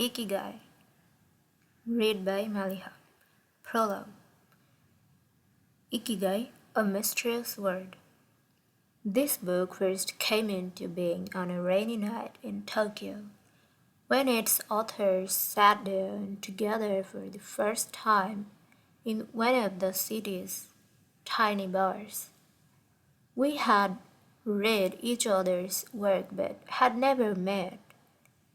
Ikigai, read by Maliha. Prologue. Ikigai, a mysterious word. This book first came into being on a rainy night in Tokyo, when its authors sat down together for the first time in one of the city's tiny bars. We had read each other's work but had never met,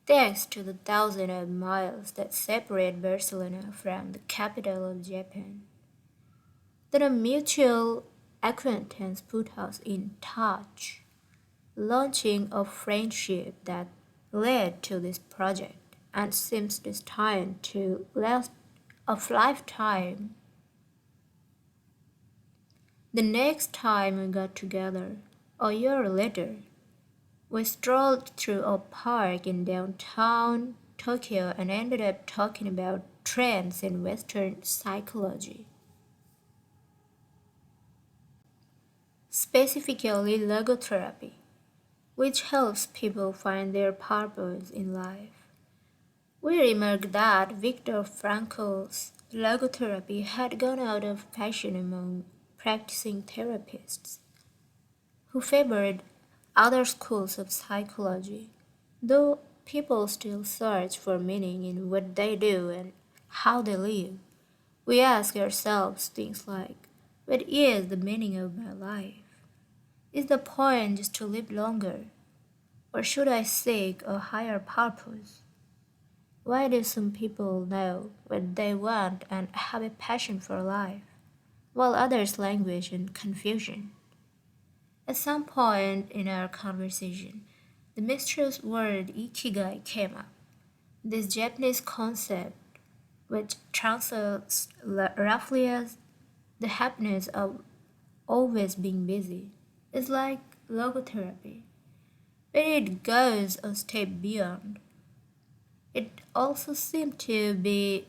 thanks to the thousands of miles that separate Barcelona from the capital of Japan. Then a mutual acquaintance put us in touch, launching a friendship that led to this project and seems destined to last a lifetime. The next time we got together, a year later, we strolled through a park in downtown Tokyo and ended up talking about trends in Western psychology, specifically logotherapy, which helps people find their purpose in life. We remarked that Viktor Frankl's logotherapy had gone out of fashion among practicing therapists, who favored other schools of psychology, though people still search for meaning in what they do and how they live. We ask ourselves things like, what is the meaning of my life? Is the point just to live longer? Or should I seek a higher purpose? Why do some people know what they want and have a passion for life, while others languish in confusion? At some point in our conversation, the mysterious word ikigai came up. This Japanese concept, which translates roughly as the happiness of always being busy, is like logotherapy, but it goes a step beyond. It also seemed to be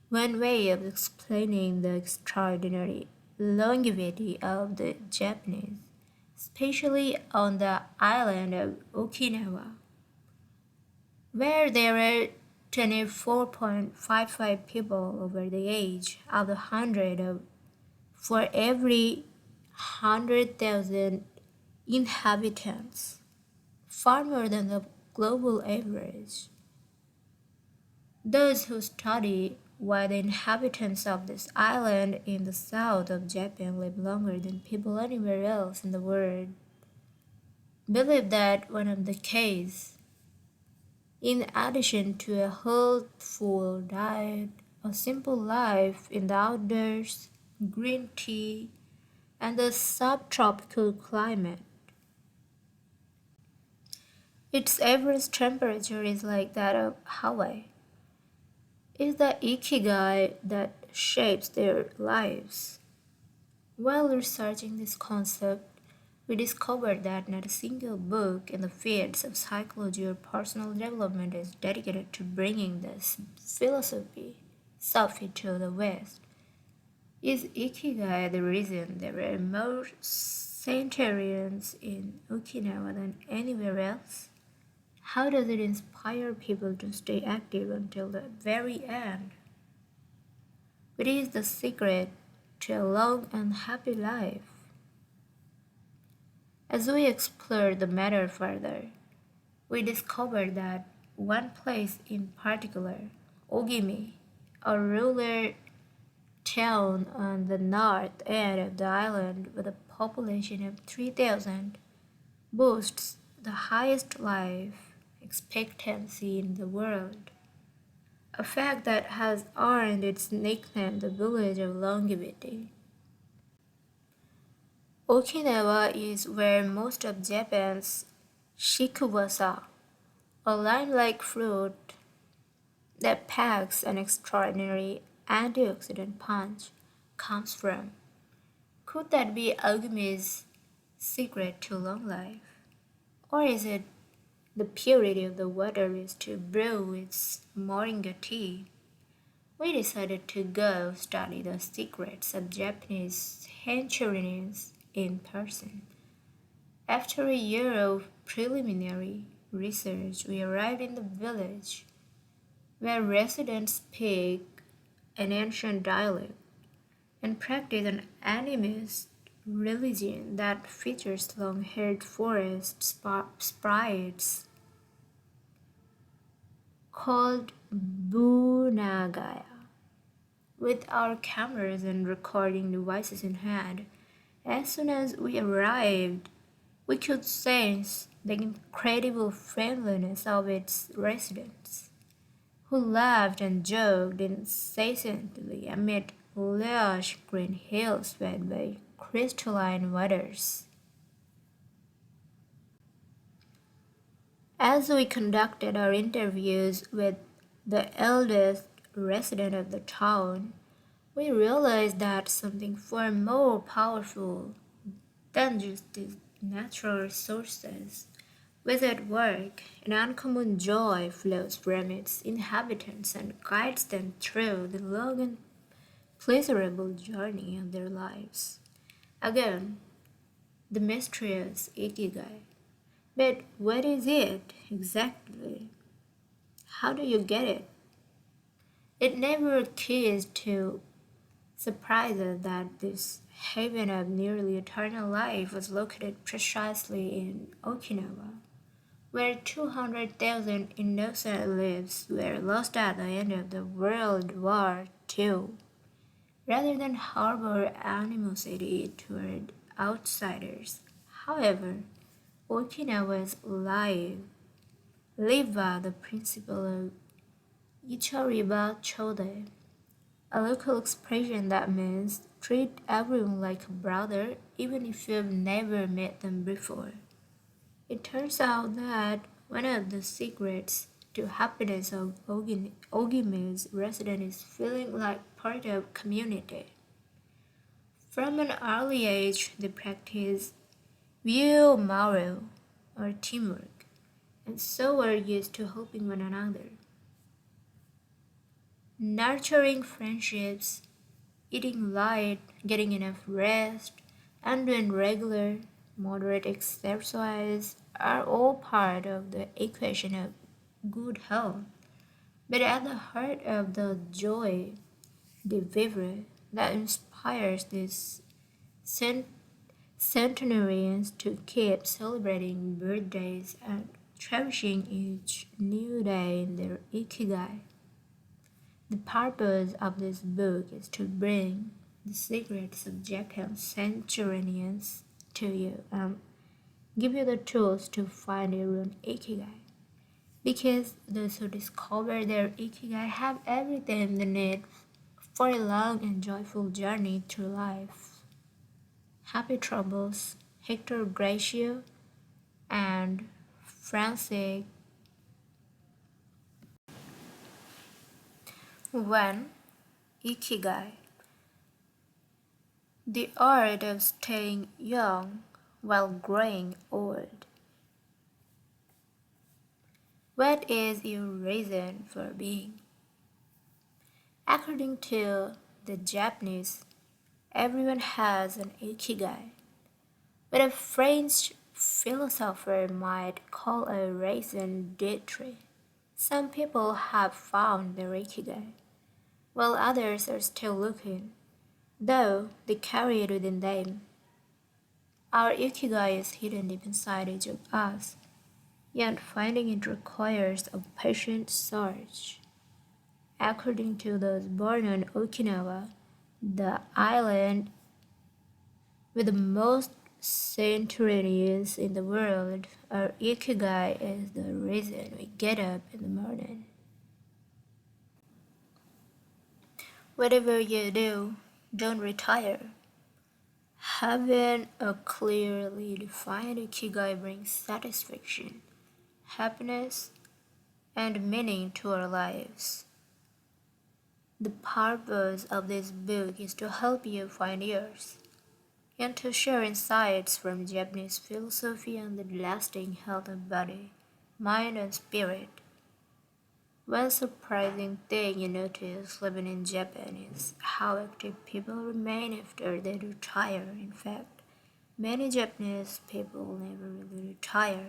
one way of explaining the extraordinary longevity of the Japanese, especially on the island of Okinawa, where there are 24.55 people over the age of 100 for every 100,000 inhabitants, far more than the global average. Those who study why the inhabitants of this island in the south of Japan live longer than people anywhere else in the world believe that one of the case, in addition to a healthful diet, a simple life in the outdoors, green tea, and the subtropical climate. Its average temperature is like that of Hawaii. Is the ikigai that shapes their lives. While researching this concept, we discovered that not a single book in the fields of psychology or personal development is dedicated to bringing this philosophy to the West. Is ikigai the reason there are more centenarians in Okinawa than anywhere else? How does it inspire people to stay active until the very end? What is the secret to a long and happy life? As we explored the matter further, we discovered that one place in particular, Ogimi, a rural town on the north end of the island with a population of 3,000, boasts the highest life expectancy in the world, a fact that has earned its nickname the village of longevity. Okinawa is where most of Japan's shikuwasa, a lime-like fruit that packs an extraordinary antioxidant punch, comes from. Could that be Ogimi's secret to long life? Or is it the purity of the water used to brew its moringa tea? We decided to go study the secrets of Japanese centenarians in person. After a year of preliminary research, we arrived in the village, where residents speak an ancient dialect and practice an animist religion that features long-haired forest sprites called Bunagaya. With our cameras and recording devices in hand, as soon as we arrived, we could sense the incredible friendliness of its residents, who laughed and joked incessantly amid lush green hills fed by crystalline waters. As we conducted our interviews with the eldest resident of the town, we realized that something far more powerful than just the natural resources was at work. An uncommon joy flows from its inhabitants and guides them through the long and pleasurable journey of their lives. Again, the mysterious Ikigai. But what is it exactly? How do you get it? It never ceased to surprise us that this haven of nearly eternal life was located precisely in Okinawa, where 200,000 innocent lives were lost at the end of the World War II. Rather than harbor animosity toward outsiders, however, Okinawa's live by the principle of Ichariba Chode, a local expression that means treat everyone like a brother even if you've never met them before. It turns out that one of the secrets to happiness of Ogime's resident is feeling like part of community. From an early age, they practice view maru, or teamwork, and so are used to helping one another. Nurturing friendships, eating light, getting enough rest, and doing regular, moderate exercise are all part of the equation of good health. But at the heart of the joy de vivre that inspires these cent- centenarians to keep celebrating birthdays and cherishing each new day in their ikigai. The purpose of this book is to bring the secret subject of centenarians to you and give you the tools to find your own ikigai. Because those who discover their ikigai have everything they need for a long and joyful journey through life. Happy travels, Héctor García and Francesc. One, Ikigai, the art of staying young while growing old. What is your reason for being? According to the Japanese, everyone has an ikigai, what a French philosopher might call a raison d'etre. Some people have found their ikigai, while others are still looking, though they carry it within them. Our ikigai is hidden deep inside each of us, yet finding it requires a patient search. According to those born on Okinawa, the island with the most centenarians in the world, our ikigai is the reason we get up in the morning. Whatever you do, don't retire. Having a clearly defined ikigai brings satisfaction, happiness, and meaning to our lives. The purpose of this book is to help you find yours and to share insights from Japanese philosophy on the lasting health of body, mind, and spirit. One surprising thing you notice living in Japan is how active people remain after they retire. In fact, many Japanese people never really retire.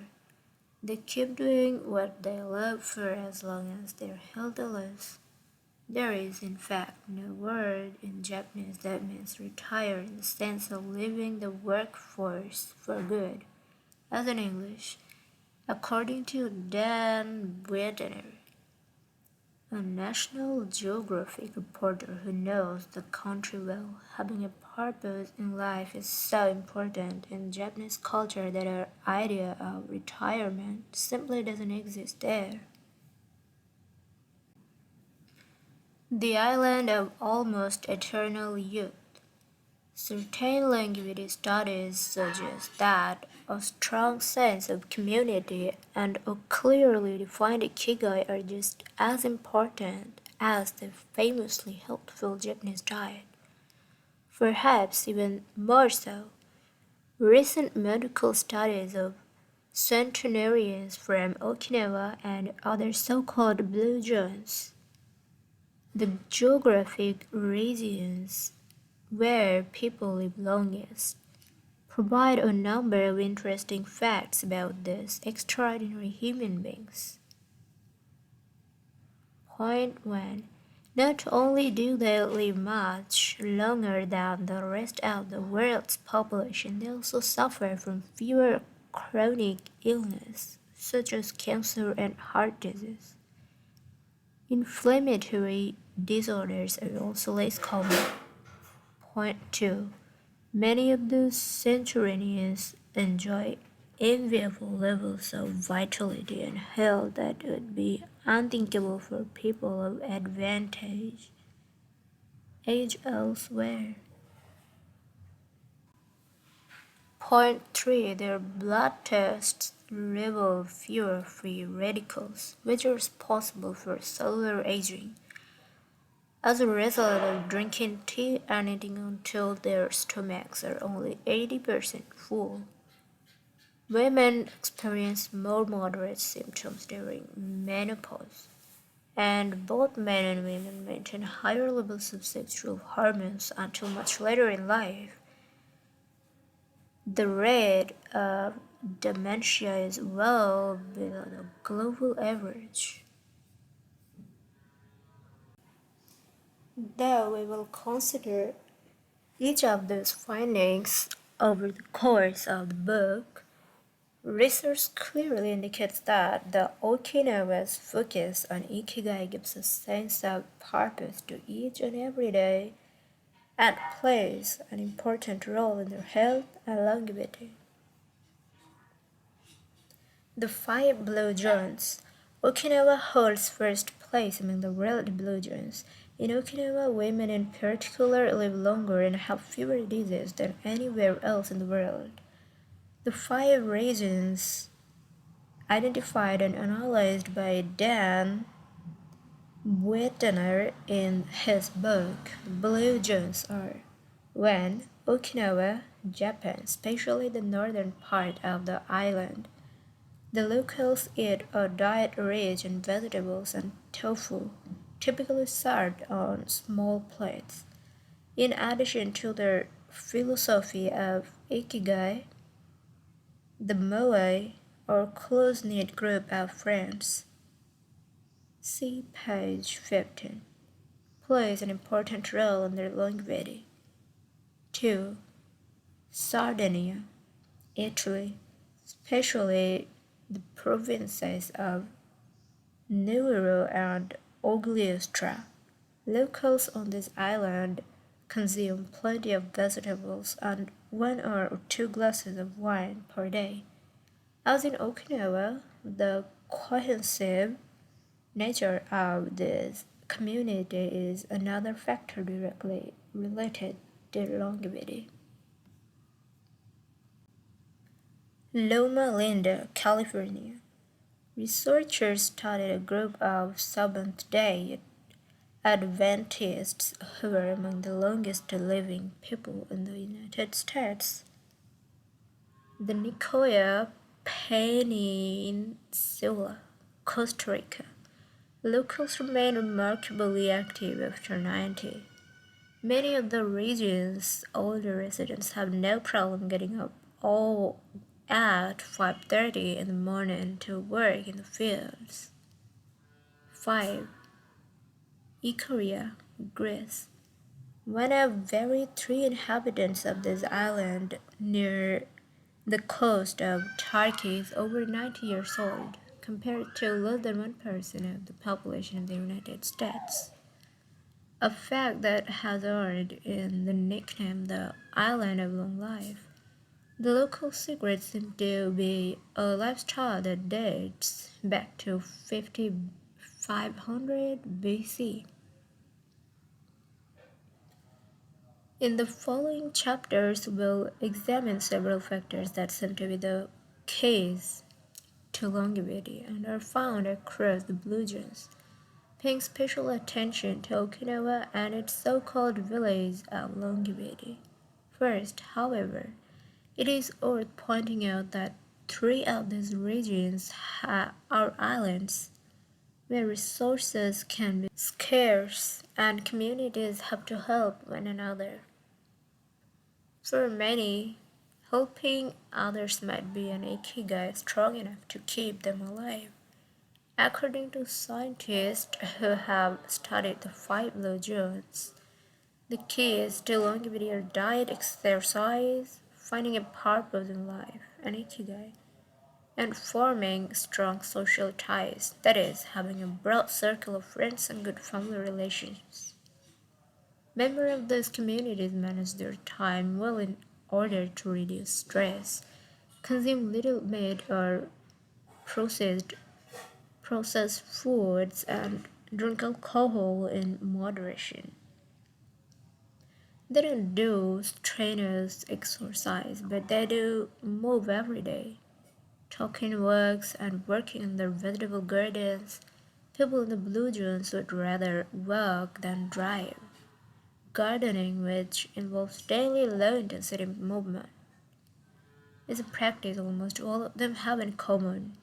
They keep doing what they love for as long as their health allows. There is, in fact, no word in Japanese that means retire in the sense of leaving the workforce for good, as in English, according to Dan Widener, a National Geographic reporter who knows the country well. Having a purpose in life is so important in Japanese culture that our idea of retirement simply doesn't exist there. The island of almost eternal youth. Certain linguistic studies suggest that a strong sense of community and a clearly defined ikigai are just as important as the famously healthful Japanese diet. Perhaps even more so. Recent medical studies of centenarians from Okinawa and other so-called blue zones, the geographic regions where people live longest, provide a number of interesting facts about these extraordinary human beings. Point 1. Not only do they live much longer than the rest of the world's population, they also suffer from fewer chronic illnesses, such as cancer and heart disease. Inflammatory disorders are also less common. Point 2. Many of the centenarians enjoy enviable levels of vitality and health that would be unthinkable for people of advantage age elsewhere. Point 3. Their blood tests reveal fewer free radicals, which are responsible for cellular aging. As a result of drinking tea and eating until their stomachs are only 80% full, women experience more moderate symptoms during menopause, and both men and women maintain higher levels of sexual hormones until much later in life. The rate of dementia is well below the global average. Though we will consider each of those findings over the course of the book, research clearly indicates that the Okinawa's focus on Ikigai gives a sense of purpose to each and every day and plays an important role in their health and longevity. The 5 blue zones. Okinawa holds first place among the world blue zones. In Okinawa, women in particular live longer and have fewer diseases than anywhere else in the world. The 5 regions identified and analyzed by Dan Widener in his book, Blue Zones are 1. Okinawa, Japan, especially the northern part of the island. The locals eat a diet rich in vegetables and tofu, typically served on small plates. In addition to their philosophy of Ikigai, the moai, or close-knit group of friends, see page 15, plays an important role in their longevity. 2. Sardinia, Italy, especially the provinces of Nuoro and Ogliastra. Locals on this island consume plenty of vegetables and 1 or 2 glasses of wine per day. As in Okinawa, the cohesive nature of this community is another factor directly related to longevity. Loma Linda, California. Researchers studied a group of Seventh-day Adventists who were among the longest living people in the United States. The Nicoya Peninsula, Costa Rica. Locals remain remarkably active after 90. Many of the region's older residents have no problem getting up at 5:30 in the morning to work in the fields. 5. Ikaria, Greece. One of very 3 inhabitants of this island near the coast of Turkey is over 90 years old, compared to less than 1% of the population of the United States. A fact that has earned in the nickname the Island of Long Life. The local secret seems to be a lifestyle that dates back to 5500 BC. In the following chapters, we'll examine several factors that seem to be the keys to longevity and are found across the blue zones, paying special attention to Okinawa and its so-called village of longevity. First, however, it is worth pointing out that 3 of these regions are islands where resources can be scarce and communities have to help one another. For many, helping others might be an ikigai strong enough to keep them alive. According to scientists who have studied the 5 blue zones, the keys to longevity are diet, exercise, finding a purpose in life, an ikigai, and forming strong social ties, that is, having a broad circle of friends and good family relations. Members of these communities manage their time well in order to reduce stress, consume little meat or processed foods, and drink alcohol in moderation. They don't do strenuous exercise, but they do move every day, talking walks and working in their vegetable gardens. People in the blue zones would rather walk than drive. Gardening, which involves daily low-intensity movement, is a practice almost all of them have in common.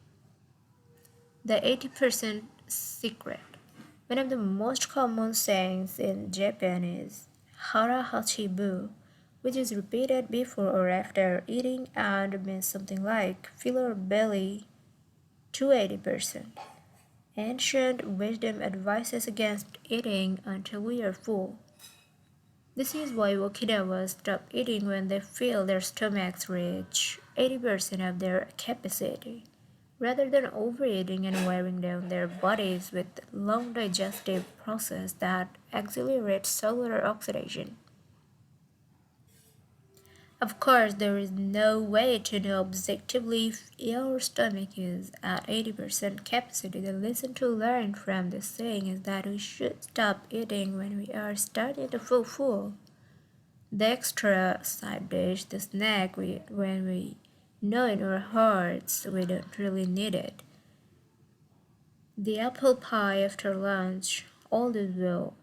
The 80% secret. One of the most common sayings in Japan is hara hachibu, which is repeated before or after eating and means something like fill your belly to 80%. Ancient wisdom advises against eating until we are full. This is why Okinawas stop eating when they feel their stomachs reach 80% of their capacity, rather than overeating and wearing down their bodies with long digestive process that accelerates cellular oxidation. Of course, there is no way to know objectively if your stomach is at 80% capacity. The lesson to learn from this saying is that we should stop eating when we are starting to feel full. The extra side dish, the snack, when we know in our hearts we don't really need it. The apple pie after lunch, all this will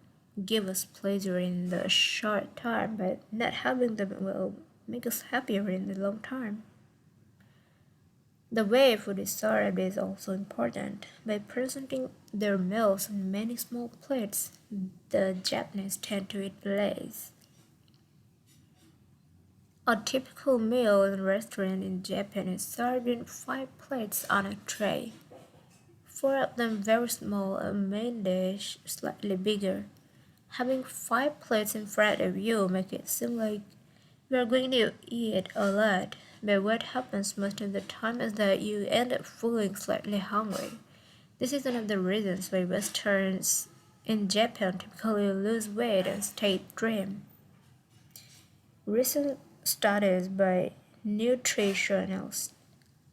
give us pleasure in the short term, but not having them will make us happier in the long term. The way food is served is also important. By presenting their meals on many small plates, the Japanese tend to eat less. A typical meal in a restaurant in Japan is served in 5 plates on a tray. 4 of them very small, a main dish slightly bigger. Having 5 plates in front of you make it seem like you are going to eat a lot, but what happens most of the time is that you end up feeling slightly hungry. This is one of the reasons why Westerns in Japan typically lose weight and stay trim. Recent studies by nutritionists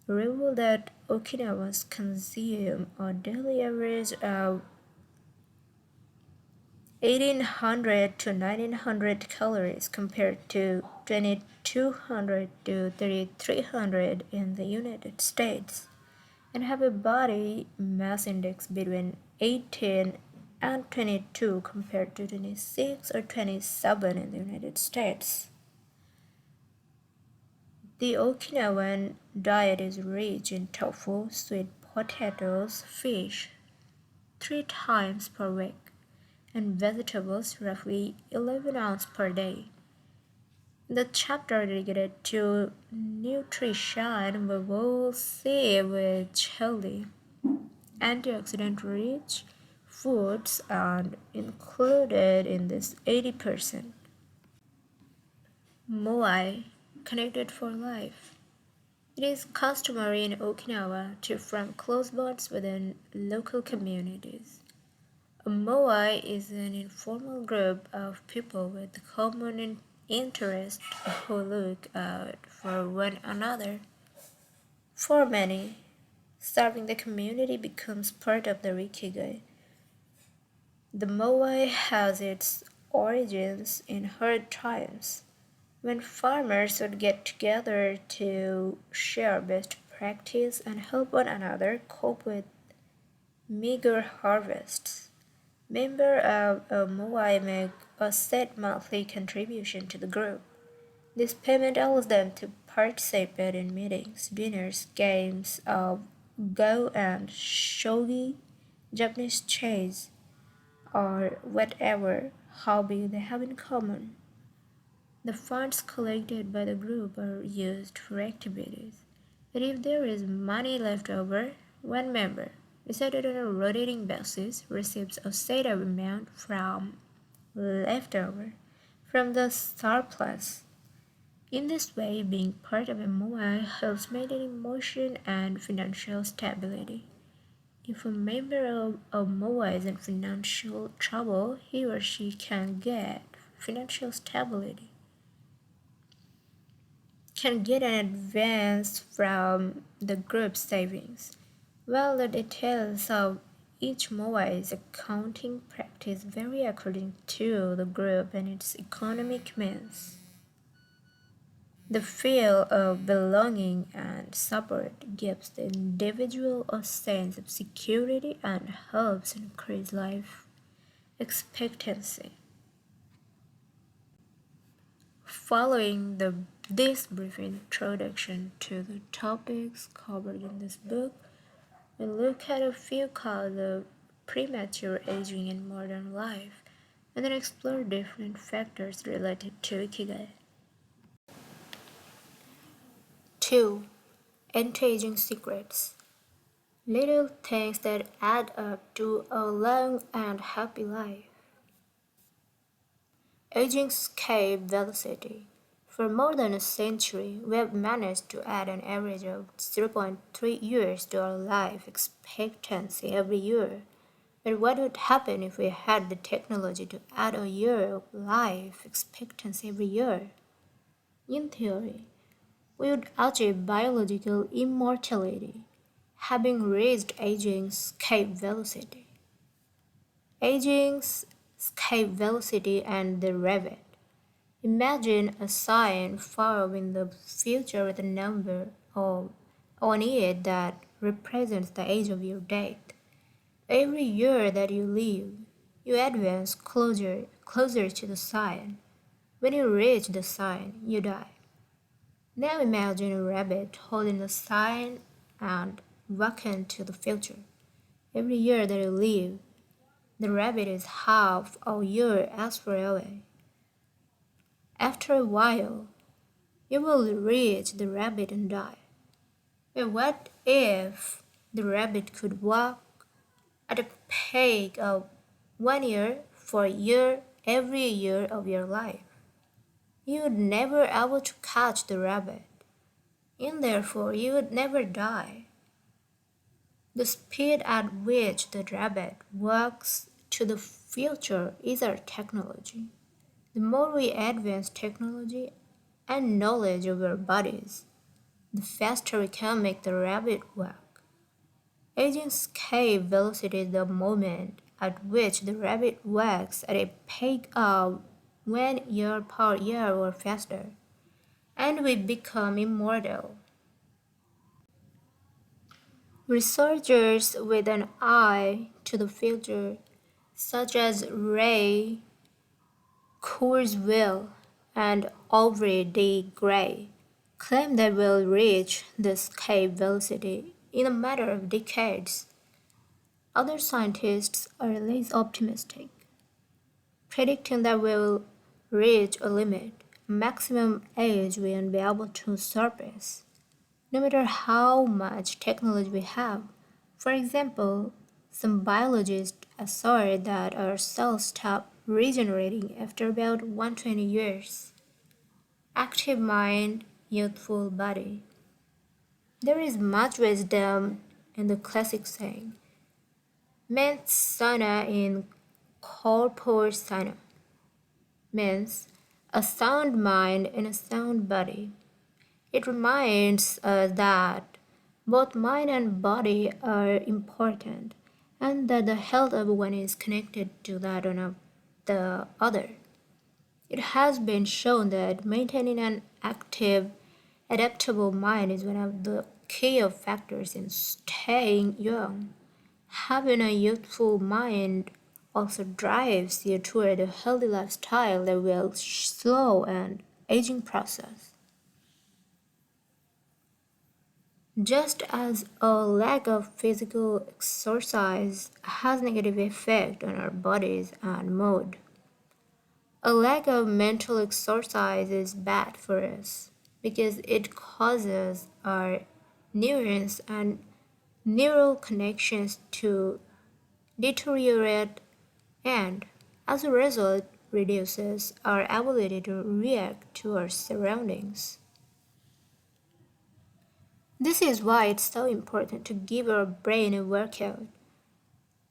reveal that Okinawans consume a daily average of 1800 to 1900 calories compared to 2200 to 3300 in the United States, and have a body mass index between 18 and 22 compared to 26 or 27 in the United States. The Okinawan diet is rich in tofu, sweet potatoes, fish 3 times per week, and vegetables roughly 11 ounces per day. The chapter dedicated to nutrition we will see which healthy, antioxidant-rich foods are included in this 80%. Moai, connected for life. It is customary in Okinawa to form close bonds within local communities. A moai is an informal group of people with common interests who look out for one another. For many, serving the community becomes part of their ikigai. The moai has its origins in herd tribes, when farmers would get together to share best practice and help one another cope with meager harvests. Members of a moai make a set monthly contribution to the group. This payment allows them to participate in meetings, dinners, games of go and shogi, Japanese chess, or whatever hobby they have in common. The funds collected by the group are used for activities, but if there is money left over, one member, decided on a rotating basis, receives a set of amount from leftover from the surplus. In this way, being part of a moai helps maintain emotion and financial stability. If a member of a moai is in financial trouble, he or she can get financial stability, can get an advance from the group's savings. While the details of each moai's accounting practice vary according to the group and its economic means, the feel of belonging and support gives the individual a sense of security and helps increase life expectancy. Following this brief introduction to the topics covered in this book, we'll look at a few causes of premature aging in modern life and then explore different factors related to Ikigai. 2. Anti-aging secrets. Little things that add up to a long and happy life. Aging escape velocity. For more than a century, we have managed to add an average of 0.3 years to our life expectancy every year. But what would happen if we had the technology to add a year of life expectancy every year? In theory, we would achieve biological immortality, having reached aging escape velocity. Aging's escape velocity and the rabbit. Imagine a sign far off in the future with a number on it that represents the age of your death. Every year that you live, you advance closer to the sign. When you reach the sign, you die. Now imagine a rabbit holding the sign and walking to the future. Every year that you live, the rabbit is half a year elsewhere away. After a while, you will reach the rabbit and die. But what if the rabbit could walk at a pace of 1 year for a year every year of your life? You would never able to catch the rabbit, and therefore you would never die. The speed at which the rabbit walks to the future is our technology. The more we advance technology and knowledge of our bodies, the faster we can make the rabbit walk. Aging escape velocity is the moment at which the rabbit walks at a pace of 1 year per year or faster, and we become immortal. Researchers with an eye to the future, such as Ray Kurzweil and Aubrey D. Gray, claim that we'll reach the escape velocity in a matter of decades. Other scientists are less optimistic, predicting that we'll reach a limit maximum age we won't be able to surpass, no matter how much technology we have. For example, some biologists assert that our cells stop regenerating after about 120 years. Active mind, youthful body. There is much wisdom in the classic saying, mens sana in corpore sano, means a sound mind in a sound body. It reminds us that both mind and body are important and that the health of one is connected to that of the other. It has been shown that maintaining an active, adaptable mind is one of the key factors in staying young. Having a youthful mind also drives you toward a healthy lifestyle that will slow an aging process. Just as a lack of physical exercise has negative effect on our bodies and mood, a lack of mental exercise is bad for us because it causes our neurons and neural connections to deteriorate and, as a result, reduces our ability to react to our surroundings. This is why it's so important to give our brain a workout.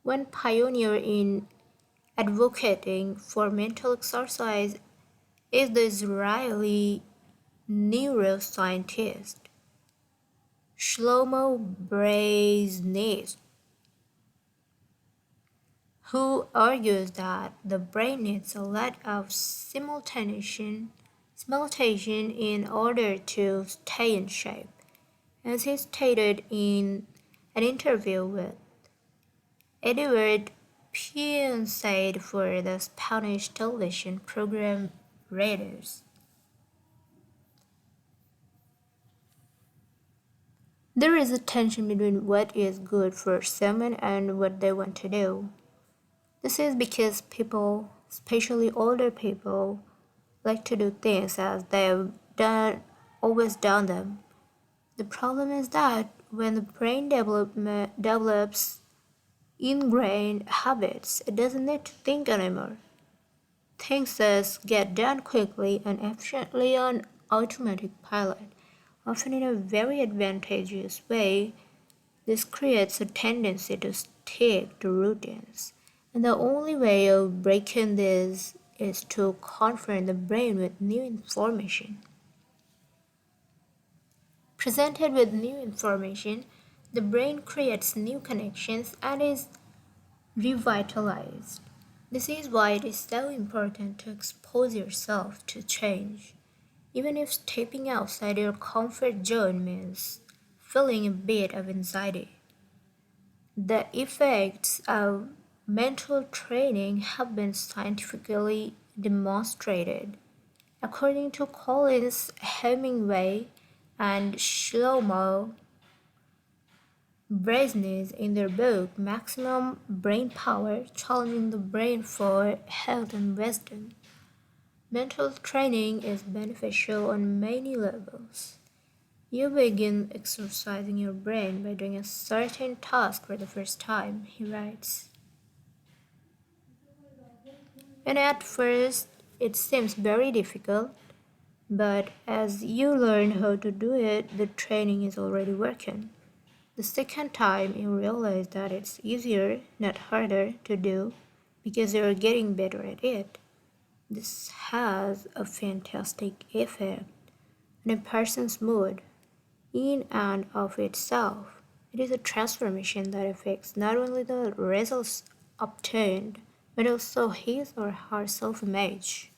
One pioneer in advocating for mental exercise is the Israeli neuroscientist Shlomo Brzezinski, who argues that the brain needs a lot of simultaneation in order to stay in shape. As he stated in an interview with Edward Pionside for the Spanish television program Raiders. There is a tension between what is good for someone and what they want to do. This is because people, especially older people, like to do things as they've always done them. The problem is that when the brain develops ingrained habits, it doesn't need to think anymore. Things just get done quickly and efficiently on automatic pilot, often in a very advantageous way. This creates a tendency to stick to routines, and the only way of breaking this is to confront the brain with new information. Presented with new information, the brain creates new connections and is revitalized. This is why it is so important to expose yourself to change, even if stepping outside your comfort zone means feeling a bit of anxiety. The effects of mental training have been scientifically demonstrated. According to Collins Hemingway and Shlomo Brzezinski in their book Maximum Brain Power, Challenging the Brain for Health and Wisdom, mental training is beneficial on many levels. You begin exercising your brain by doing a certain task for the first time, he writes. And at first, it seems very difficult, but as you learn how to do it, the training is already working. The second time, you realize that it's easier, not harder, to do because you're getting better at it. This has a fantastic effect on a person's mood in and of itself. It is a transformation that affects not only the results obtained, but also his or her self-image.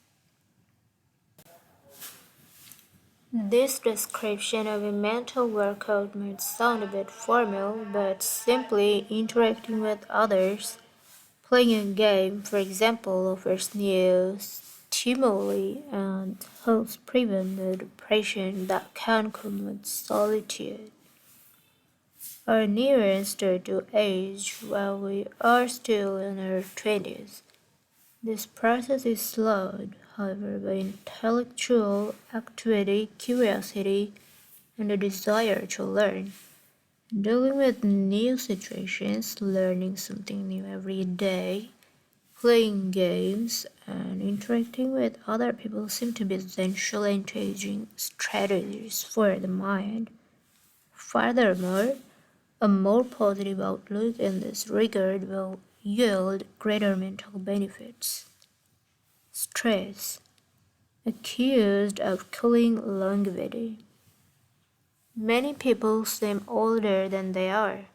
This description of a mental workout might sound a bit formal, but simply interacting with others, playing a game, for example, offers new stimuli and helps prevent the depression that can come with solitude. Our neurons start to age while we are still in our 20s. This process is slowed, however, by intellectual activity, curiosity, and a desire to learn. Dealing with new situations, learning something new every day, playing games, and interacting with other people seem to be essential antiaging strategies for the mind. Furthermore, a more positive outlook in this regard will yield greater mental benefits. Stress, accused of killing longevity. Many people seem older than they are.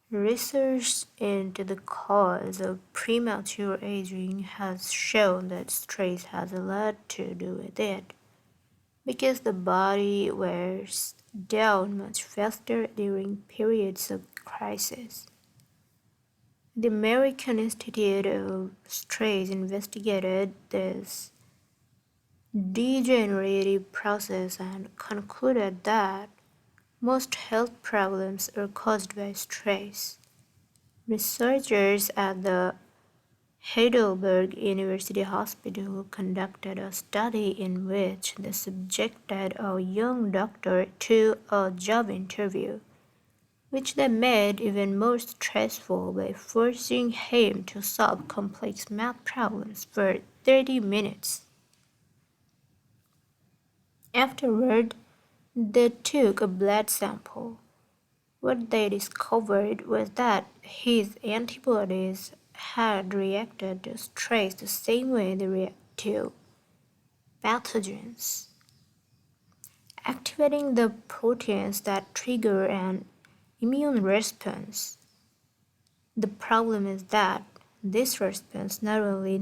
Research into the cause of premature aging has shown that stress has a lot to do with it, because the body wears down much faster during periods of crisis. The American Institute of Stress investigated this degenerative process and concluded that most health problems are caused by stress. Researchers at the Heidelberg University Hospital conducted a study in which they subjected a young doctor to a job interview, which they made even more stressful by forcing him to solve complex math problems for 30 minutes. Afterward, they took a blood sample. What they discovered was that his antibodies had reacted to stress the same way they react to pathogens, activating the proteins that trigger an immune response. The problem is that this response not only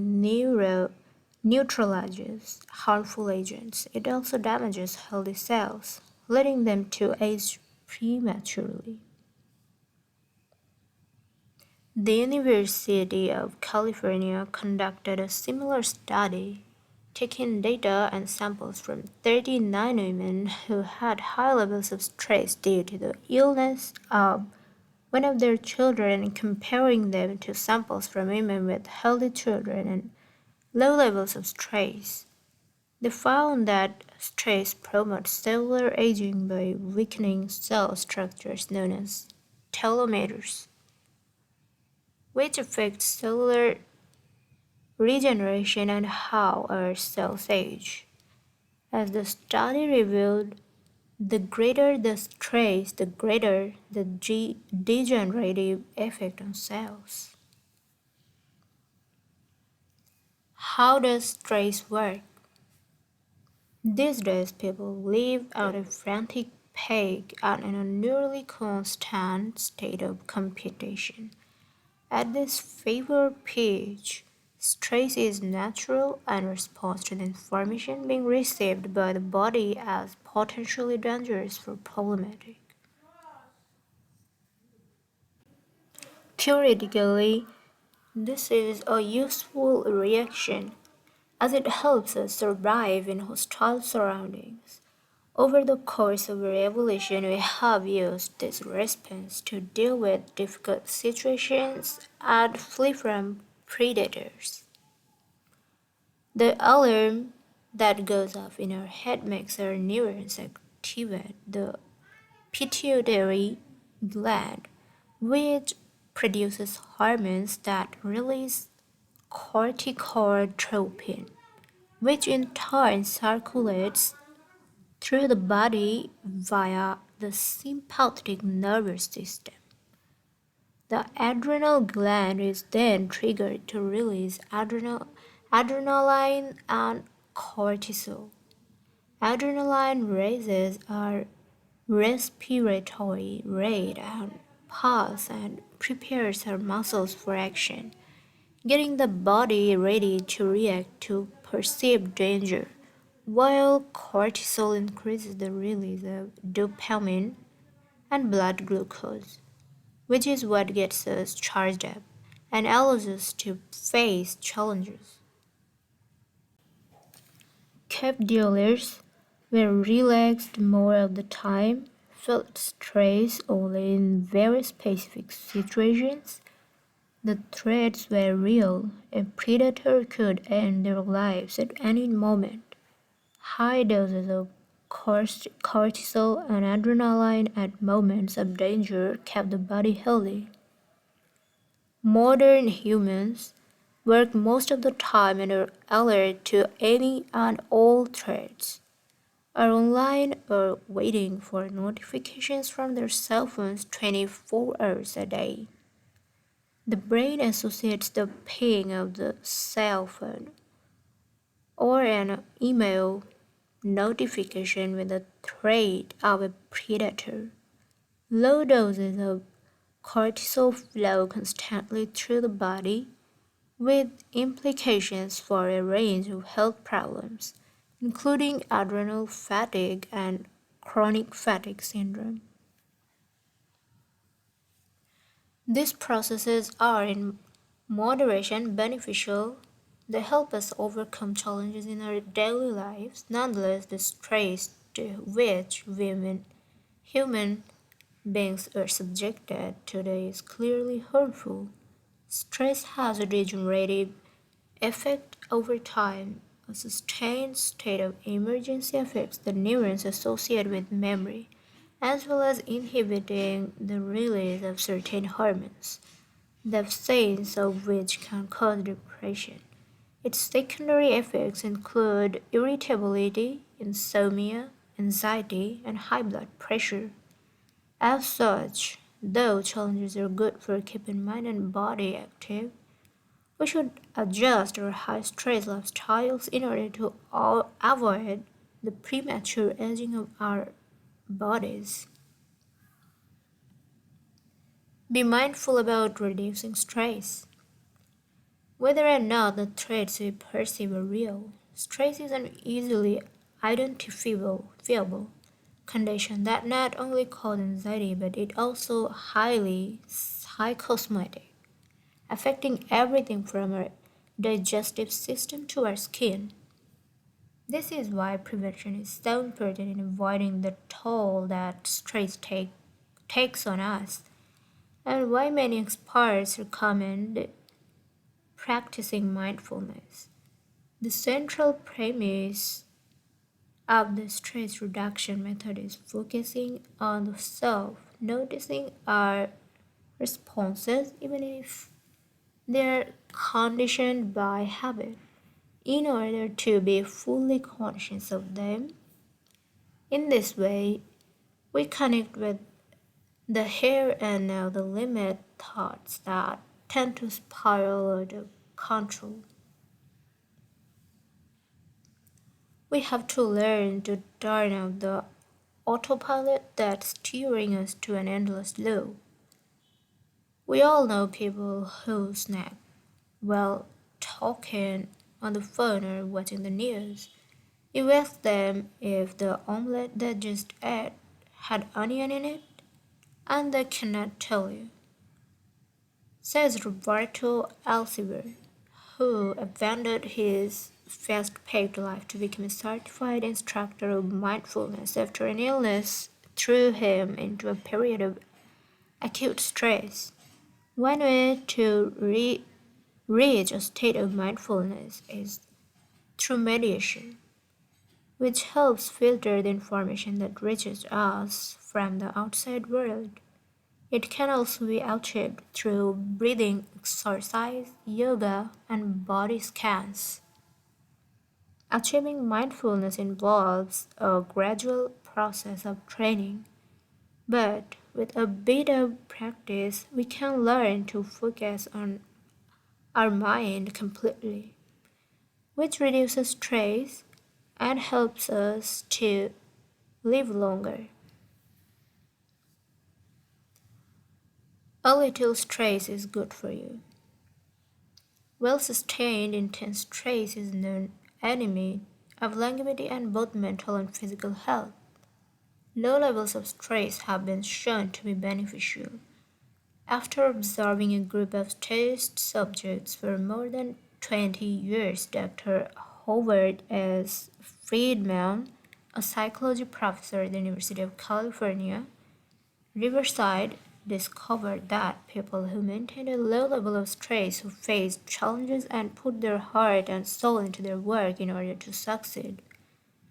neutralizes harmful agents, it also damages healthy cells, leading them to age prematurely. The University of California conducted a similar study, taking data and samples from 39 women who had high levels of stress due to the illness of one of their children and comparing them to samples from women with healthy children and low levels of stress. They found that stress promotes cellular aging by weakening cell structures known as telomeres, which affects cellular regeneration and how our cells age. As the study revealed, the greater the stress, the greater the degenerative effect on cells. How does stress work? These days, people live at a frantic pace and in a nearly constant state of competition. At this fever pitch, stress is natural and responds to the information being received by the body as potentially dangerous or problematic. Theoretically, this is a useful reaction as it helps us survive in hostile surroundings. Over the course of our evolution, we have used this response to deal with difficult situations and flee from predators. The alarm that goes off in our head makes our neurons activate the pituitary gland, which produces hormones that release corticotropin, which in turn circulates through the body via the sympathetic nervous system. The adrenal gland is then triggered to release adrenaline and cortisol. Adrenaline raises our respiratory rate and pulse and prepares our muscles for action, getting the body ready to react to perceived danger, while cortisol increases the release of dopamine and blood glucose, which is what gets us charged up and allows us to face challenges. Cab dealers were relaxed more of the time, felt stress only in very specific situations, The threats were real. A predator could end their lives at any moment. High doses of cortisol and adrenaline at moments of danger kept the body healthy. Modern humans work most of the time and are alert to any and all threats, are online or waiting for notifications from their cell phones 24 hours a day. The brain associates the ping of the cell phone or an email notification with the threat of a predator. Low doses of cortisol flow constantly through the body, with implications for a range of health problems, including adrenal fatigue and chronic fatigue syndrome. These processes are in moderation beneficial. They help us overcome challenges in our daily lives. Nonetheless, the stress to which human beings are subjected today is clearly harmful. Stress has a degenerative effect over time. A sustained state of emergency affects the neurons associated with memory, as well as inhibiting the release of certain hormones, the absence of which can cause depression. Its secondary effects include irritability, insomnia, anxiety, and high blood pressure. As such, though challenges are good for keeping mind and body active, we should adjust our high stress lifestyles in order to avoid the premature aging of our bodies. Be mindful about reducing stress. Whether or not the threats we perceive are real, stress is an easily identifiable condition that not only causes anxiety but it also highly psychosomatic, affecting everything from our digestive system to our skin. This is why prevention is so important in avoiding the toll that takes on us, and why many experts recommend practicing mindfulness. The central premise of the stress reduction method is focusing on the self, noticing our responses even if they're conditioned by habit. In order to be fully conscious of them, in this way, we connect with the here and now, the limit thoughts that tend to spiral out of control. We have to learn to turn off the autopilot that's steering us to an endless loop. We all know people who snack while talking on the phone or watching the news. You ask them if the omelette they just ate had onion in it, and they cannot tell you, says Roberto Alciver, who abandoned his fast-paced life to become a certified instructor of mindfulness after an illness threw him into a period of acute stress. One way to reach a state of mindfulness is through meditation, which helps filter the information that reaches us from the outside world. It can also be achieved through breathing exercise, yoga, and body scans. Achieving mindfulness involves a gradual process of training, but with a bit of practice, we can learn to focus on our mind completely, which reduces stress and helps us to live longer. A little stress is good for you. Well sustained intense stress is known enemy of longevity and both mental and physical health. Low levels of stress have been shown to be beneficial. After observing a group of test subjects for more than 20 years, Dr. Howard S. Friedman, a psychology professor at the University of California, Riverside, discovered that people who maintained a low level of stress, who faced challenges and put their heart and soul into their work in order to succeed,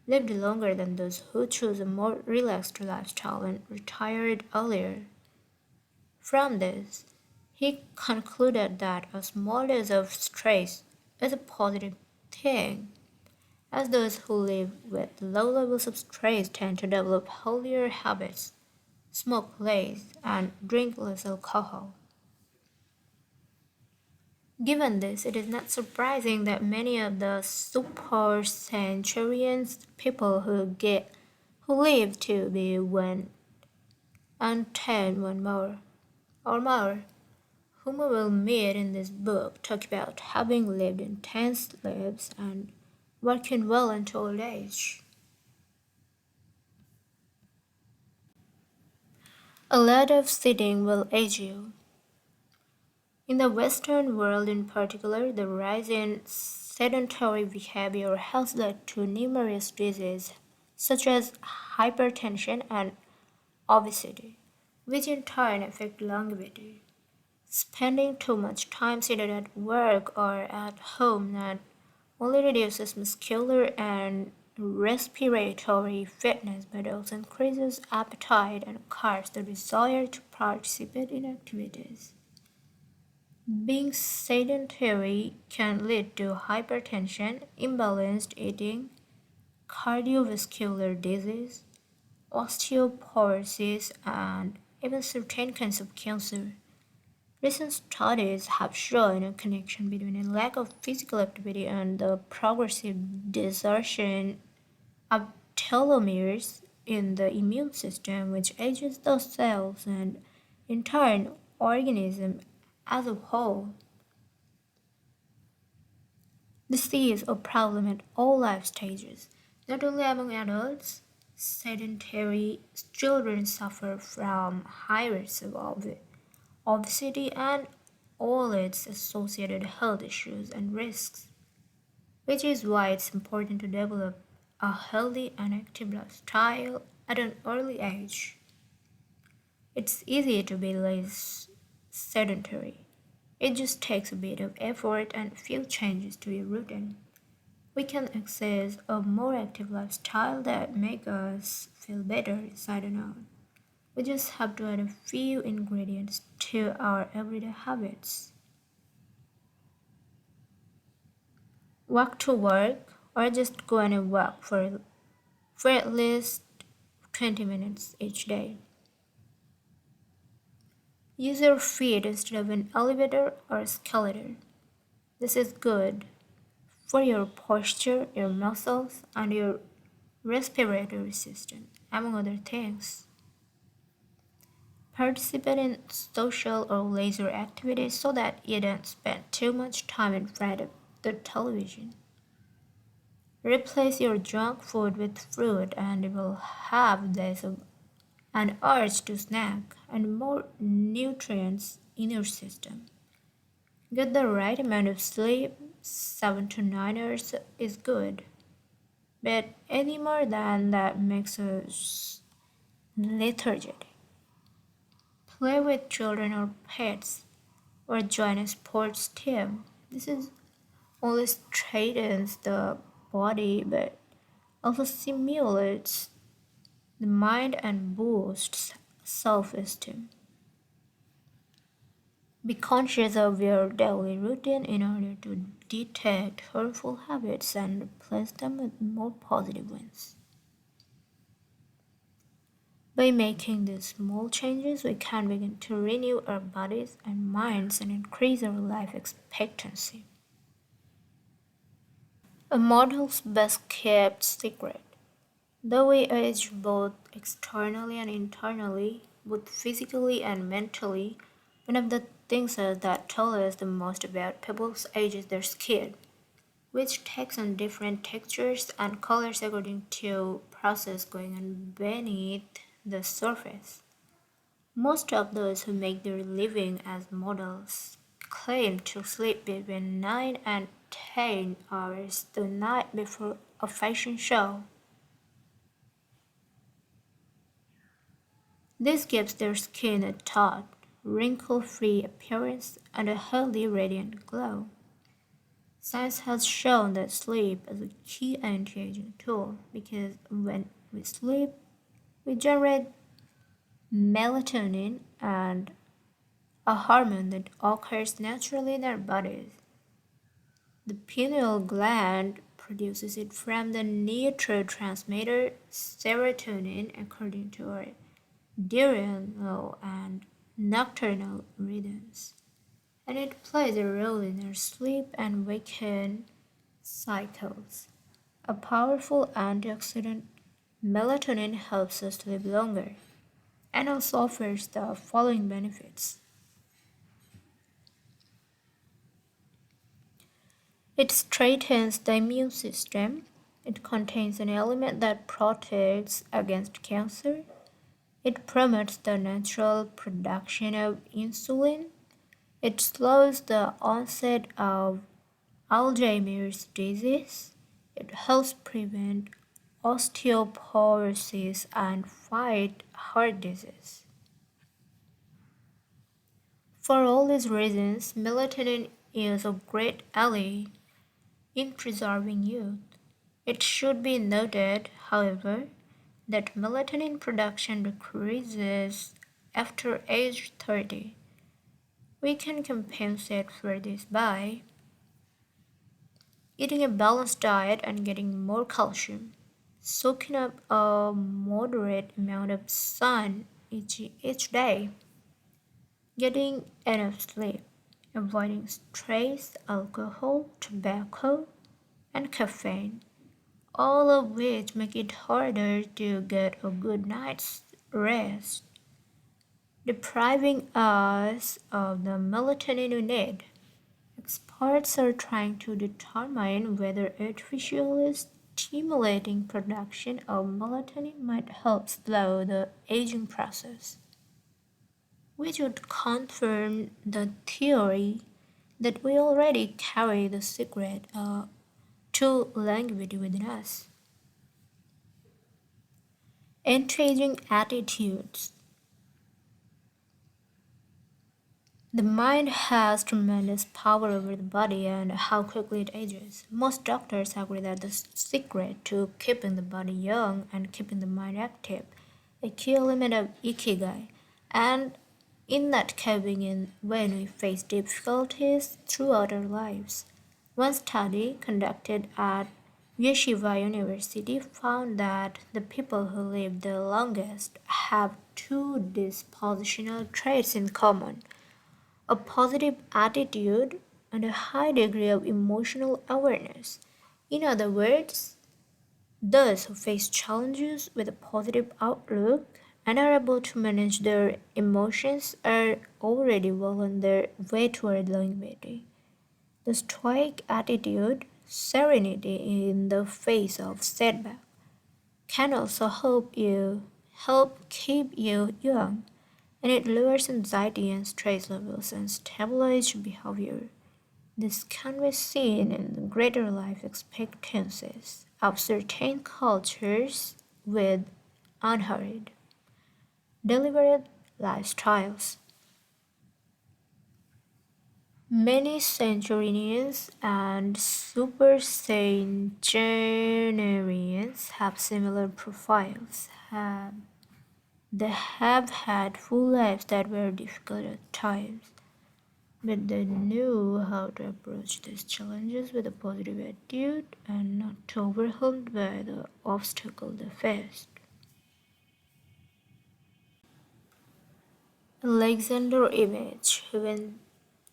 lived longer than those who chose a more relaxed lifestyle and retired earlier. From this, he concluded that a small dose of stress is a positive thing, as those who live with low levels of stress tend to develop healthier habits, smoke less, and drink less alcohol. Given this, it is not surprising that many of the super centurions, people who live to be one and ten one more or more, whom we will meet in this book, talk about having lived intense lives and working well into old age. A lot of sitting will age you. In the Western world in particular, the rise in sedentary behavior has led to numerous diseases such as hypertension and obesity, which in turn affect longevity. Spending too much time seated at work or at home not only reduces muscular and respiratory fitness but also increases appetite and curbs the desire to participate in activities. Being sedentary can lead to hypertension, imbalanced eating, cardiovascular disease, osteoporosis, and even certain kinds of cancer. Recent studies have shown a connection between a lack of physical activity and the progressive desertion of telomeres in the immune system, which ages the cells and, in turn, organism as a whole. This is a problem at all life stages, not only among adults. Sedentary children suffer from high rates of obesity and all its associated health issues and risks, which is why it's important to develop a healthy and active lifestyle at an early age. It's easy to be less sedentary. It just takes a bit of effort and a few changes to your routine. We can access a more active lifestyle that make us feel better inside and out. We just have to add a few ingredients to our everyday habits. Walk to work or just go on a walk for at least 20 minutes each day. Use your feet instead of an elevator or escalator. This is good for your posture, your muscles, and your respiratory system, among other things. Participate in social or leisure activities so that you don't spend too much time in front of the television. Replace your junk food with fruit and you will have less of an urge to snack and more nutrients in your system. Get the right amount of sleep, 7 to 9 hours is good, but any more than that makes us lethargic. Play with children or pets or join a sports team. This is only straightens the body but also stimulates the mind and boosts self esteem. Be conscious of your daily routine in order to detect harmful habits and replace them with more positive ones. By making these small changes, we can begin to renew our bodies and minds and increase our life expectancy. A model's best kept secret. Though we age both externally and internally, both physically and mentally, one of the things that tell us the most about people's age is their skin, which takes on different textures and colors according to process going on beneath the surface. Most of those who make their living as models claim to sleep between 9 and 10 hours the night before a fashion show. This gives their skin a taut, wrinkle-free appearance and a healthy, radiant glow. Science has shown that sleep is a key anti-aging tool because when we sleep, we generate melatonin and a hormone that occurs naturally in our bodies. The pineal gland produces it from the neurotransmitter serotonin according to our diurnal and nocturnal rhythms, and it plays a role in our sleep and waking cycles. A powerful antioxidant, melatonin helps us live longer and also offers the following benefits. It strengthens the immune system. It contains an element that protects against cancer. It promotes the natural production of insulin. It slows the onset of Alzheimer's disease. It helps prevent osteoporosis and fight heart disease. For all these reasons, melatonin is a great ally in preserving youth. It should be noted, however, that melatonin production decreases after age 30. We can compensate for this by eating a balanced diet and getting more calcium, soaking up a moderate amount of sun each day, getting enough sleep, avoiding stress, alcohol, tobacco, and caffeine, all of which make it harder to get a good night's rest, depriving us of the melatonin we need. Experts are trying to determine whether artificially stimulating production of melatonin might help slow the aging process, which would confirm the theory that we already carry the secret to longevity within us. Anti-aging attitudes. The mind has tremendous power over the body and how quickly it ages. Most doctors agree that the secret to keeping the body young and keeping the mind active, a key element of Ikigai, and in that keeping in when we face difficulties throughout our lives. One study conducted at Yeshiva University found that the people who live the longest have two dispositional traits in common: a positive attitude and a high degree of emotional awareness. In other words, those who face challenges with a positive outlook and are able to manage their emotions are already well on their way toward longevity. The stoic attitude, serenity in the face of setback, can also help keep you young, and it lowers anxiety and stress levels and stabilizes behavior. This can be seen in the greater life expectancies of certain cultures with unhurried, deliberate lifestyles. Many centenarians and super centenarians have similar profiles. They have had full lives that were difficult at times, but they knew how to approach these challenges with a positive attitude and not overwhelmed by the obstacles they faced. Alexander Image, who in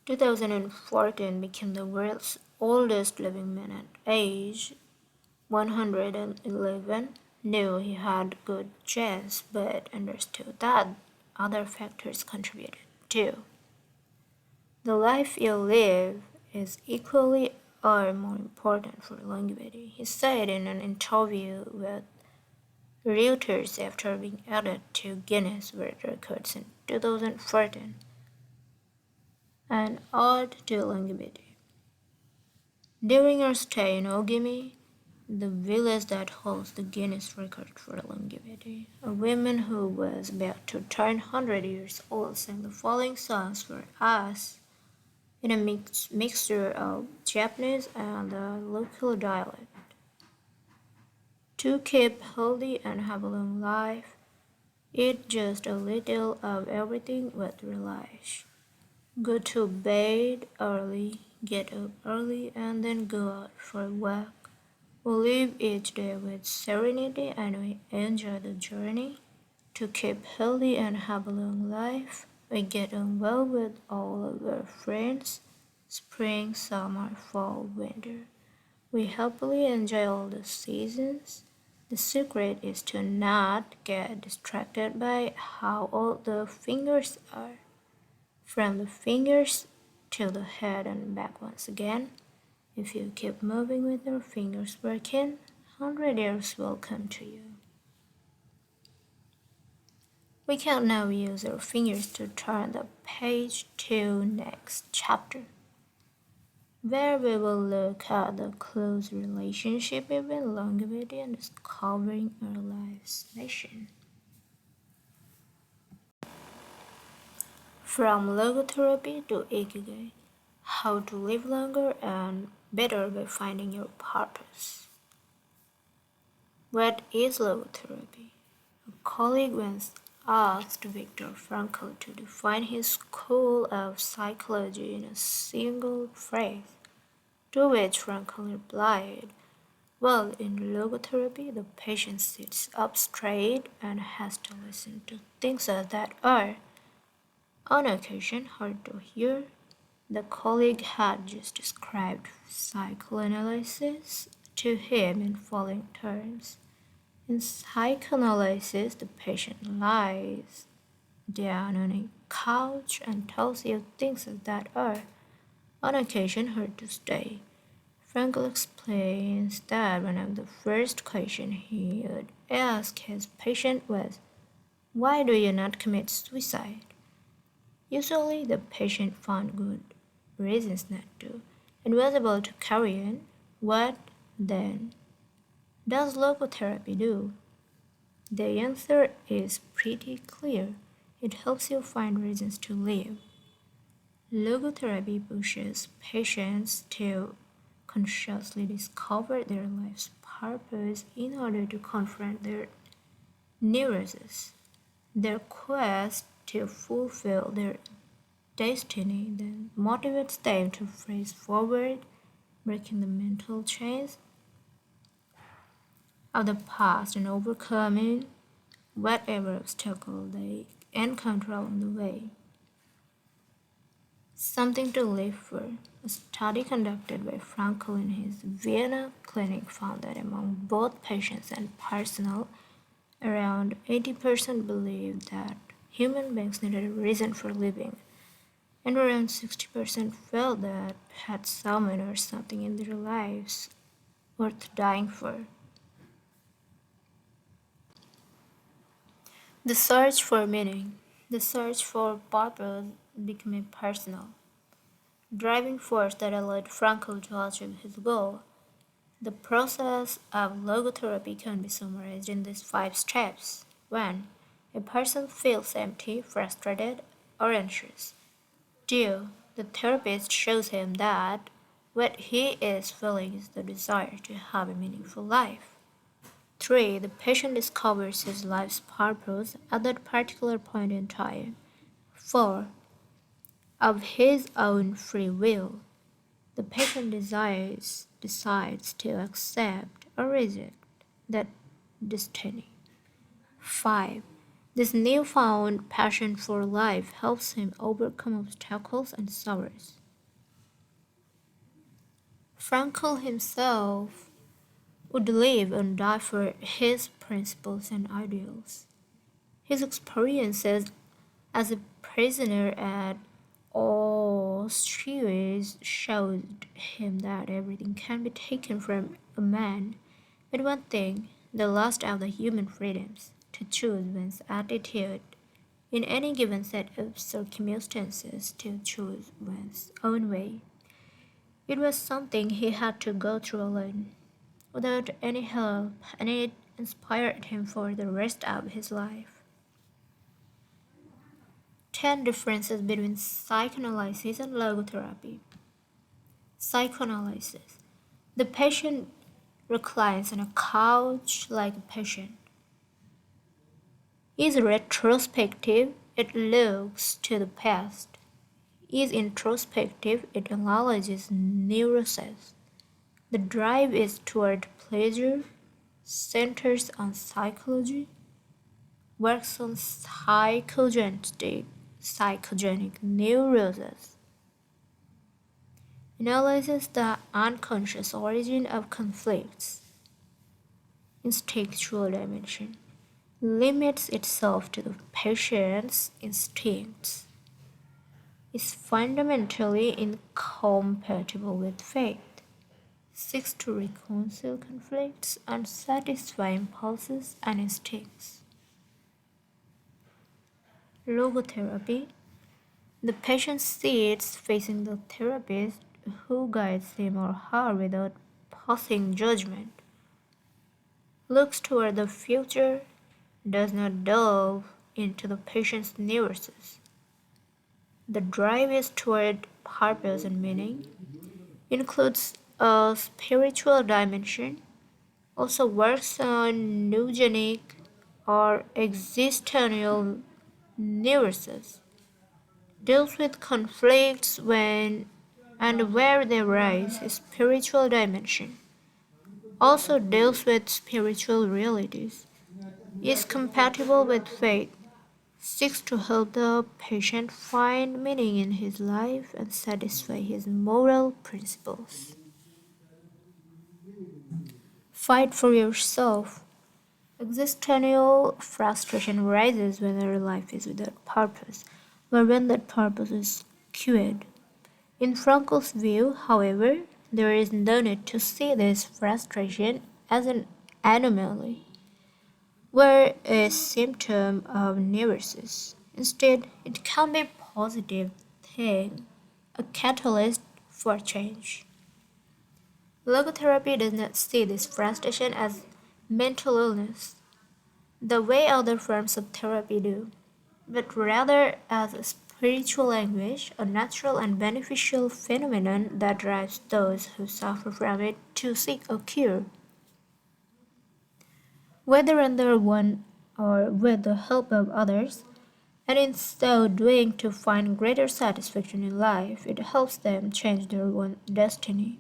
2014 became the world's oldest living man at age 111, knew he had good genes but understood that other factors contributed too. The life you live is equally or more important for longevity, he said in an interview with Reuters after being added to Guinness World Records in 2014. An ode to longevity. During our stay in Ogimi, the village that holds the Guinness record for longevity. A woman who was about to turn 100 years old sang the following songs for us in a mixture of Japanese and the local dialect. To keep healthy and have a long life, eat just a little of everything with relish. Go to bed early, get up early, and then go out for a walk. We live each day with serenity and we enjoy the journey. To keep healthy and have a long life, we get on well with all of our friends, spring, summer, fall, winter. We happily enjoy all the seasons. The secret is to not get distracted by how old the fingers are. From the fingers to the head and back once again. If you keep moving with your fingers working, 100 years will come to you. We can now use our fingers to turn the page to next chapter, where we will look at the close relationship between longevity and discovering our life's mission. From logotherapy to Ikigai, how to live longer and better by finding your purpose. What is logotherapy? A colleague once asked Viktor Frankl to define his school of psychology in a single phrase, to which Frankl replied, well, in logotherapy, the patient sits up straight and has to listen to things that are, on occasion, hard to hear. The colleague had just described psychoanalysis to him in following terms. In psychoanalysis, the patient lies down on a couch and tells you things that are, on occasion, hard to say. Frankl explains that one of the first questions he would ask his patient was, why do you not commit suicide? Usually, the patient found good reasons not to, and was able to carry on. What, then, does logotherapy do? The answer is pretty clear. It helps you find reasons to live. Logotherapy pushes patients to consciously discover their life's purpose in order to confront their neuroses, their quest to fulfill their destiny then motivates them to press forward, breaking the mental chains of the past and overcoming whatever obstacle they encounter along the way. Something to live for. A study conducted by Frankl in his Vienna clinic found that among both patients and personnel, around 80% believed that human beings needed a reason for living, and around 60% felt that had someone or something in their lives worth dying for. The search for meaning, the search for purpose became a personal driving force that allowed Frankl to achieve his goal. The process of logotherapy can be summarized in these 5 steps. 1. A person feels empty, frustrated, or anxious. 2. The therapist shows him that what he is feeling is the desire to have a meaningful life. 3. The patient discovers his life's purpose at that particular point in time. 4. Of his own free will, the patient decides to accept or reject that destiny. 5. This newfound passion for life helps him overcome obstacles and sorrows. Frankl himself would live and die for his principles and ideals. His experiences as a prisoner at Auschwitz showed him that everything can be taken from a man, but one thing, the last of the human freedoms, to choose one's attitude in any given set of circumstances, to choose one's own way. It was something he had to go through alone. without any help, and it inspired him for the rest of his life. 10 differences between psychoanalysis and logotherapy. Psychoanalysis. The patient reclines on a couch like a patient. Is retrospective, it looks to the past. Is introspective, it analyzes neuroses. The drive is toward pleasure, centers on psychology, works on psychogenic neuroses, analyzes the unconscious origin of conflicts, instinctual dimension, limits itself to the patient's instincts, is fundamentally incompatible with faith, seeks to reconcile conflicts and satisfy impulses and instincts. Logotherapy. The patient sits facing the therapist who guides him or her without passing judgment, looks toward the future, does not delve into the patient's neuroses. The drive is toward purpose and meaning, includes a spiritual dimension, also works on neurogenic or existential neuroses, deals with conflicts when and where they arise, a spiritual dimension, also deals with spiritual realities, is compatible with faith, seeks to help the patient find meaning in his life and satisfy his moral principles. Fight for yourself. Existential frustration rises when our life is without purpose, or when that purpose is cued. In Frankel's view, however, there is no need to see this frustration as an anomaly, or a symptom of neurosis. Instead, it can be a positive thing, a catalyst for change. Logotherapy does not see this frustration as mental illness, the way other forms of therapy do, but rather as a spiritual anguish, a natural and beneficial phenomenon that drives those who suffer from it to seek a cure. Whether on their own or with the help of others, and in so doing to find greater satisfaction in life, it helps them change their own destiny.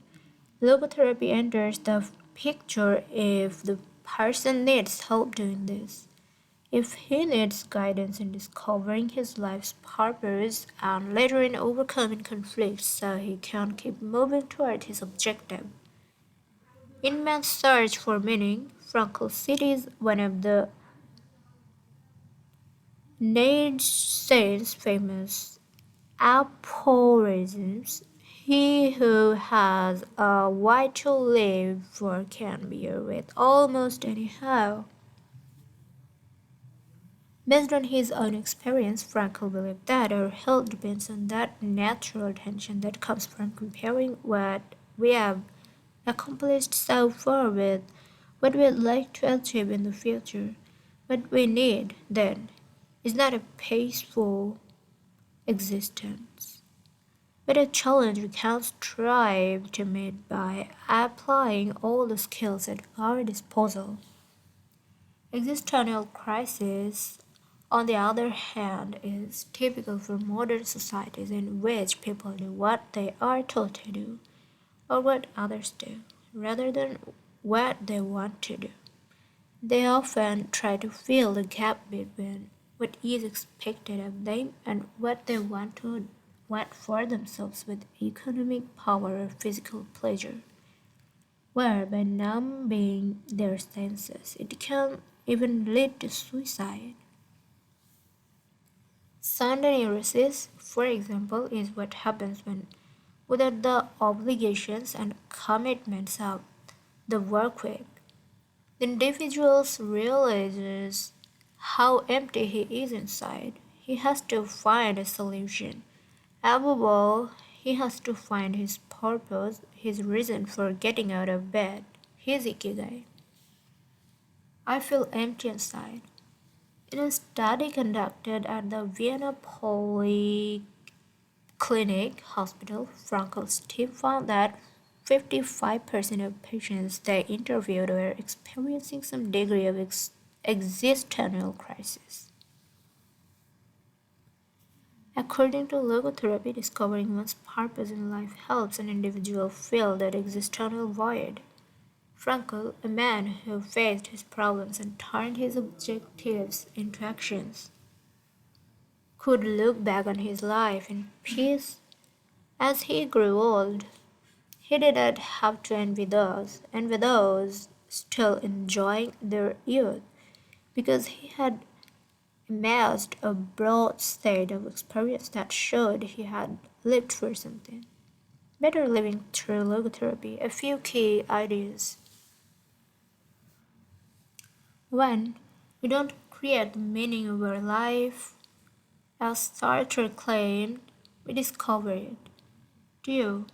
Logotherapy enters the picture if the person needs help doing this. If he needs guidance in discovering his life's purpose and later in overcoming conflicts so he can keep moving toward his objective. In man's search for meaning, Frankl cites one of the Nietzsche's famous aphorisms: "He who has a why to live for can bear with almost anyhow." Based on his own experience, Frankl believed that our health depends on that natural tension that comes from comparing what we have accomplished so far with what we'd like to achieve in the future. What we need, then, is not a peaceful existence, but a challenge we can strive to meet by applying all the skills at our disposal. Existential crisis, on the other hand, is typical for modern societies in which people do what they are told to do or what others do, rather than what they want to do. They often try to fill the gap between what is expected of them and what they want for themselves with economic power or physical pleasure, where by numbing their senses it can even lead to suicide. Centenarians, for example, is what happens when, without the obligations and commitments of the work week, the individual realizes how empty he is inside. He has to find a solution. Above all, he has to find his purpose, his reason for getting out of bed. his Ikigai. I feel empty inside. In a study conducted at the Vienna Polyclinic Hospital, Frankel's team found that 55% of patients they interviewed were experiencing some degree of existential crisis. According to logotherapy, discovering one's purpose in life helps an individual fill that existential void. Frankl, a man who faced his problems and turned his objectives into actions, could look back on his life in peace. As he grew old, he did not have to envy those still enjoying their youth, because he had amassed a broad set of experience that showed he had lived for something. Better living through logotherapy. A few key ideas. 1. We don't create the meaning of our life. As Sartre claimed, we discover it. 2.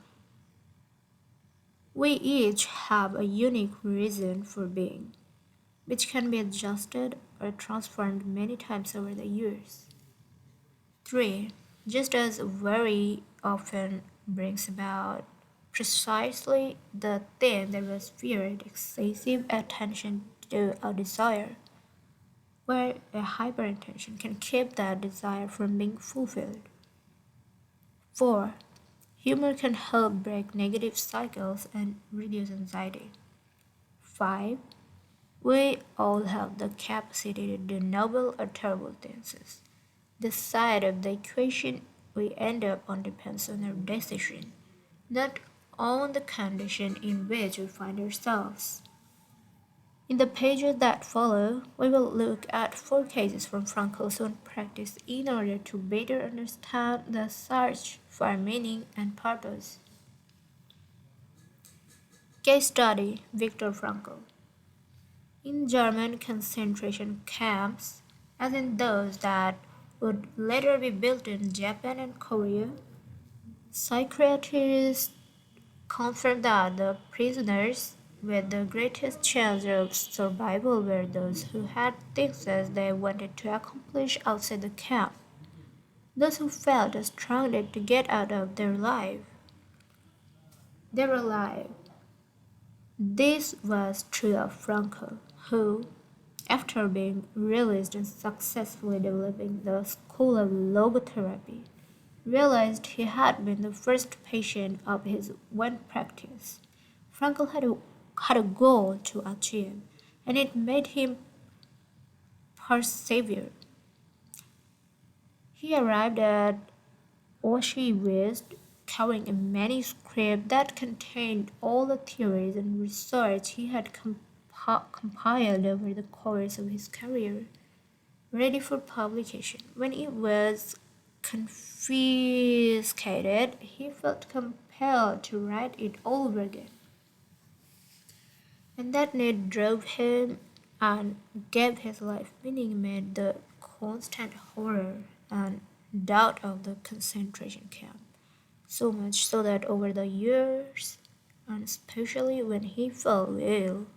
We each have a unique reason for being, which can be adjusted or transformed many times over the years. 3. Just as very often brings about precisely the thing that was feared, excessive attention to a desire, where a hyperintention can keep that desire from being fulfilled. 4. Humor can help break negative cycles and reduce anxiety. 5. We all have the capacity to do noble or terrible things. The side of the equation we end up on depends on our decision, not on the condition in which we find ourselves. In the pages that follow, we will look at 4 cases from Frankel's own practice in order to better understand the search for meaning and purpose. Case study: Viktor Frankl. In German concentration camps, as in those that would later be built in Japan and Korea, psychiatrists confirmed that the prisoners with the greatest chance of survival were those who had things that they wanted to accomplish outside the camp, those who felt a strong need to get out of their life. They were alive. This was true of Frankl, who, after being released and successfully developing the school of logotherapy, realized he had been the first patient of his one practice. Frankl had a goal to achieve, and it made him persevere. He arrived at Auschwitz carrying a manuscript that contained all the theories and research he had compiled over the course of his career, ready for publication. When it was confiscated, he felt compelled to write it all over again. And that need drove him and gave his life meaning amid the constant horror and doubt of the concentration camp. So much so that over the years, and especially when he fell ill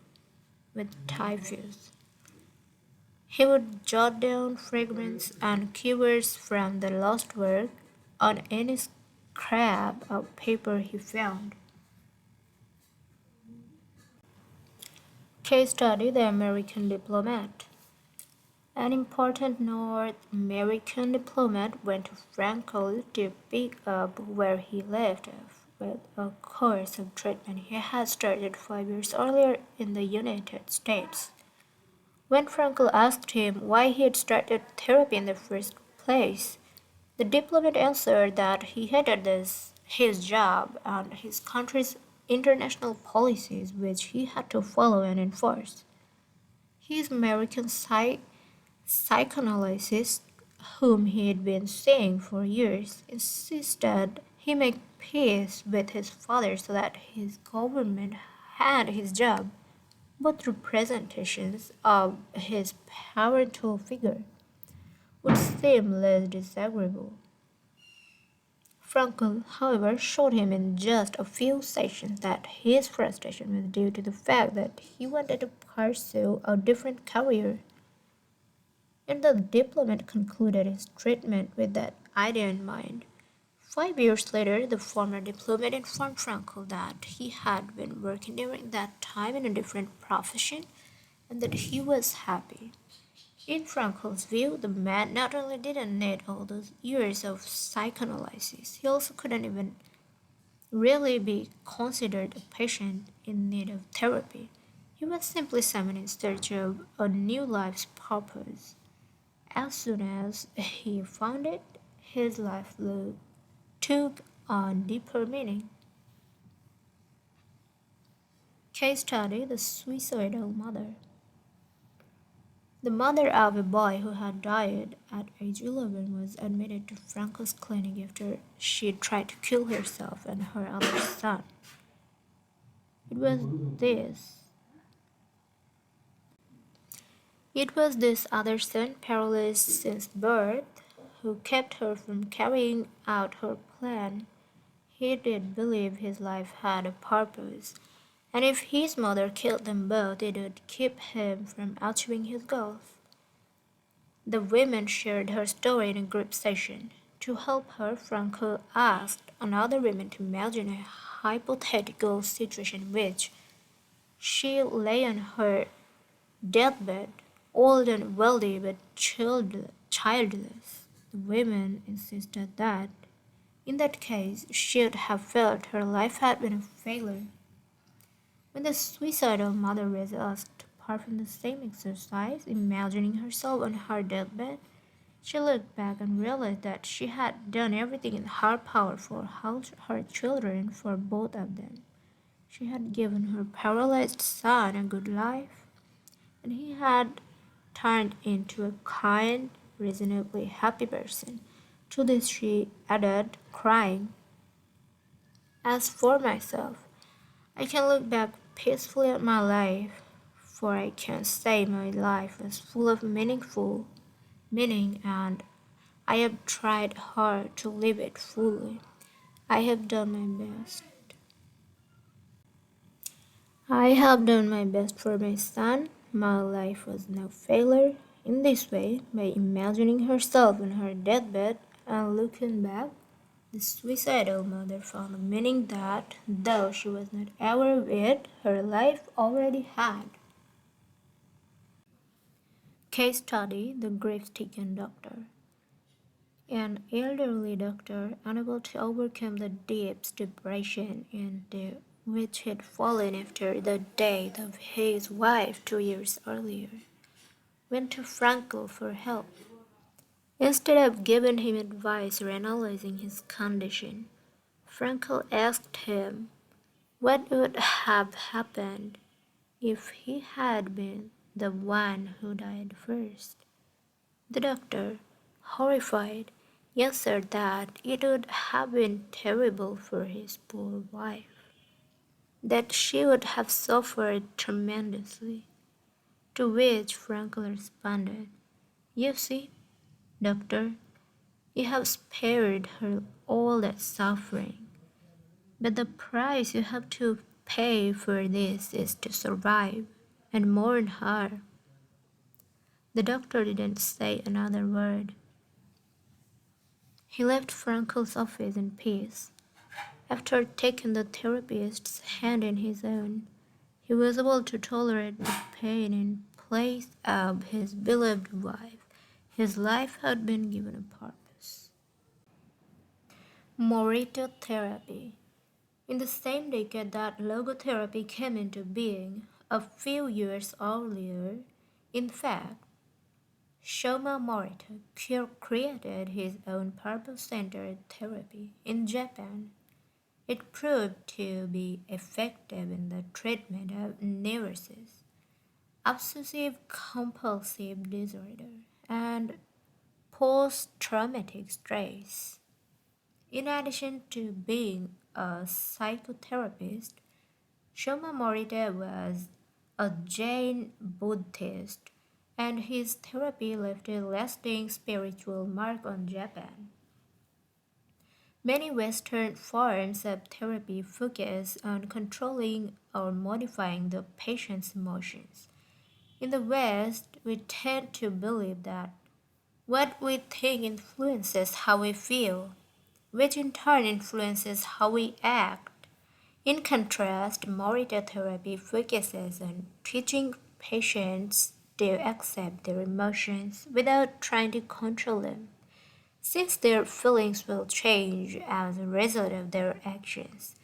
with typhus, he would jot down fragments and keywords from the lost work on any scrap of paper he found. Case study: The American Diplomat. An important North American diplomat went to Frankl to pick up where he left off with a course of treatment he had started 5 years earlier in the United States. When Frankl asked him why he had started therapy in the first place, the diplomat answered that he hated his job and his country's international policies, which he had to follow and enforce. His American psychoanalyst, whom he had been seeing for years, insisted he make peace with his father so that his government had his job, both representations of his parental figure, would seem less disagreeable. Frankel, however, showed him in just a few sessions that his frustration was due to the fact that he wanted to pursue a different career, and the diplomat concluded his treatment with that idea in mind. 5 years later, the former diplomat informed Frankel that he had been working during that time in a different profession and that he was happy. In Frankel's view, the man not only didn't need all those years of psychoanalysis, he also couldn't even really be considered a patient in need of therapy. He was simply someone in search of a new life's purpose. As soon as he found it, his life took on deeper meaning. Case study: the suicidal mother. The mother of a boy who had died at age 11 was admitted to Frankel's clinic after she tried to kill herself and her other son. It was this. It was this other son, paralyzed since birth, who kept her from carrying out her plan. He did believe his life had a purpose, and if his mother killed them both, it would keep him from achieving his goals. The women shared her story in a group session. To help her, Franco asked another woman to imagine a hypothetical situation in which she lay on her deathbed, old and wealthy but childless. The women insisted that, in that case, she would have felt her life had been a failure. When the suicidal mother was asked to perform the same exercise, imagining herself on her deathbed, she looked back and realized that she had done everything in her power for her children and for both of them. She had given her paralyzed son a good life, and he had turned into a kind, reasonably happy person. To this she added, crying, "As for myself, I can look back peacefully at my life, for I can say my life was full of meaning, and I have tried hard to live it fully. I have done my best. I have done my best for my son. My life was no failure." In this way, by imagining herself on her deathbed and looking back, the suicidal mother found a meaning that, though she was not aware of it, her life already had. Case study: the grief-stricken doctor. An elderly doctor, unable to overcome the deep depression into which he had fallen after the death of his wife 2 years earlier, went to Frankel for help. Instead of giving him advice or analyzing his condition, Frankel asked him what would have happened if he had been the one who died first. The doctor, horrified, answered that it would have been terrible for his poor wife, that she would have suffered tremendously. To which Frankel responded, "You see, doctor, you have spared her all that suffering, but the price you have to pay for this is to survive and mourn her." The doctor didn't say another word. He left Frankel's office in peace. After taking the therapist's hand in his own, he was able to tolerate the pain in place of his beloved wife. His life had been given a purpose. Morito therapy. In the same decade that logotherapy came into being, a few years earlier, in fact, Shoma Morita created his own purpose-centered therapy in Japan. It proved to be effective in the treatment of neurosis, obsessive compulsive disorder, and post-traumatic stress. In addition to being a psychotherapist, Shoma Morita was a Jain Buddhist, and his therapy left a lasting spiritual mark on Japan. Many Western forms of therapy focus on controlling or modifying the patient's emotions. In the West, we tend to believe that what we think influences how we feel, which in turn influences how we act. In contrast, Morita therapy focuses on teaching patients to accept their emotions without trying to control them, since their feelings will change as a result of their actions.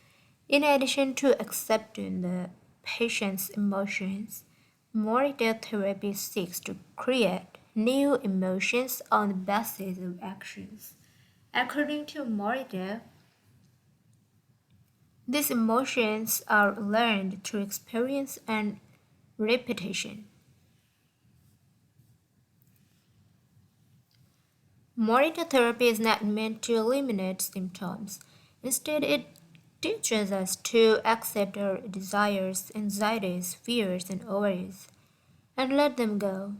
In addition to accepting the patient's emotions, Morita therapy seeks to create new emotions on the basis of actions. According to Morita, these emotions are learned through experience and repetition. Morita therapy is not meant to eliminate symptoms. Instead, it teaches us to accept our desires, anxieties, fears, and worries, and let them go.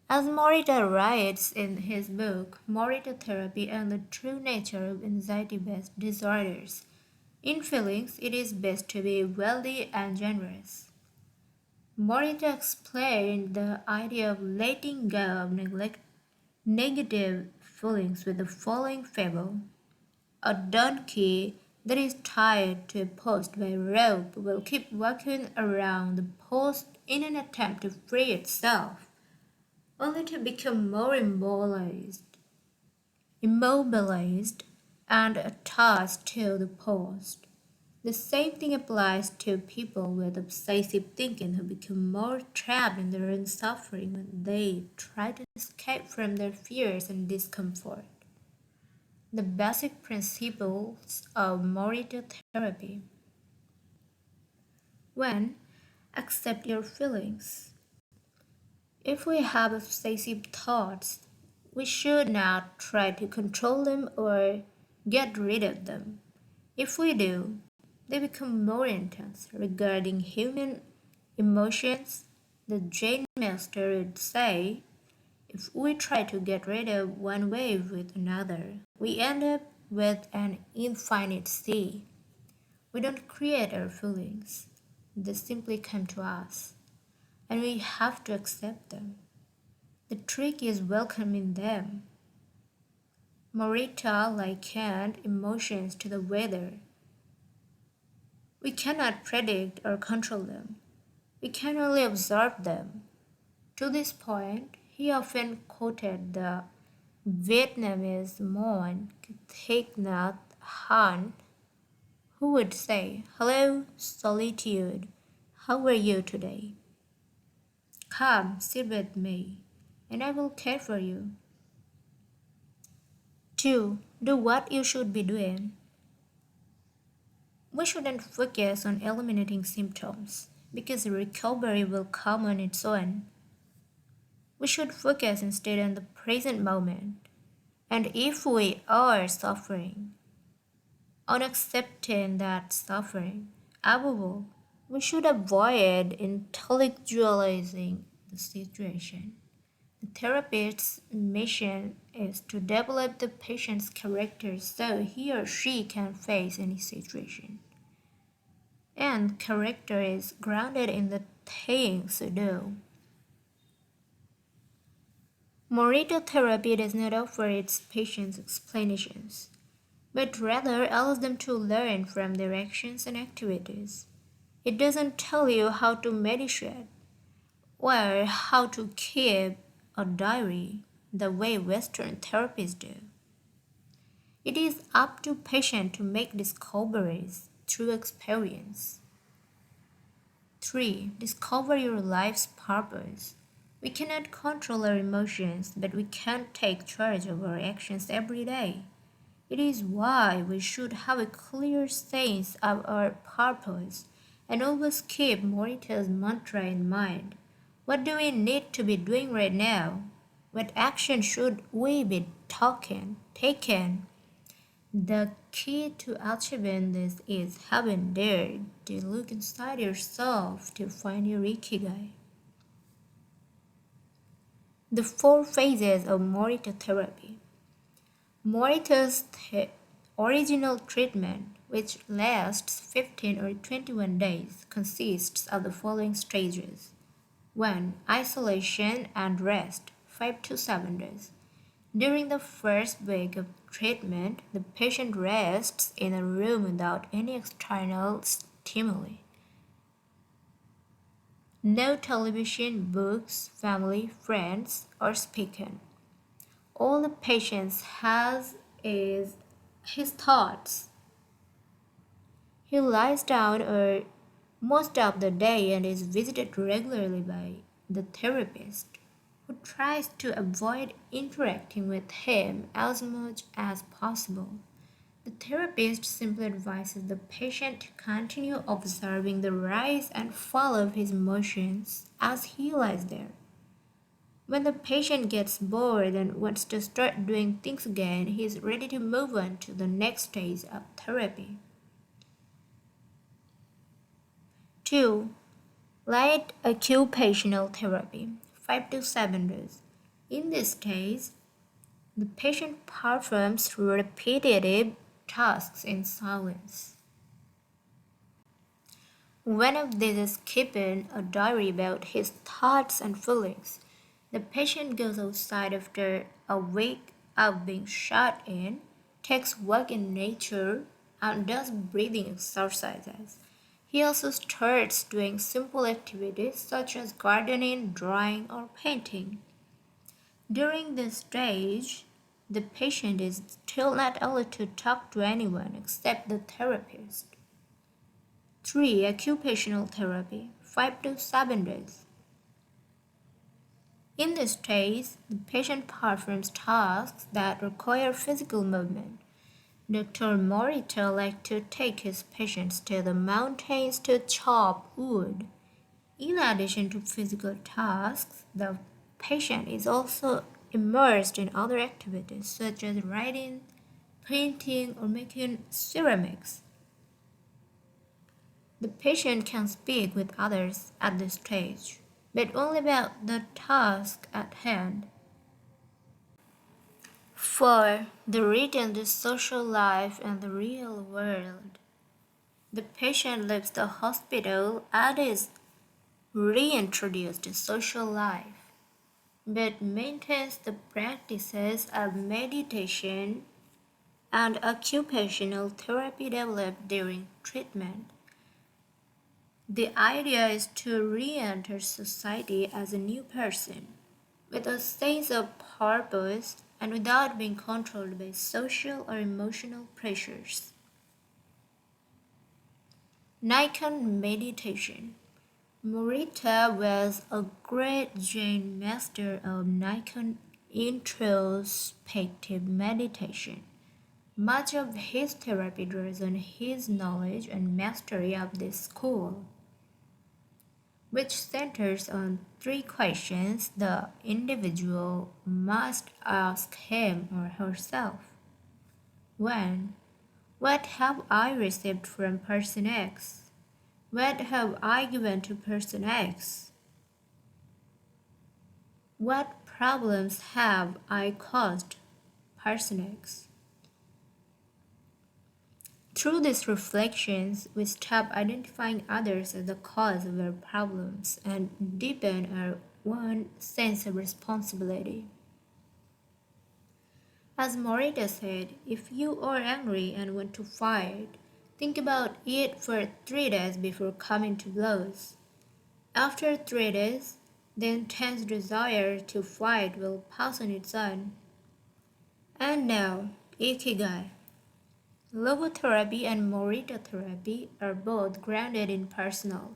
As Morita writes in his book, Morita Therapy and the True Nature of Anxiety-Based Disorders, in feelings, it is best to be wealthy and generous. Morita explained the idea of letting go of negative feelings with the following fable. A donkey that is tied to a post by a rope will keep walking around the post in an attempt to free itself, only to become more immobilized and attached to the post. The same thing applies to people with obsessive thinking who become more trapped in their own suffering when they try to escape from their fears and discomfort. The basic principles of Morita therapy. 1. Accept your feelings. If we have obsessive thoughts, we should not try to control them or get rid of them. If we do, they become more intense. Regarding human emotions, the Zen master would say, if we try to get rid of one wave with another, we end up with an infinite sea. We don't create our feelings, they simply come to us, and we have to accept them. The trick is welcoming them. Morita likened emotions to the weather. We cannot predict or control them. We can only observe them. To this point, he often quoted the Vietnamese monk Thich Nhat Hanh, who would say, "Hello, solitude. How are you today? Come, sit with me, and I will care for you." 2. Do what you should be doing. We shouldn't focus on eliminating symptoms because recovery will come on its own. We should focus instead on the present moment. And if we are suffering, on accepting that suffering, above all, we should avoid intellectualizing the situation. The therapist's mission is to develop the patient's character so he or she can face any situation. And character is grounded in the things we do. Morita therapy does not offer its patients explanations, but rather allows them to learn from their actions and activities. It doesn't tell you how to meditate or how to keep a diary the way Western therapists do. It is up to patient to make discoveries through experience. 3. Discover your life's purpose. We cannot control our emotions, but we can take charge of our actions every day. It is why we should have a clear sense of our purpose and always keep Morita's mantra in mind. What do we need to be doing right now? What action should we be taking? The key to achieving this is having dared to look inside yourself to find your Ikigai. The 4 phases of Morita therapy. Morita's original treatment, which lasts 15 or 21 days, consists of the following stages. 1. Isolation and rest, 5 to 7 days. During the first week of treatment, the patient rests in a room without any external stimuli. No television, books, family, friends, or speaking. All the patient has is his thoughts. He lies down most of the day and is visited regularly by the therapist, who tries to avoid interacting with him as much as possible. The therapist simply advises the patient to continue observing the rise and fall of his emotions as he lies there. When the patient gets bored and wants to start doing things again, he is ready to move on to the next stage of therapy. 2. Light occupational therapy, 5 to 7 days. In this stage, the patient performs repetitive tasks in silence. One of these is keeping a diary about his thoughts and feelings. The patient goes outside after a week of being shut in, takes walk in nature, and does breathing exercises. He also starts doing simple activities such as gardening, drawing, or painting. During this stage, the patient is still not allowed to talk to anyone except the therapist. 3. Occupational therapy, 5 to 7 days. In this stage, the patient performs tasks that require physical movement. Dr. Morita likes to take his patients to the mountains to chop wood. In addition to physical tasks, the patient is also immersed in other activities such as writing, painting, or making ceramics. The patient can speak with others at this stage, but only about the task at hand. 4. The return to social life and the real world. The patient leaves the hospital and is reintroduced to social life, but maintains the practices of meditation and occupational therapy developed during treatment. The idea is to re-enter society as a new person, with a sense of purpose and without being controlled by social or emotional pressures. Nikon meditation. Morita was a great Zen master of Nikon introspective meditation. Much of his therapy draws on his knowledge and mastery of this school, which centers on 3 questions the individual must ask him or herself. 1. What have I received from person X? What have I given to person X? What problems have I caused person X? Through these reflections, we stop identifying others as the cause of our problems and deepen our own sense of responsibility. As Morita said, if you are angry and want to fight, think about it for 3 days before coming to blows. After 3 days, the intense desire to fight will pass on its own. And now, Ikigai. Logotherapy and Morita therapy are both grounded in personal,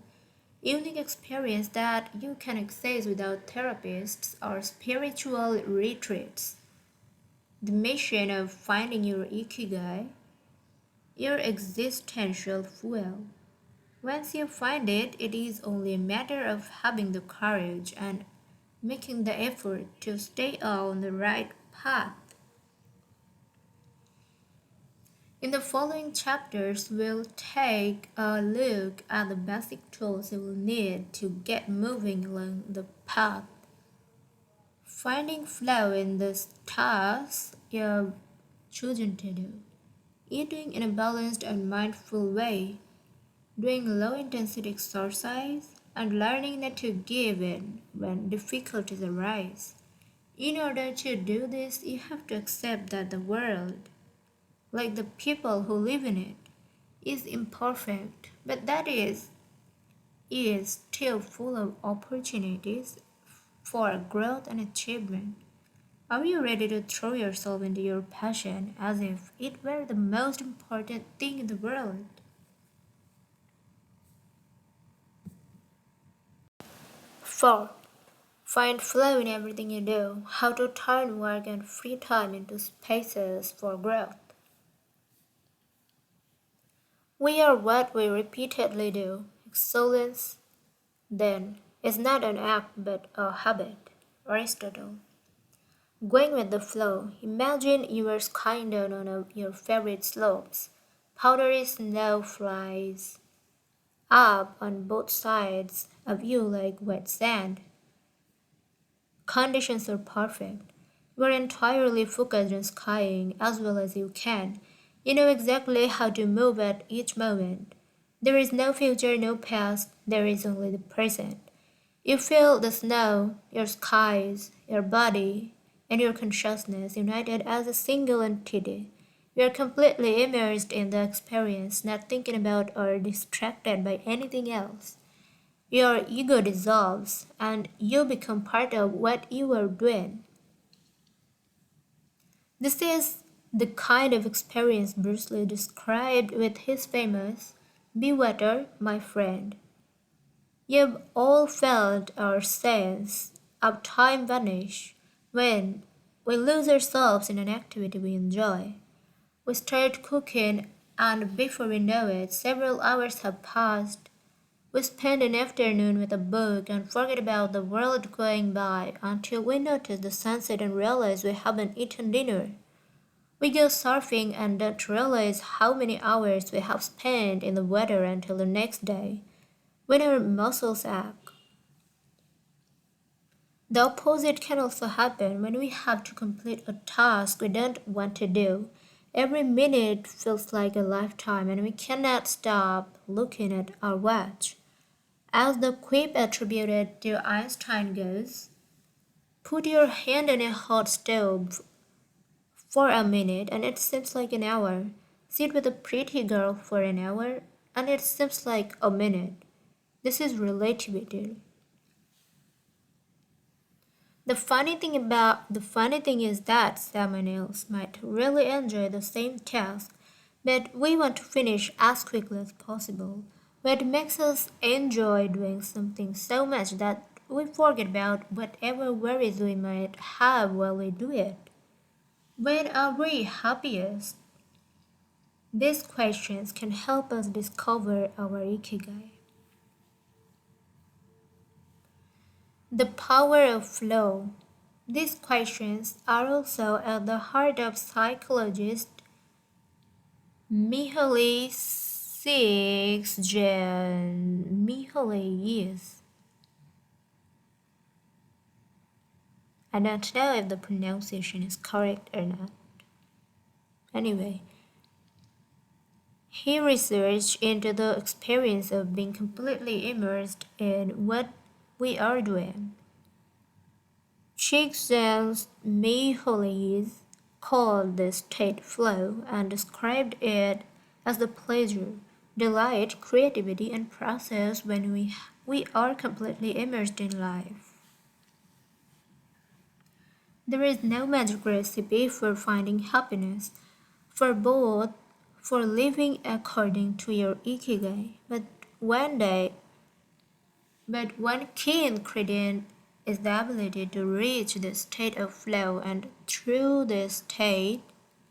unique experience that you can access without therapists or spiritual retreats. The mission of finding your Ikigai, your existential fuel. Once you find it, it is only a matter of having the courage and making the effort to stay on the right path. In the following chapters, we'll take a look at the basic tools you will need to get moving along the path. Finding flow in the tasks you've chosen to do. eating in a balanced and mindful way, doing low-intensity exercise, and learning not to give in when difficulties arise. In order to do this, you have to accept that the world, like the people who live in it, is imperfect, but that is still full of opportunities for growth and achievement. Are you ready to throw yourself into your passion as if it were the most important thing in the world? 4. Find flow in everything you do. How to turn work and free time into spaces for growth. We are what we repeatedly do. Excellence, then, is not an act but a habit. Aristotle. Going with the flow, imagine you are skiing down on your favorite slopes. Powdery snow flies up on both sides of you like wet sand. Conditions are perfect. You are entirely focused on skiing as well as you can. You know exactly how to move at each moment. There is no future, no past, there is only the present. You feel the snow, your skies, your body, and your consciousness united as a single entity. You are completely immersed in the experience, not thinking about or distracted by anything else. Your ego dissolves, and you become part of what you are doing. This is the kind of experience Bruce Lee described with his famous "Be water, my friend." You've all felt our sense of time vanish when we lose ourselves in an activity we enjoy. We start cooking, and before we know it, several hours have passed. We spend an afternoon with a book and forget about the world going by until we notice the sunset and realize we haven't eaten dinner. We go surfing and don't realize how many hours we have spent in the water until the next day, when our muscles ache. The opposite can also happen when we have to complete a task we don't want to do. Every minute feels like a lifetime and we cannot stop looking at our watch. As the quip attributed to Einstein goes, put your hand on a hot stove for a minute and it seems like an hour. Sit with a pretty girl for an hour and it seems like a minute. This is relativity. The funny thing is that someone else might really enjoy the same task, but we want to finish as quickly as possible. What makes us enjoy doing something so much that we forget about whatever worries we might have while we do it? When are we happiest? These questions can help us discover our ikigai. The power of flow. These questions are also at the heart of psychologist Mihaly Csikszentmihalyi's. I don't know if the pronunciation is correct or not. Anyway, he researched into the experience of being completely immersed in what we are doing. Csikszentmihalyi called this state flow and described it as the pleasure, delight, creativity, and process when we are completely immersed in life. There is no magic recipe for finding happiness, for both, for living according to your ikigai, but one key ingredient is the ability to reach this state of flow and through this state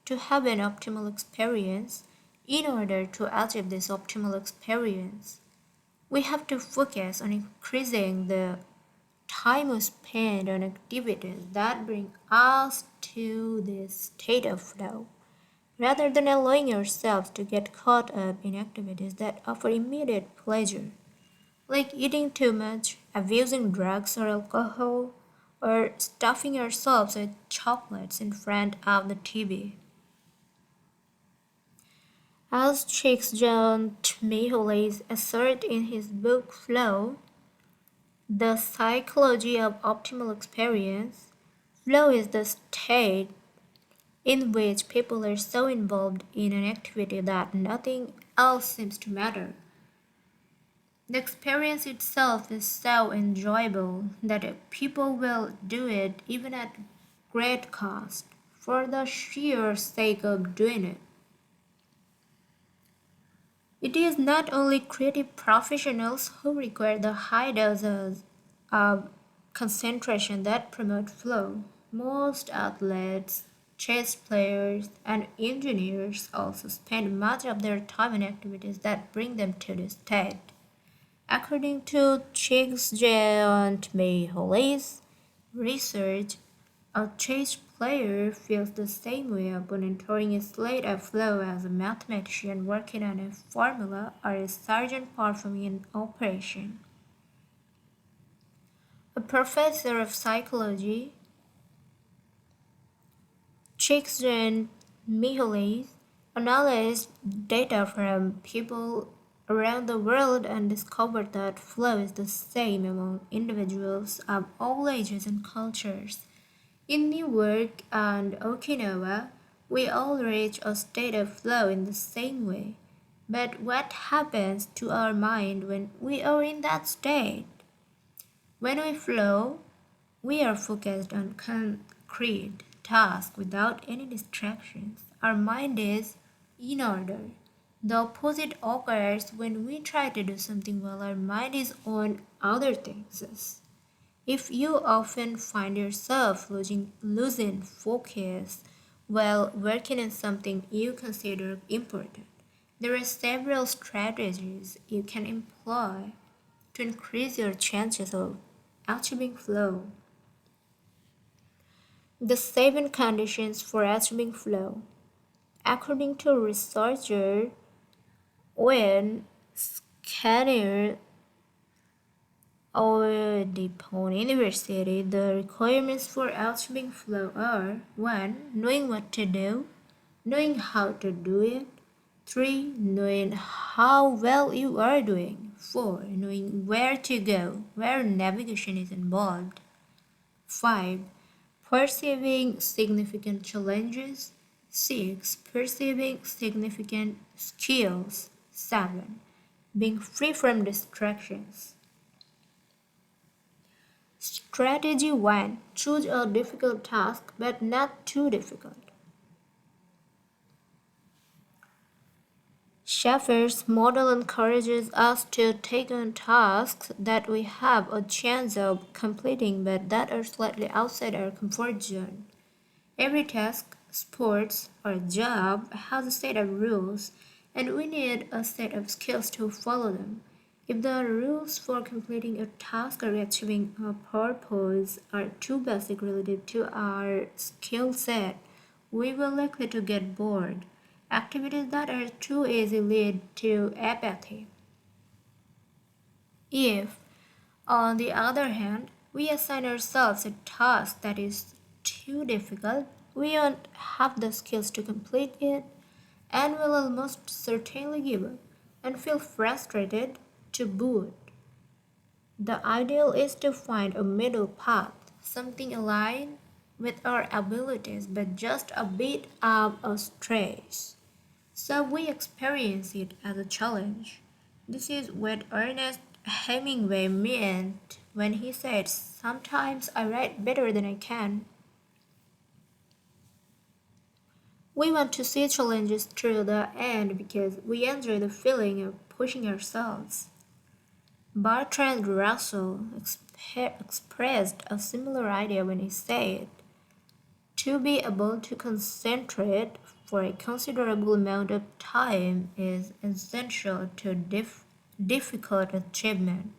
to have an optimal experience. In order to achieve this optimal experience, we have to focus on increasing the time we spend on activities that bring us to this state of flow, rather than allowing ourselves to get caught up in activities that offer immediate pleasure, like eating too much, abusing drugs or alcohol, or stuffing ourselves with chocolates in front of the TV. As Csikszentmihalyi Mihaly asserts in his book Flow, The Psychology of Optimal Experience, flow is the state in which people are so involved in an activity that nothing else seems to matter. The experience itself is so enjoyable that people will do it even at great cost for the sheer sake of doing it. It is not only creative professionals who require the high doses of concentration that promote flow. Most athletes, chess players, and engineers also spend much of their time in activities that bring them to this state. According to Csikszentmihalyi's research, a chess player feels the same way upon entering a state of flow as a mathematician working on a formula or a sergeant performing an operation. A professor of psychology, Csikszentmihalyi analyzed data from people around the world and discovered that flow is the same among individuals of all ages and cultures. In Newark and Okinawa, we all reach a state of flow in the same way. But what happens to our mind when we are in that state? When we flow, we are focused on concrete tasks without any distractions. Our mind is in order. The opposite occurs when we try to do something while our mind is on other things. If you often find yourself losing focus while working on something you consider important, there are several strategies you can employ to increase your chances of achieving flow. The 7 conditions for achieving flow. According to researcher when Scanner Audiobook University, the requirements for achieving flow are 1. Knowing what to do, knowing how to do it. 3. Knowing how well you are doing. 4. Knowing where to go, where navigation is involved. 5. Perceiving significant challenges. 6. Perceiving significant skills. 7. Being free from distractions. Strategy 1. Choose a difficult task but not too difficult. Schaeffer's model encourages us to take on tasks that we have a chance of completing but that are slightly outside our comfort zone. Every task, sports, or job has a set of rules, and we need a set of skills to follow them. If the rules for completing a task or achieving a purpose are too basic relative to our skill set, we will likely to get bored. Activities that are too easy lead to apathy. If, on the other hand, we assign ourselves a task that is too difficult, we won't have the skills to complete it and will almost certainly give up and feel frustrated to boot. The ideal is to find a middle path, something aligned with our abilities but just a bit of a stretch. So we experience it as a challenge. This is what Ernest Hemingway meant when he said, "Sometimes I write better than I can." We want to see challenges through the end because we enjoy the feeling of pushing ourselves. Bertrand Russell expressed a similar idea when he said, "To be able to concentrate for a considerable amount of time is essential to difficult achievement."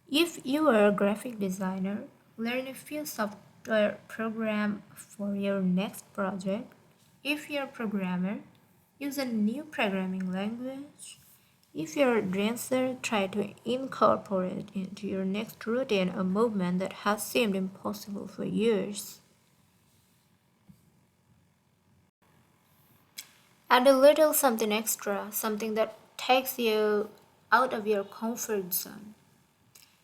If you are a graphic designer, learn a few software programs for your next project. If you're a programmer, use a new programming language. If you're a dancer, try to incorporate into your next routine a movement that has seemed impossible for years. Add a little something extra, something that takes you out of your comfort zone.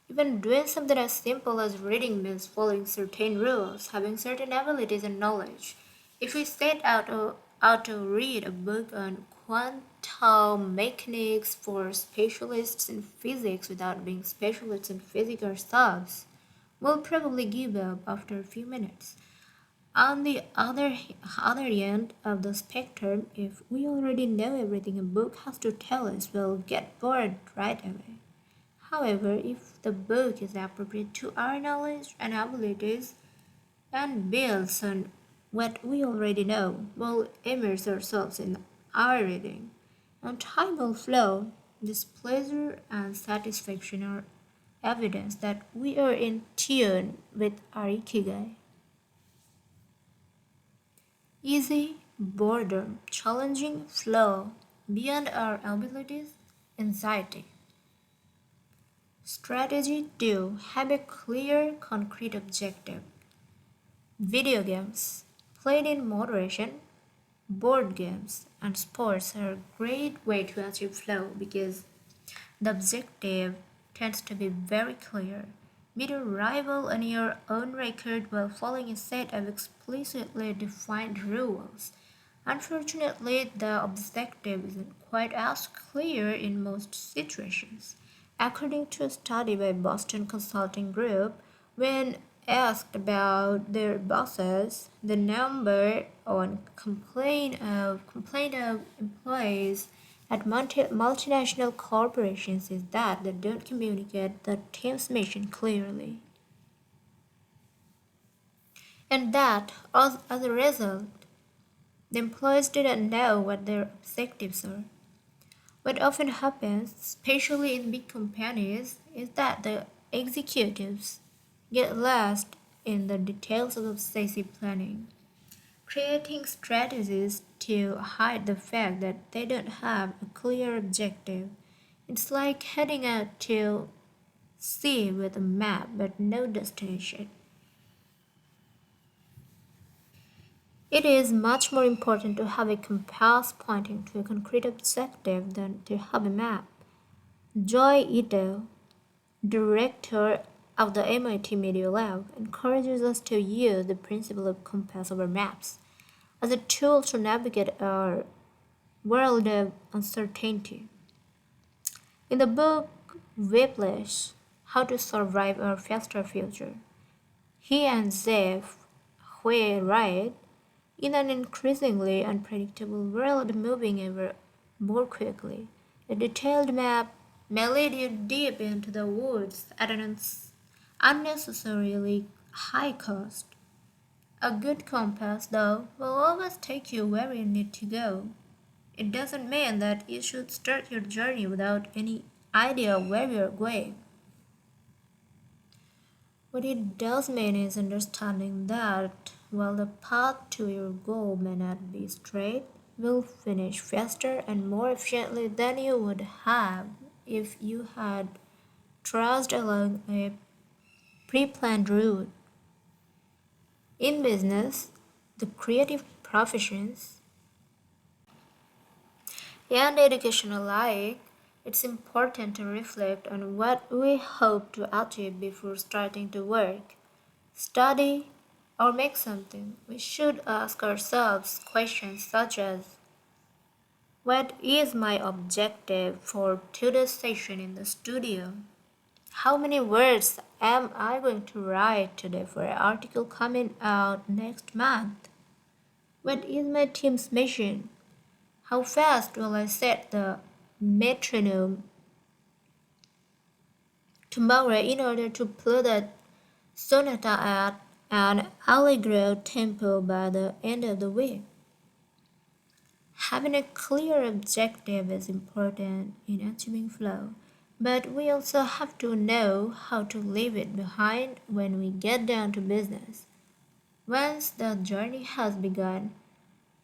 Even doing something as simple as reading means following certain rules, having certain abilities and knowledge. If we set out to read a book on quantum mechanics for specialists in physics without being specialists in physics ourselves, we'll probably give up after a few minutes. On the other end of the spectrum, if we already know everything a book has to tell us, we'll get bored right away. However, if the book is appropriate to our knowledge and abilities and builds on what we already know, we'll immerse ourselves in our reading, and time will flow. This pleasure and satisfaction are evidence that we are in tune with our Ikigai. Easy, boredom, challenging, flow, beyond our abilities, anxiety. Strategy 2. Have a clear, concrete objective. Video games, played in moderation, board games, and sports are a great way to achieve flow because the objective tends to be very clear. Beat a rival on your own record while following a set of explicitly defined rules. Unfortunately, the objective isn't quite as clear in most situations. According to a study by Boston Consulting Group, when asked about their bosses, the number one complaint of employees at multinational corporations is that they don't communicate the team's mission clearly, and that as a result, the employees didn't know what their objectives are. What often happens, especially in big companies, is that the executives get lost in the details of obsessive planning, creating strategies to hide the fact that they don't have a clear objective. It's like heading out to sea with a map but no destination. It is much more important to have a compass pointing to a concrete objective than to have a map. Joy Ito, director of the MIT Media Lab, encourages us to use the principle of compass over maps as a tool to navigate our world of uncertainty. In the book Whiplash, How to Survive Our Faster Future, he and Zeph Hui write, in an increasingly unpredictable world moving ever more quickly, a detailed map may lead you deep into the woods at an unnecessarily high cost. A good compass, though, will always take you where you need to go. It doesn't mean that you should start your journey without any idea of where you're going. What it does mean is understanding that while the path to your goal may not be straight, you'll finish faster and more efficiently than you would have if you had trudged along a pre-planned route. In business, the creative professions, and education alike, it's important to reflect on what we hope to achieve before starting to work, study, or make something. We should ask ourselves questions such as, what is my objective for today's session in the studio? How many words am I going to write today for an article coming out next month? What is my team's mission? How fast will I set the metronome tomorrow in order to play that sonata at an allegro tempo by the end of the week? Having a clear objective is important in achieving flow, but we also have to know how to leave it behind when we get down to business. Once the journey has begun,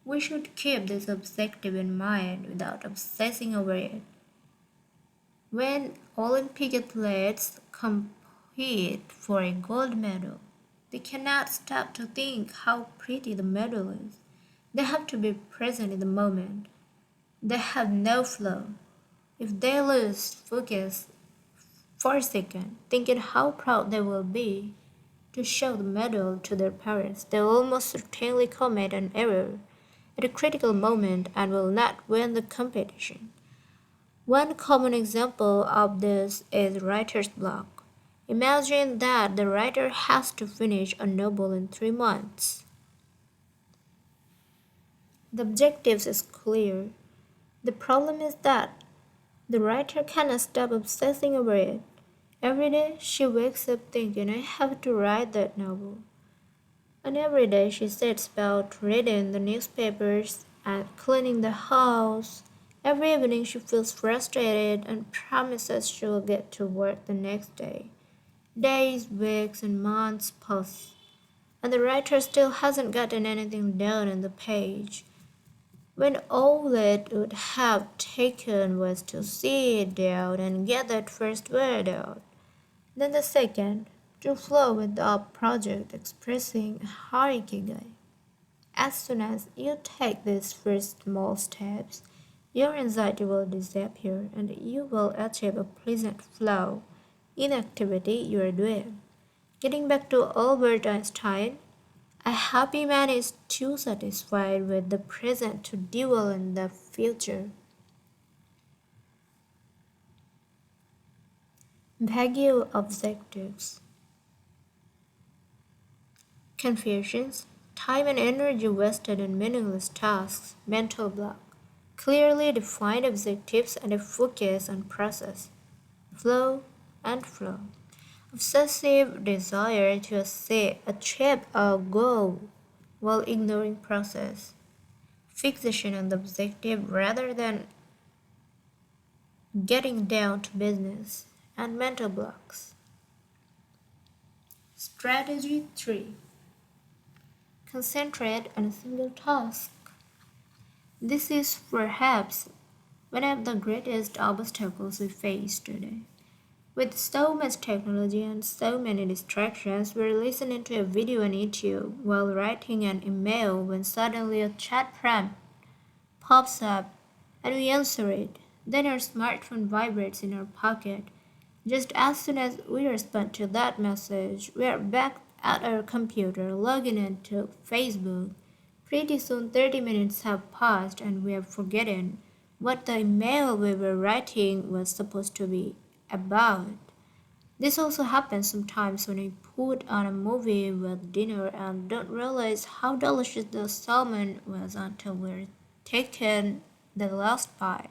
we should keep this objective in mind without obsessing over it. When Olympic athletes compete for a gold medal, they cannot stop to think how pretty the medal is. They have to be present in the moment, They have no flow. If they lose focus for a second, thinking how proud they will be to show the medal to their parents, they will almost certainly commit an error at a critical moment and will not win the competition. One common example of this is writer's block. Imagine that the writer has to finish a novel in 3 months. The objective is clear. The problem is that the writer cannot stop obsessing over it. Every day she wakes up thinking, I have to write that novel. And every day she sets about reading the newspapers and cleaning the house. Every evening she feels frustrated and promises she will get to work the next day. Days, weeks, and months pass, and the writer still hasn't gotten anything down on the page, when all it would have taken was to sit down and get that first word out. Then the second, to flow with the project expressing her ikigai. As soon as you take these first small steps, your anxiety will disappear and you will achieve a pleasant flow in activity you are doing. Getting back to Albert Einstein, a happy man is too satisfied with the present to dwell in the future. Vague objectives. Confusions, time and energy wasted on meaningless tasks, mental block. Clearly defined objectives and a focus on process. Flow and flow. Obsessive desire to achieve a goal while ignoring process. Fixation on the objective rather than getting down to business. And mental blocks. Strategy 3. Concentrate on a single task. This is perhaps one of the greatest obstacles we face today. With so much technology and so many distractions, we're listening to a video on YouTube while writing an email when suddenly a chat prompt pops up and we answer it. Then our smartphone vibrates in our pocket. Just as soon as we respond to that message, we are back at our computer logging into Facebook. Pretty soon 30 minutes have passed and we have forgotten what the email we were writing was supposed to be about. This also happens sometimes when we put on a movie with dinner and don't realize how delicious the salmon was until we're taken the last bite.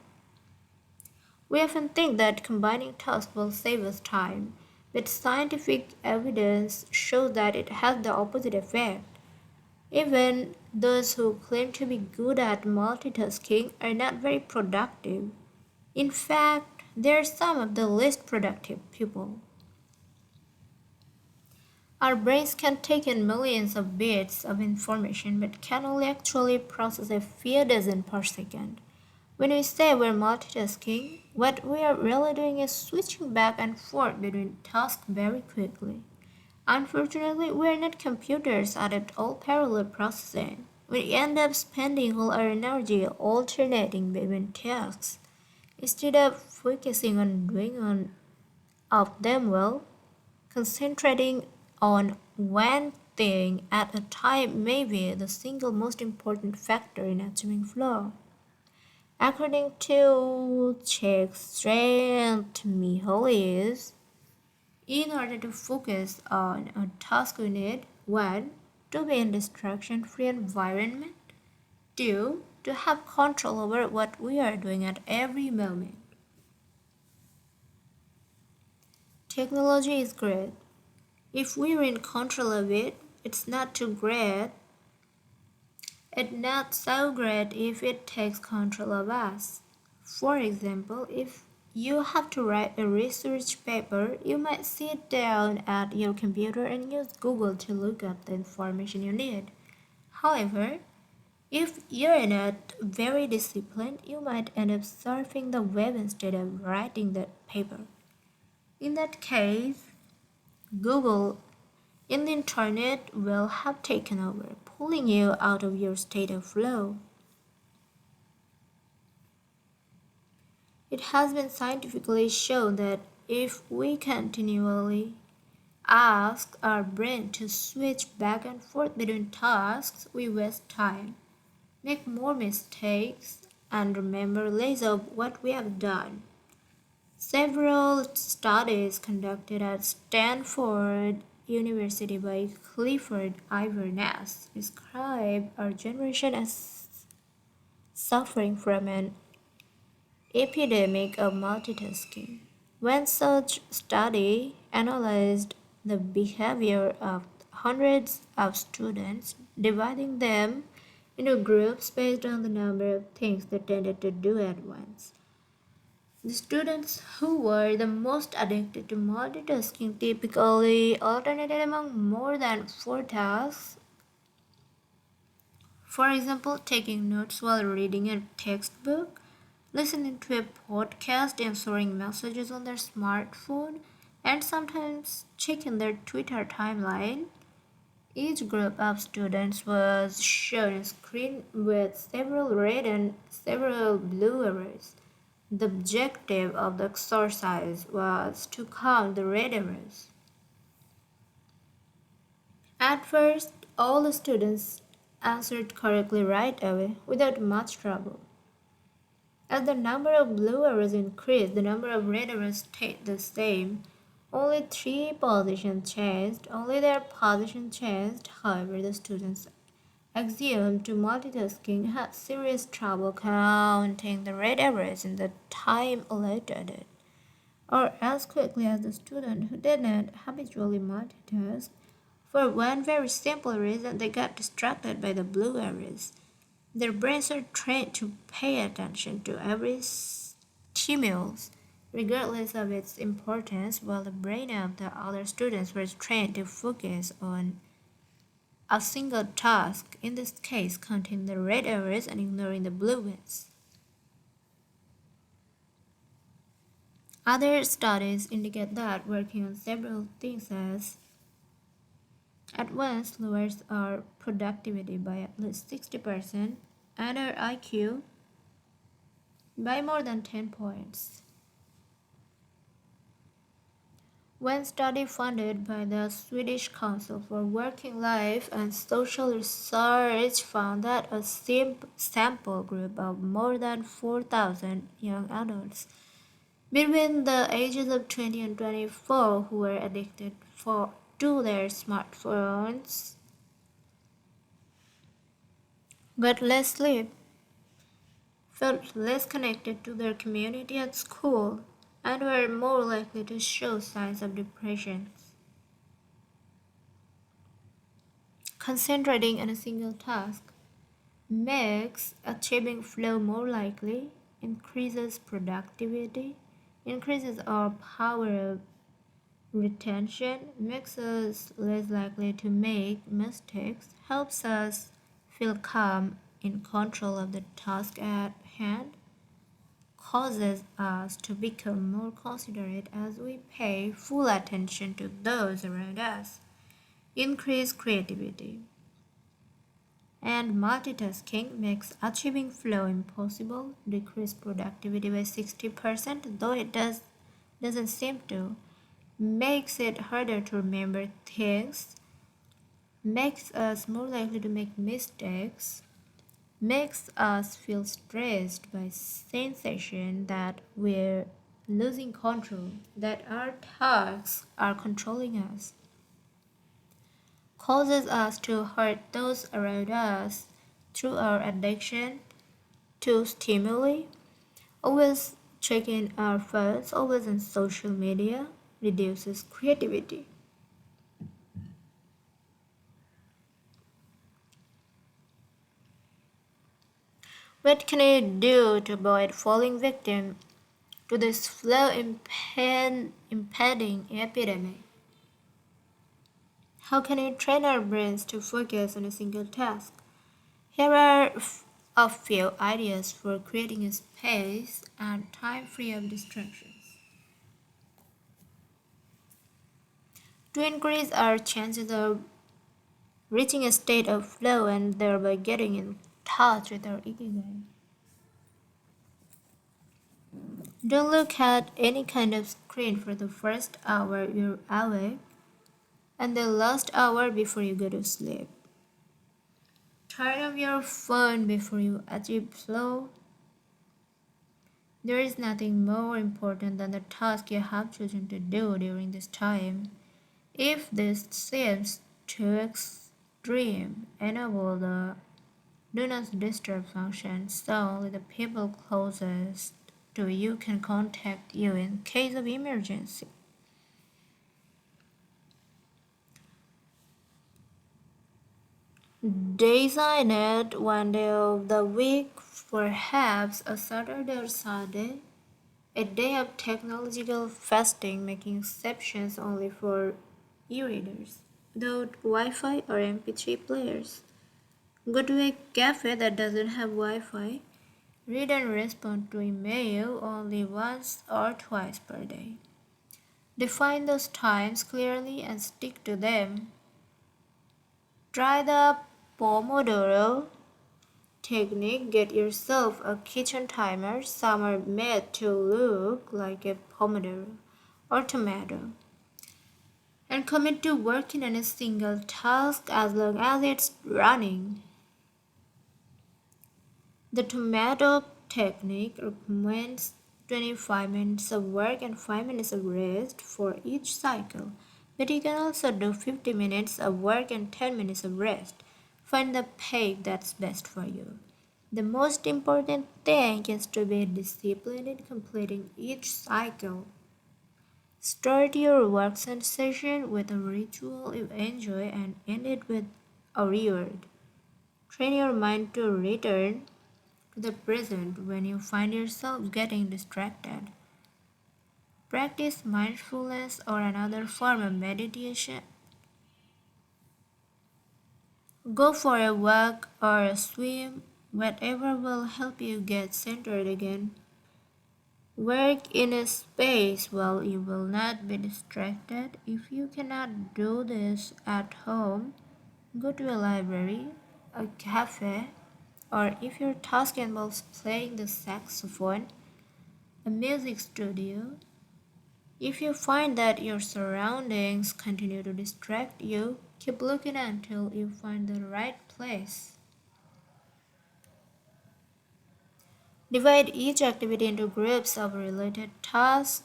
We often think that combining tasks will save us time, but scientific evidence shows that it has the opposite effect. Even those who claim to be good at multitasking are not very productive. In fact, they are some of the least productive people. Our brains can take in millions of bits of information but can only actually process a few dozen per second. When we say we're multitasking, what we are really doing is switching back and forth between tasks very quickly. Unfortunately, we are not computers at all parallel processing. We end up spending all our energy alternating between tasks. Instead of focusing on doing one of them well, concentrating on one thing at a time may be the single most important factor in achieving flow. According to Francesc Miralles, in order to focus on a task we need 1. To be in distraction-free environment. 2. To have control over what we are doing at every moment. Technology is great. If we're in control of it, it's not too great. It's not so great if it takes control of us. For example, if you have to write a research paper, you might sit down at your computer and use Google to look up the information you need. However, if you're not very disciplined, you might end up surfing the web instead of writing that paper. In that case, Google in the internet will have taken over, pulling you out of your state of flow. It has been scientifically shown that if we continually ask our brain to switch back and forth between tasks, we waste time, make more mistakes, and remember less of what we have done. Several studies conducted at Stanford University by Clifford Iverness describe our generation as suffering from an epidemic of multitasking. When such study analyzed the behavior of hundreds of students, dividing them into groups based on the number of things they tended to do at once. The students who were the most addicted to multitasking typically alternated among more than 4 tasks. For example, taking notes while reading a textbook, listening to a podcast, answering messages on their smartphone, and sometimes checking their Twitter timeline. Each group of students was shown a screen with several red and several blue arrows. The objective of the exercise was to count the red arrows. At first, all the students answered correctly right away without much trouble. As the number of blue arrows increased, the number of red arrows stayed the same. Only 3 positions changed. Only their position changed. However, the students assumed to multitasking had serious trouble counting the red arrows in the time allotted, or as quickly as the student who did not habitually multitask. For one very simple reason, they got distracted by the blue arrows. Their brains are trained to pay attention to every stimulus, regardless of its importance, while the brain of the other students was trained to focus on a single task, in this case counting the red arrows and ignoring the blue ones. Other studies indicate that working on several things at once lowers our productivity by at least 60% and our IQ by more than 10 points. One study funded by the Swedish Council for Working Life and Social Research found that a sample group of more than 4,000 young adults between the ages of 20 and 24 who were addicted to their smartphones got less sleep, felt less connected to their community at school, and were more likely to show signs of depression. Concentrating on a single task makes achieving flow more likely, increases productivity, increases our power of retention, makes us less likely to make mistakes, helps us feel calm in control of the task at hand, causes us to become more considerate as we pay full attention to those around us, increase creativity. And multitasking makes achieving flow impossible, decrease productivity by 60%, though it doesn't seem to, makes it harder to remember things, makes us more likely to make mistakes, makes us feel stressed by sensation that we're losing control, that our tasks are controlling us, causes us to hurt those around us through our addiction to stimuli, always checking our phones, always on social media, reduces creativity. What can you do to avoid falling victim to this flow impeding epidemic? How can we train our brains to focus on a single task? Here are a few ideas for creating a space and time free of distractions. To increase our chances of reaching a state of flow and thereby getting in touch with our ikigai. Don't look at any kind of screen for the first hour you're awake and the last hour before you go to sleep. Turn off your phone before you achieve flow. There is nothing more important than the task you have chosen to do during this time. If this seems too extreme, enable the Do Not Disturb function so only the people closest to you can contact you in case of emergency. Design it one day of the week, perhaps a Saturday or Sunday, a day of technological fasting, making exceptions only for e-readers without Wi-Fi or MP3 players. Go to a cafe that doesn't have Wi-Fi. Read and respond to email only once or twice per day. Define those times clearly and stick to them. Try the Pomodoro technique. Get yourself a kitchen timer. Some are made to look like a pomodoro or tomato. And commit to working on a single task as long as it's running. The tomato technique recommends 25 minutes of work and 5 minutes of rest for each cycle, but you can also do 50 minutes of work and 10 minutes of rest. Find the pace that's best for you. The most important thing is to be disciplined in completing each cycle. Start your work session with a ritual you enjoy and end it with a reward. Train your mind to return to the present when you find yourself getting distracted. Practice mindfulness or another form of meditation. Go for a walk or a swim, whatever will help you get centered again. Work in a space where you will not be distracted. If you cannot do this at home, go to a library, a cafe, or if your task involves playing the saxophone, a music studio. If you find that your surroundings continue to distract you, keep looking until you find the right place. Divide each activity into groups of related tasks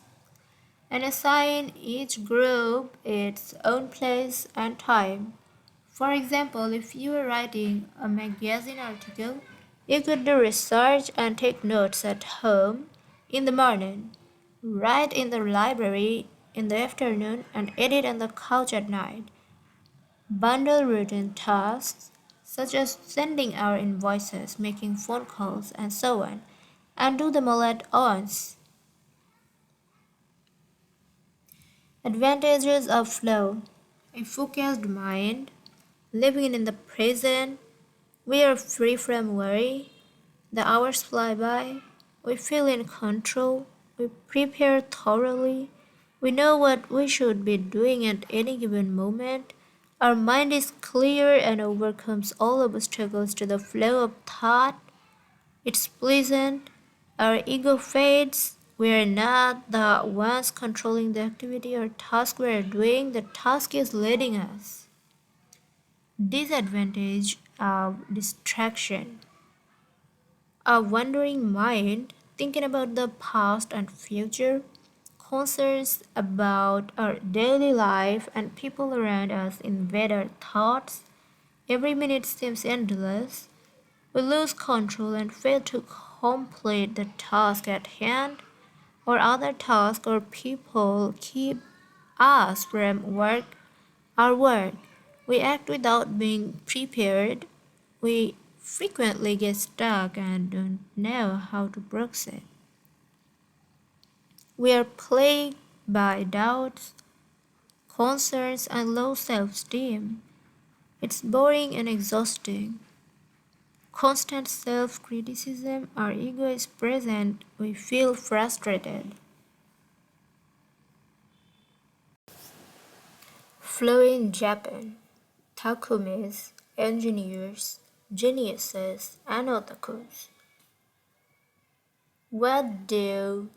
and assign each group its own place and time. For example, if you are writing a magazine article, you could do research and take notes at home in the morning, write in the library in the afternoon, and edit on the couch at night. Bundle routine tasks such as sending our invoices, making phone calls, and so on, and do them all at once. Advantages of flow: a focused mind, living in the present, we are free from worry, the hours fly by, we feel in control, we prepare thoroughly, we know what we should be doing at any given moment, our mind is clear and overcomes all obstacles to the flow of thought, it's pleasant, our ego fades, we are not the ones controlling the activity or task we are doing, the task is leading us. Disadvantage of distraction: a wandering mind, thinking about the past and future, concerns about our daily life and people around us invade our thoughts. Every minute seems endless. We lose control and fail to complete the task at hand, or other tasks or people keep us from our work. We act without being prepared. We frequently get stuck and don't know how to proceed. We are plagued by doubts, concerns, and low self esteem. It's boring and exhausting. Constant self criticism, our ego is present, we feel frustrated. Flow in Japan: takumis, engineers, geniuses, and otakus. What do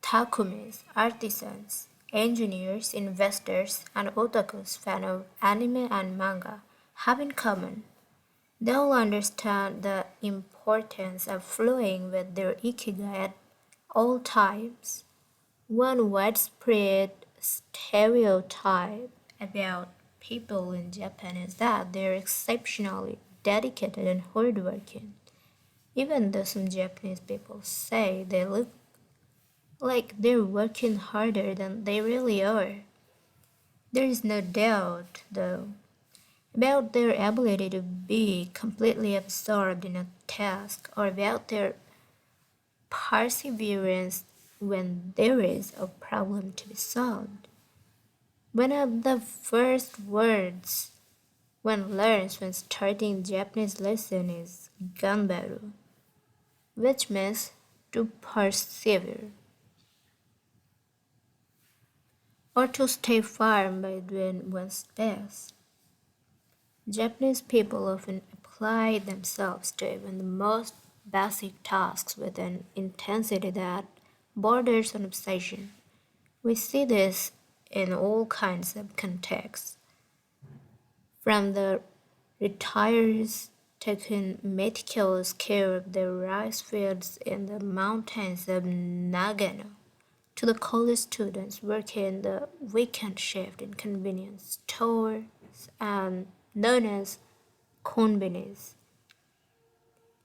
takumis, artisans, engineers, investors, and otakus fan of anime and manga have in common. They'll understand the importance of flowing with their ikigai at all times. One widespread stereotype about people in Japan is that they're exceptionally dedicated and hardworking. Even though some Japanese people say they look like they're working harder than they really are. There is no doubt, though, about their ability to be completely absorbed in a task or about their perseverance when there is a problem to be solved. One of the first words one learns when starting Japanese lesson is ganbaru, which means to persevere or to stay firm by doing one's best. Japanese people often apply themselves to even the most basic tasks with an intensity that borders on obsession. We see this in all kinds of contexts, from the retirees taking meticulous care of their rice fields in the mountains of Nagano to the college students working the weekend shift in convenience stores and known as konbinis.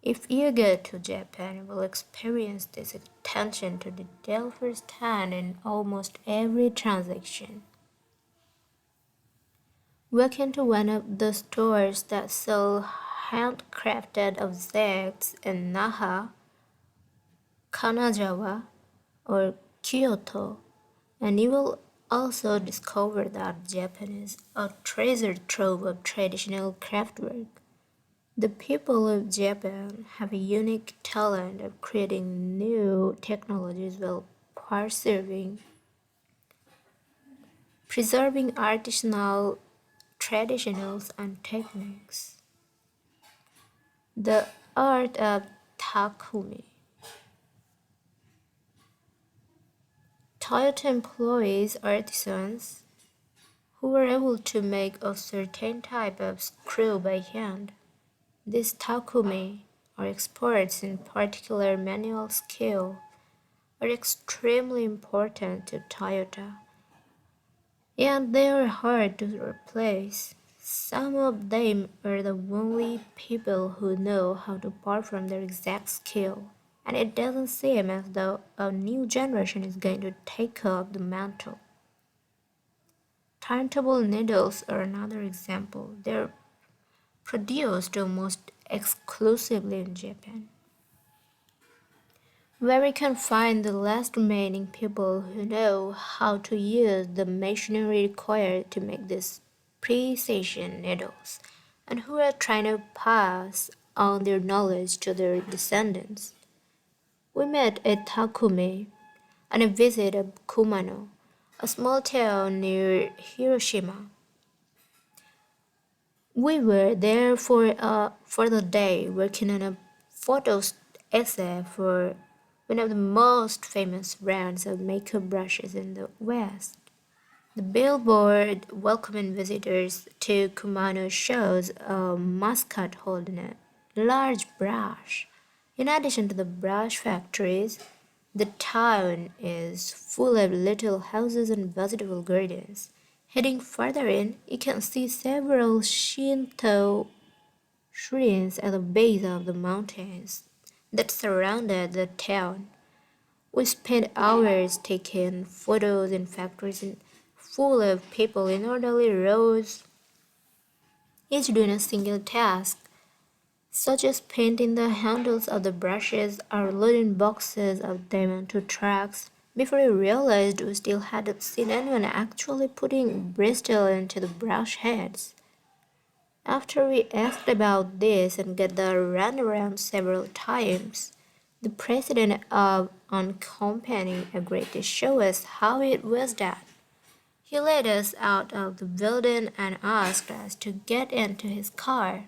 If you go to Japan, you will experience this attention to detail firsthand in almost every transaction. Walk into one of the stores that sell handcrafted objects in Naha, Kanazawa, or Kyoto, and you will also discover that Japan is a treasure trove of traditional craftwork. The people of Japan have a unique talent of creating new technologies while preserving artisanal traditionals and techniques. The art of takumi. Toyota employs artisans who were able to make a certain type of screw by hand. These takumi, or experts in particular manual skill, are extremely important to Toyota, and they are hard to replace. Some of them are the only people who know how to perform their exact skill, and it doesn't seem as though a new generation is going to take up the mantle. Turntable needles are another example. They're produced almost exclusively in Japan, where we can find the last remaining people who know how to use the machinery required to make these precision needles and who are trying to pass on their knowledge to their descendants. We met at Takumi on a visit of Kumano, a small town near Hiroshima. We were there for the day working on a photo essay for one of the most famous brands of makeup brushes in the West. The billboard welcoming visitors to Kumano shows a mascot holding a large brush. In addition to the brush factories, the town is full of little houses and vegetable gardens. Heading further in, you can see several Shinto shrines at the base of the mountains that surrounded the town. We spent hours taking photos in factories full of people in orderly rows, each doing a single task, such as painting the handles of the brushes or loading boxes of them onto trucks. Before we realized we still hadn't seen anyone actually putting bristle into the brush heads. After we asked about this and got the runaround several times, the president of our company agreed to show us how it was done. He led us out of the building and asked us to get into his car.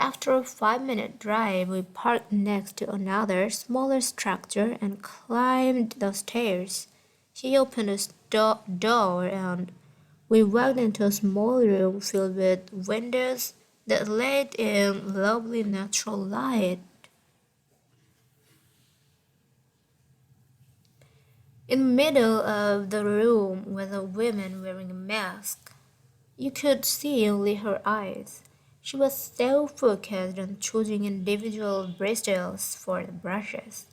After a 5-minute drive, we parked next to another, smaller structure and climbed the stairs. She opened a door and we walked into a small room filled with windows that let in lovely natural light. In the middle of the room was a woman wearing a mask. You could see only her eyes. She was so focused on choosing individual bristles for the brushes,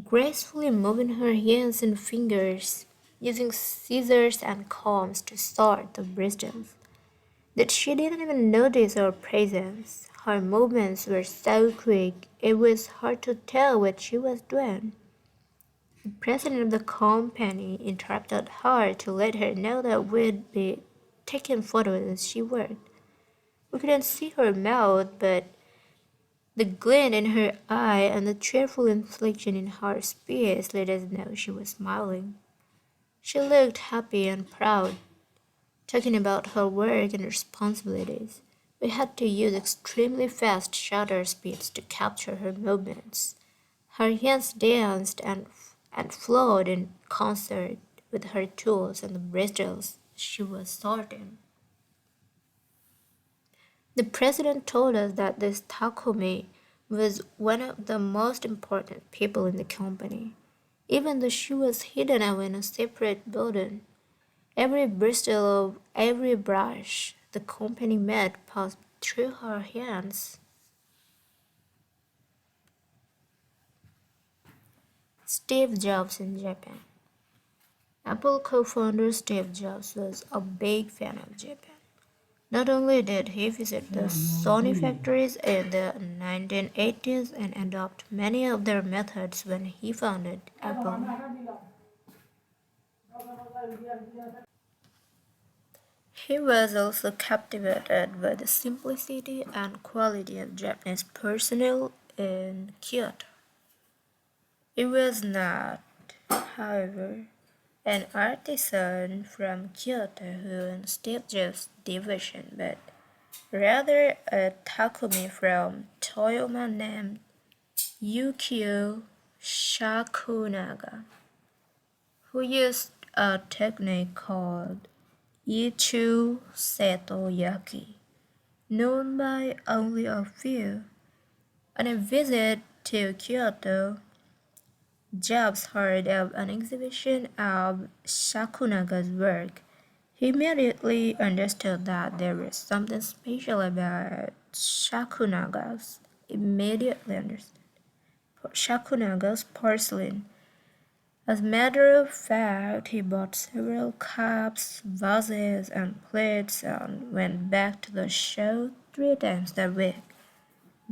gracefully moving her hands and fingers, using scissors and combs to sort the bristles, that she didn't even notice our presence. Her movements were so quick, it was hard to tell what she was doing. The president of the company interrupted her to let her know that we'd be taking photos as she worked. We couldn't see her mouth, but the glint in her eye and the cheerful inflection in her speech let us know she was smiling. She looked happy and proud, talking about her work and responsibilities. We had to use extremely fast shutter speeds to capture her movements. Her hands danced and flowed in concert with her tools and the bristles she was sorting. The president told us that this Takumi was one of the most important people in the company, even though she was hidden away in a separate building. Every bristle of every brush the company made passed through her hands. Steve Jobs in Japan. Apple co-founder Steve Jobs was a big fan of Japan. Not only did he visit the Sony factories in the 1980s and adopt many of their methods when he founded Apple, he was also captivated by the simplicity and quality of Japanese personnel in Kyoto. He was not, however, an artisan from Kyoto who in Steve Jobs' division, but rather a Takumi from Toyama named Yukio Shakunaga, who used a technique called Ichu Seto Yaki, known by only a few. On a visit to Kyoto, Jobs heard of an exhibition of Shakunaga's work. He immediately understood that there was something special about Shakunaga's porcelain. As a matter of fact, he bought several cups, vases, and plates and went back to the show 3 times that week.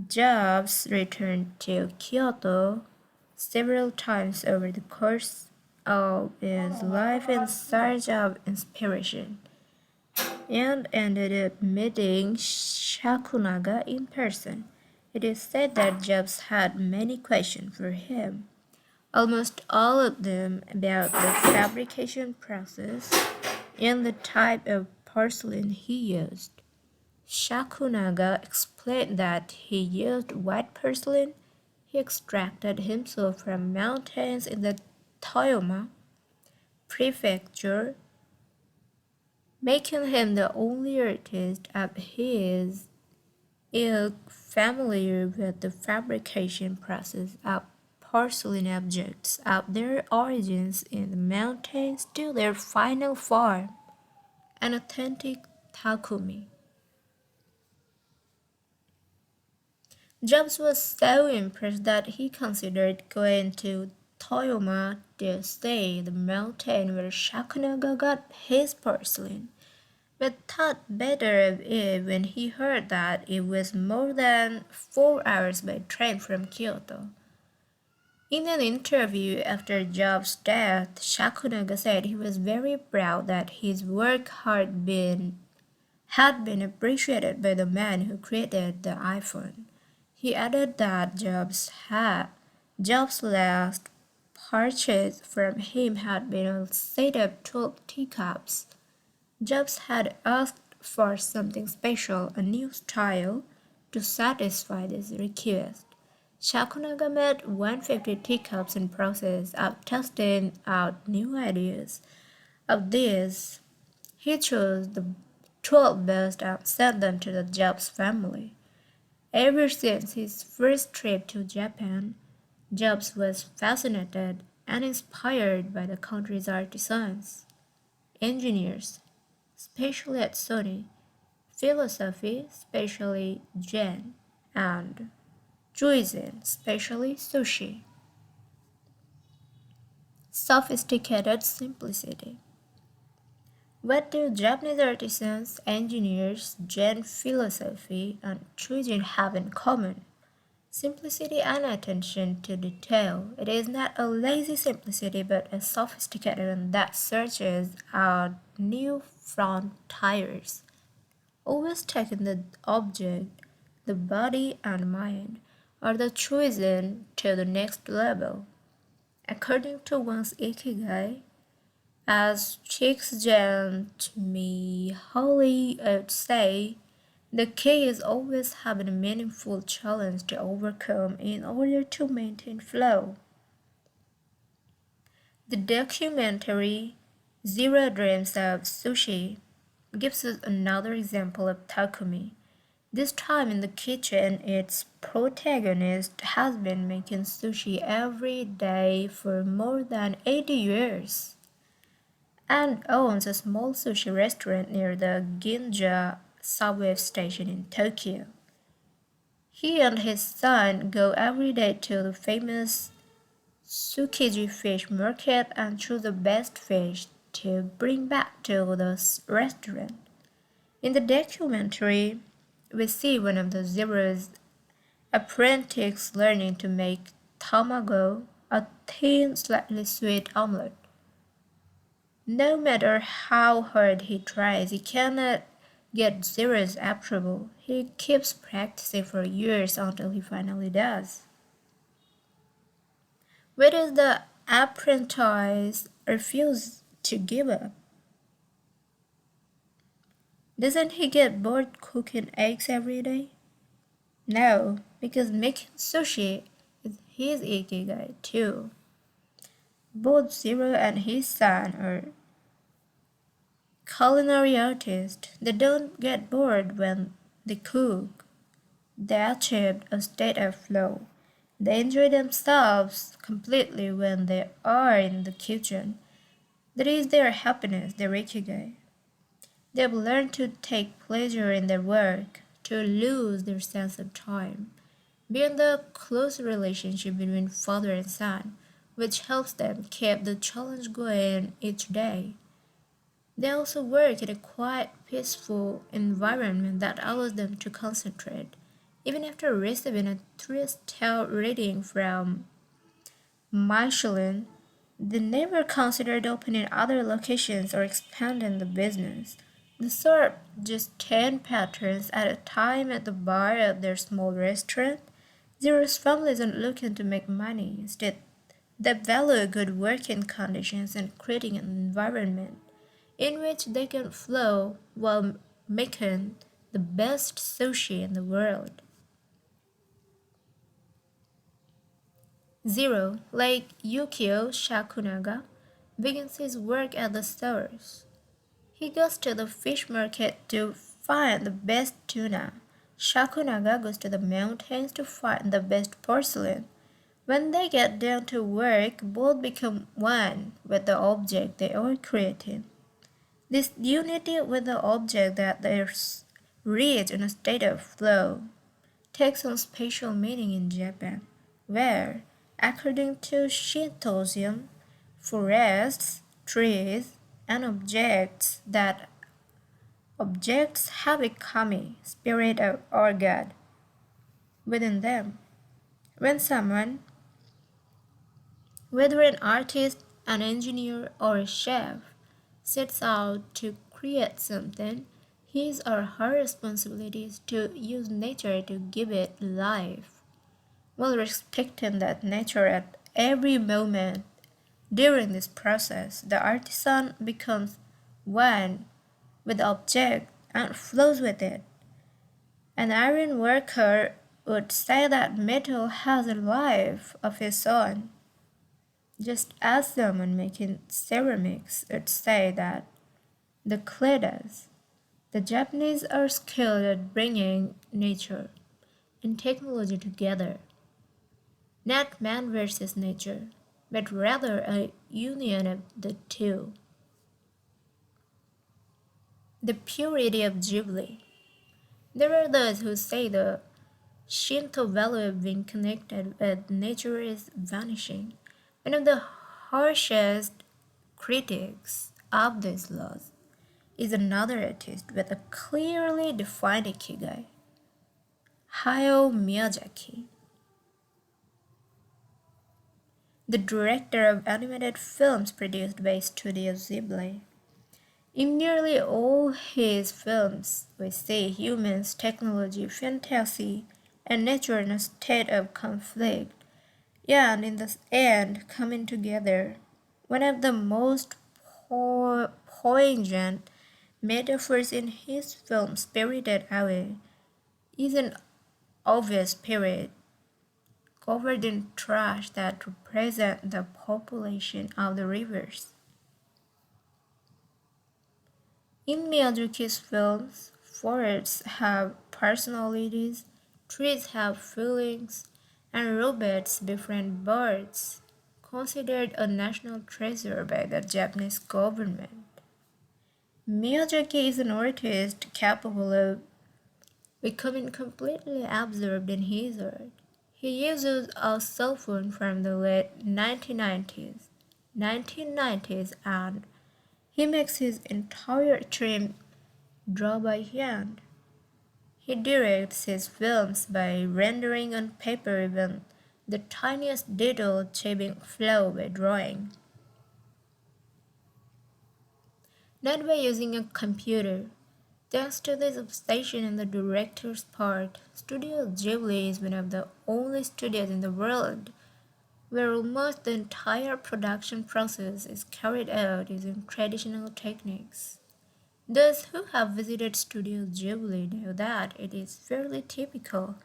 Jobs returned to Kyoto several times over the course of his life in search of inspiration, and ended up meeting Shakunaga in person. It is said that Jobs had many questions for him, almost all of them about the fabrication process and the type of porcelain he used. Shakunaga explained that he used white porcelain he extracted himself from mountains in the Toyama prefecture, making him the only artist of his ilk familiar with the fabrication process of porcelain objects of their origins in the mountains to their final form, an authentic takumi. Jobs was so impressed that he considered going to Toyama to see the mountain where Shakunaga got his porcelain, but thought better of it when he heard that it was more than 4 hours by train from Kyoto. In an interview after Jobs' death, Shakunaga said he was very proud that his work had been appreciated by the man who created the iPhone. He added that Jobs' last purchase from him had been a set of 12 teacups. Jobs had asked for something special, a new style, to satisfy this request. Shakunaga made 150 teacups in process of testing out new ideas. Of these, he chose the 12 best and sent them to the Jobs family. Ever since his first trip to Japan, Jobs was fascinated and inspired by the country's artisans, engineers, especially at Sony, philosophy, especially Zen, and cuisine, especially sushi. Sophisticated simplicity. What do Japanese artisans, engineers, Zen philosophy, and cuisine have in common? Simplicity and attention to detail. It is not a lazy simplicity but a sophisticated one that searches out new frontiers, always taking the object, the body and mind, or the cuisine to the next level. According to one's Ikigai, as Csikszentmihalyi Holly would say, the key is always having a meaningful challenge to overcome in order to maintain flow. The documentary Zero Dreams of Sushi gives us another example of Takumi. This time in the kitchen, its protagonist has been making sushi every day for more than 80 years and owns a small sushi restaurant near the Ginza subway station in Tokyo. He and his son go every day to the famous Tsukiji fish market and choose the best fish to bring back to the restaurant. In the documentary, we see one of the Zero's apprentices learning to make tamago, a thin, slightly sweet omelette. No matter how hard he tries, he cannot get Zero's approval. He keeps practicing for years until he finally does. Why does the apprentice refuse to give up? Doesn't he get bored cooking eggs every day? No, because making sushi is his ikigai too. Both Zero and his son are culinary artists. They don't get bored when they cook. They achieve a state of flow. They enjoy themselves completely when they are in the kitchen. That is their happiness, their ikigai. They've learned to take pleasure in their work, to lose their sense of time, beyond the close relationship between father and son, which helps them keep the challenge going each day. They also work in a quiet, peaceful environment that allows them to concentrate. Even after receiving a 3-star rating from Michelin, they never considered opening other locations or expanding the business. They serve just 10 patrons at a time at the bar of their small restaurant. Zero's family isn't looking to make money. Instead, they value good working conditions and creating an environment in which they can flow while making the best sushi in the world. Zero, like Yukio Shakunaga, begins his work at the stores. He goes to the fish market to find the best tuna. Shakunaga goes to the mountains to find the best porcelain. When they get down to work, both become one with the object they are creating. This unity with the object that they reach in a state of flow takes on special meaning in Japan, where, according to Shintoism, forests, trees, and objects have a kami, spirit or god, within them. When someone, whether an artist, an engineer, or a chef, sets out to create something, his or her responsibility is to use nature to give it life, while respecting that nature at every moment. During this process, the artisan becomes one with the object and flows with it. An iron worker would say that metal has a life of its own, just as someone making ceramics would say that the clay does. The Japanese are skilled at bringing nature and technology together, not man versus nature, but rather a union of the two. The purity of Ghibli. There are those who say the Shinto value of being connected with nature is vanishing. One of the harshest critics of these laws is another artist with a clearly defined ikigai, Hayao Miyazaki, the director of animated films produced by Studio Ghibli. In nearly all his films, we see humans, technology, fantasy, and nature in a state of conflict, and in the end coming together. One of the most poignant metaphors in his film Spirited Away is an obvious spirit covered in trash that represent the population of the rivers. In Miyazaki's films, forests have personalities, trees have feelings, and robots befriend birds, considered a national treasure by the Japanese government. Miyazaki is an artist capable of becoming completely absorbed in his art. He uses a cell phone from the late 1990s, and he makes his entire trim draw by hand. He directs his films by rendering on paper even the tiniest detail, achieving flow by drawing, not by using a computer. Thanks to this obsession on the director's part, Studio Ghibli is one of the only studios in the world where almost the entire production process is carried out using traditional techniques. Those who have visited Studio Ghibli know that it is fairly typical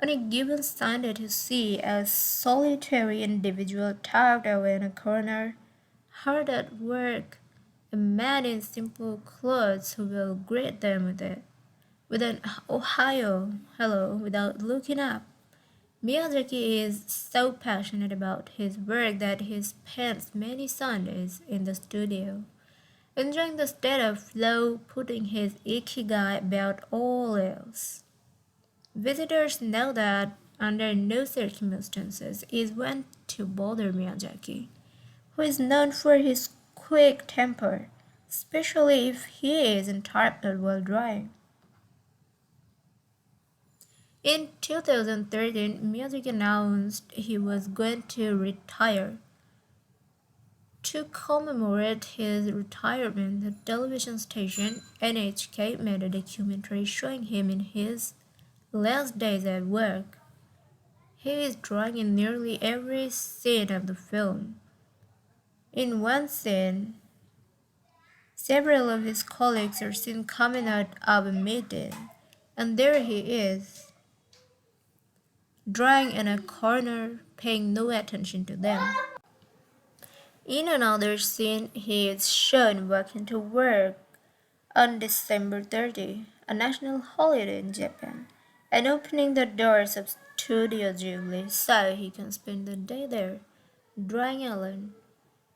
on a given Sunday to see a solitary individual tucked away in a corner, hard at work, a man in simple clothes who will greet them with an Ohio hello without looking up. Miyazaki is so passionate about his work that he spends many Sundays in the studio, enjoying the state of flow, putting his ikigai above all else. Visitors know that under no circumstances is one to bother Miyazaki, who is known for his quick temper, especially if he is interrupted while drawing. In 2013, Miyazaki announced he was going to retire. To commemorate his retirement, the television station NHK made a documentary showing him in his last days at work. He is drawing in nearly every scene of the film. In one scene, several of his colleagues are seen coming out of a meeting, and there he is, drawing in a corner, paying no attention to them. In another scene, he is shown walking to work on December 30, a national holiday in Japan, and opening the doors of Studio Ghibli so he can spend the day there, drawing alone.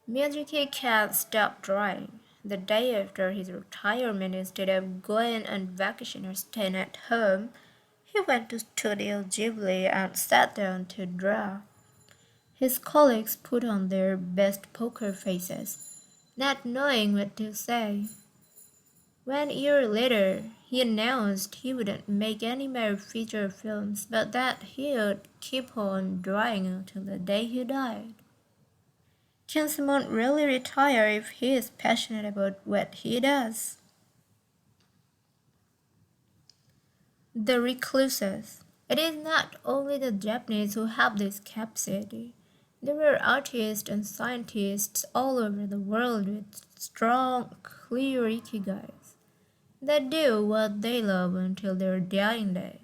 Miyazaki can't stop drawing. The day after his retirement, instead of going on vacation or staying at home, he went to Studio Ghibli and sat down to draw. His colleagues put on their best poker faces, not knowing what to say. 1 year later, he announced he wouldn't make any more feature films, but that he would keep on drawing until the day he died. Can someone really retire if he is passionate about what he does? The recluses. It is not only the Japanese who have this capacity. There are artists and scientists all over the world with strong, clear ikigais. They do what they love until their dying day.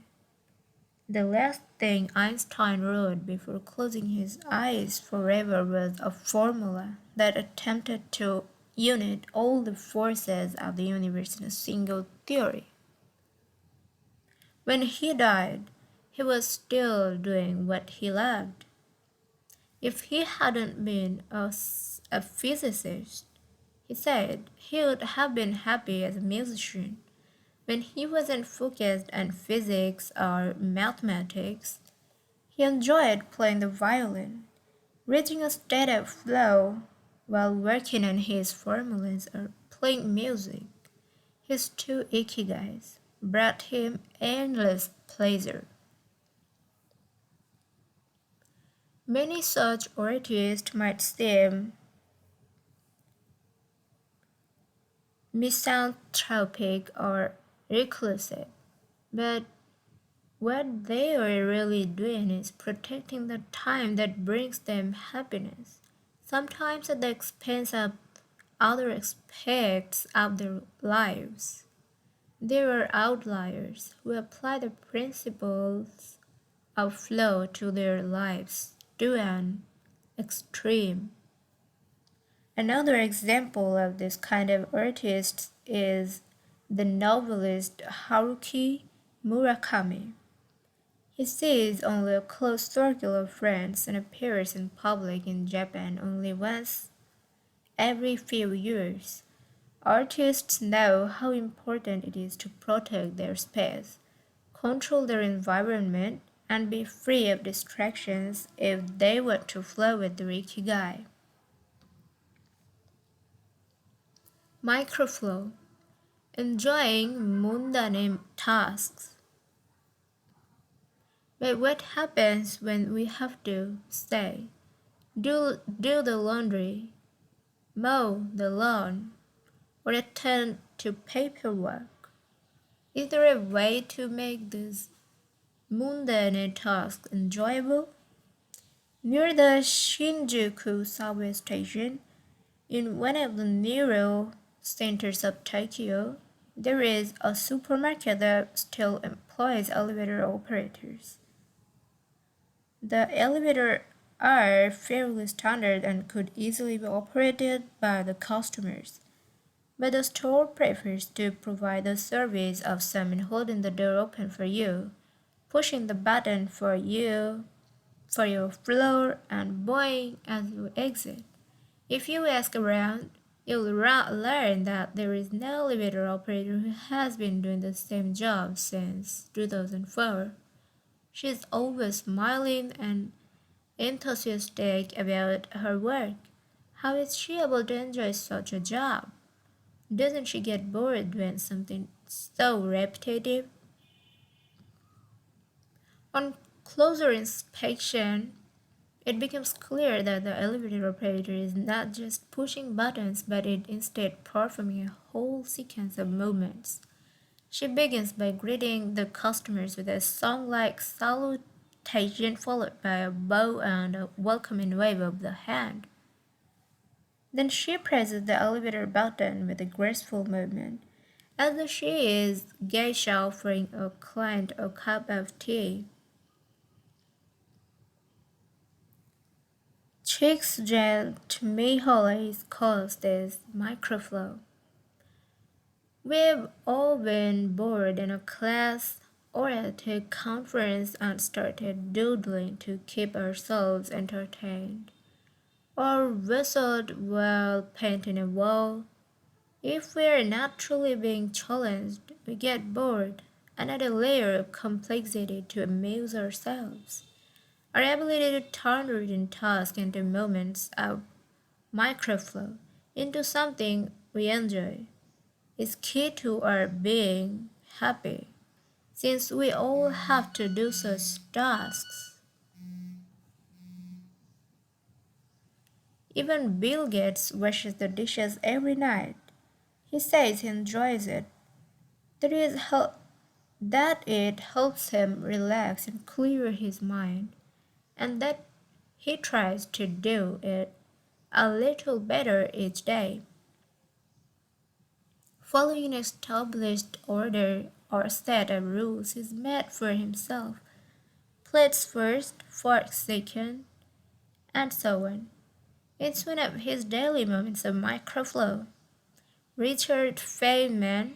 The last thing Einstein wrote before closing his eyes forever was a formula that attempted to unite all the forces of the universe in a single theory. When he died, he was still doing what he loved. If he hadn't been a physicist, he said, he would have been happy as a musician. When he wasn't focused on physics or mathematics, he enjoyed playing the violin, reaching a state of flow while working on his formulas or playing music. His two ikigais brought him endless pleasure. Many such artists might seem misanthropic or reclusive, but what they are really doing is protecting the time that brings them happiness, sometimes at the expense of other aspects of their lives. There are outliers who apply the principles of flow to their lives to an extreme. Another example of this kind of artist is the novelist Haruki Murakami. He sees only a close circle of friends and appears in public in Japan only once every few years. Artists know how important it is to protect their space, control their environment, and be free of distractions if they want to flow with their ikigai. Microflow. Enjoying mundane tasks. But what happens when we have to, say, do the laundry, mow the lawn, or attend to paperwork? Is there a way to make these mundane tasks enjoyable? Near the Shinjuku subway station, in one of the neural centers of Tokyo, there is a supermarket that still employs elevator operators. The elevators are fairly standard and could easily be operated by the customers, but the store prefers to provide the service of someone holding the door open for you, pushing the button for you for your floor, and bowing as you exit. If you ask around, you'll learn that there is no elevator operator who has been doing the same job since 2004. She's always smiling and enthusiastic about her work. How is she able to enjoy such a job? Doesn't she get bored when something so repetitive? On closer inspection, it becomes clear that the elevator operator is not just pushing buttons, but is instead performing a whole sequence of movements. She begins by greeting the customers with a song-like salutation followed by a bow and a welcoming wave of the hand. Then she presses the elevator button with a graceful movement, as though she is geisha offering a client a cup of tea. Csikszentmihalyi calls this microflow. We've all been bored in a class or at a conference and started doodling to keep ourselves entertained, or whistled while painting a wall. If we're naturally being challenged, we get bored and add a layer of complexity to amuse ourselves. Our ability to turn routine tasks into moments of microflow, into something we enjoy, is key to our being happy, since we all have to do such tasks. Even Bill Gates washes the dishes every night. He says he enjoys it, that, that it helps him relax and clear his mind, and that he tries to do it a little better each day. following an established order or set of rules he's made for himself. Plates first, forks second, and so on. It's one of his daily moments of microflow. Richard Feynman,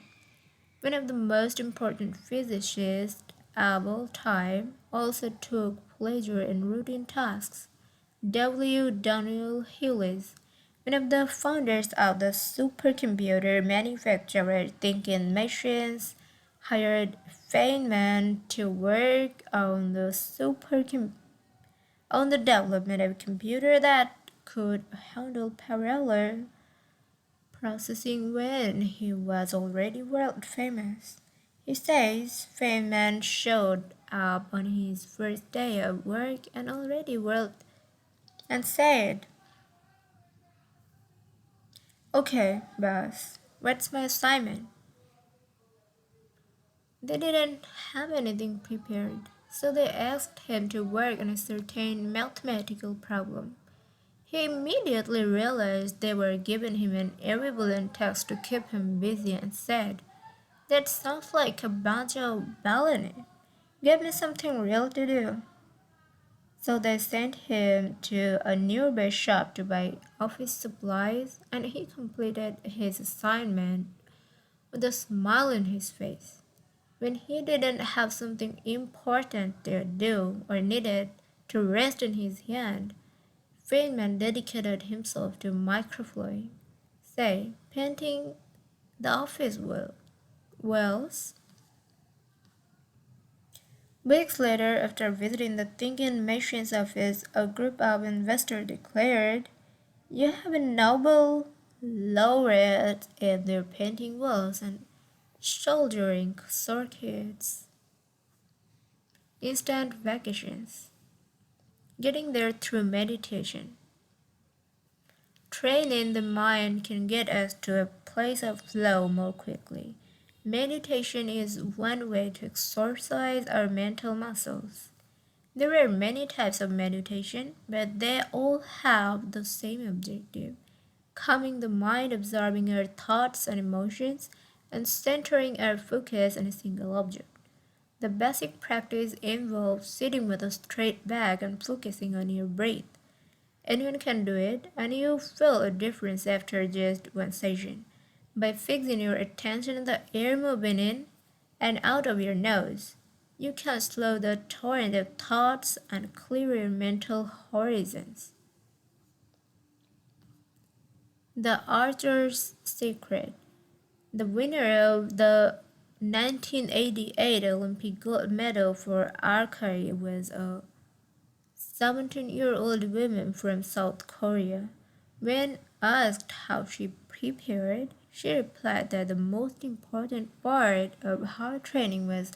one of the most important physicists of all time, also took pleasure in routine tasks. W. Daniel Hewlett, one of the founders of the supercomputer manufacturer Thinking Machines, hired Feynman to work on the development of a computer that could handle parallel processing when he was already world famous. He says Feynman showed up on his first day of work and said, "Okay, boss, what's my assignment?" They didn't have anything prepared, so they asked him to work on a certain mathematical problem. He immediately realized they were giving him an irrelevant task to keep him busy and said, "That sounds like a bunch of baloney. Give me something real to do." So they sent him to a nearby shop to buy office supplies, and he completed his assignment with a smile on his face. When he didn't have something important to do or needed to rest in his hand, Feynman dedicated himself to microflowing, say, painting the office walls. Weeks later, after visiting the Thinking Machines office, a group of investors declared, "You have a Nobel laureate in their painting walls and soldering circuits. Instant vacations. Getting there through meditation. Training the mind can get us to a place of flow more quickly. Meditation is one way to exercise our mental muscles. There are many types of meditation, but they all have the same objective: calming the mind, absorbing our thoughts and emotions, and centering our focus on a single object. The basic practice involves sitting with a straight back and focusing on your breath. Anyone can do it, and you'll feel a difference after just one session. By fixing your attention on the air moving in and out of your nose, you can slow the torrent of thoughts and clear your mental horizons. The Archer's Secret. The winner of the 1988 Olympic gold medal for archery was a 17-year-old woman from South Korea. When asked how she prepared, she replied that the most important part of her training was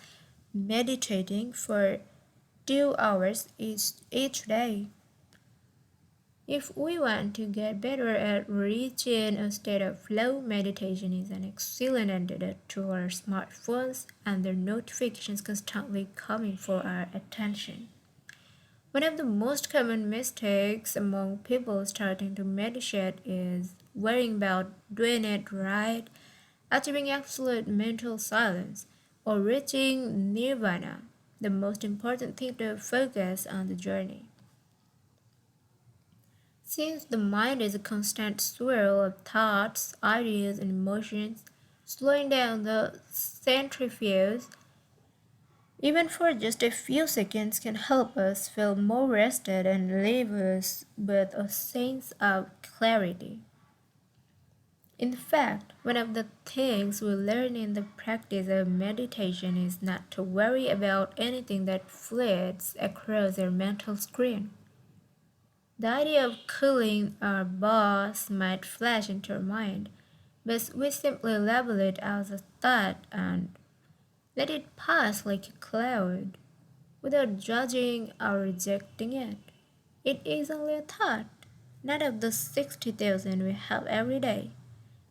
meditating for 2 hours each day. If we want to get better at reaching a state of flow, meditation is an excellent antidote to our smartphones and their notifications constantly coming for our attention. One of the most common mistakes among people starting to meditate is worrying about doing it right, achieving absolute mental silence, or reaching nirvana. The most important thing to focus on the journey. Since the mind is a constant swirl of thoughts, ideas, and emotions, slowing down the centrifuge, even for just a few seconds, can help us feel more rested and leave us with a sense of clarity. In fact, one of the things we learn in the practice of meditation is not to worry about anything that flits across our mental screen. The idea of killing our boss might flash into our mind, but we simply label it as a thought and let it pass like a cloud without judging or rejecting it. It is only a thought, not of the 60,000 we have every day,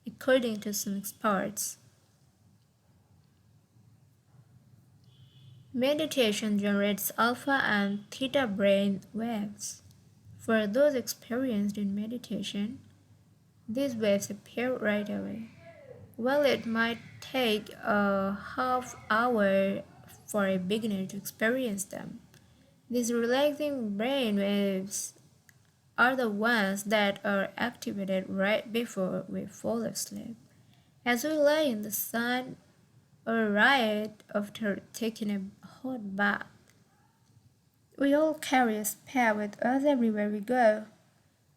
according to some experts. Meditation generates alpha and theta brain waves. For those experienced in meditation, these waves appear right away. Well, it might take a half hour for a beginner to experience them. These relaxing brain waves are the ones that are activated right before we fall asleep. As we lie in the sun or right after taking a hot bath, we all carry a spare with us everywhere we go.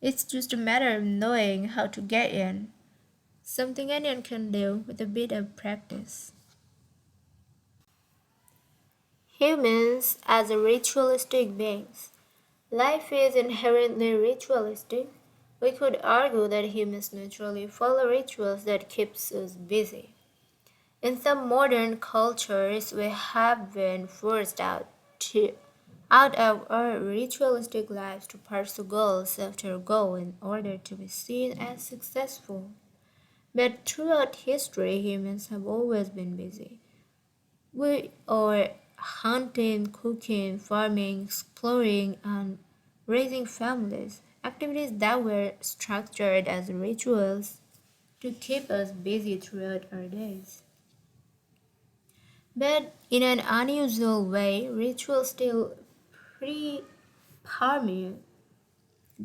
It's just a matter of knowing how to get in, something anyone can do with a bit of practice. Humans as ritualistic beings. Life is inherently ritualistic. We could argue that humans naturally follow rituals that keeps us busy. In some modern cultures, we have been forced out of our ritualistic lives to pursue goals after goal in order to be seen as successful. But throughout history, humans have always been busy. We are hunting, cooking, farming, exploring, and raising families, activities that were structured as rituals to keep us busy throughout our days. But in an unusual way, rituals still permeate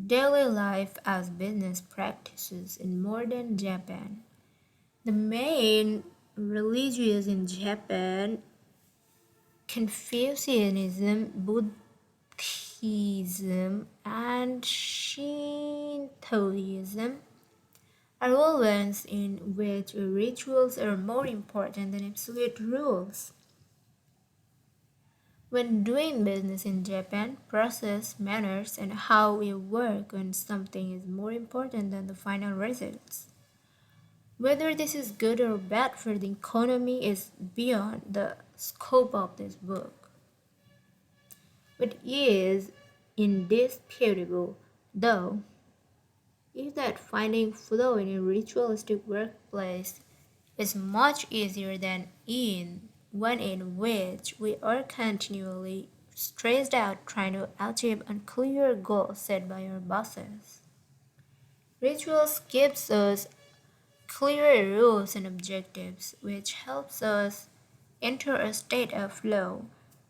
daily life as business practices in modern Japan. The main religions in Japan, Confucianism, Buddhism, and Shintoism, are all ones in which rituals are more important than absolute rules. When doing business in Japan, process, manners, and how we work on something is more important than the final results. Whether this is good or bad for the economy is beyond the scope of this book. What is indisputable, though, is that finding flow in a ritualistic workplace is much easier than in one in which we are continually stressed out trying to achieve unclear goals set by our bosses. Rituals gives us clear rules and objectives, which helps us enter a state of flow.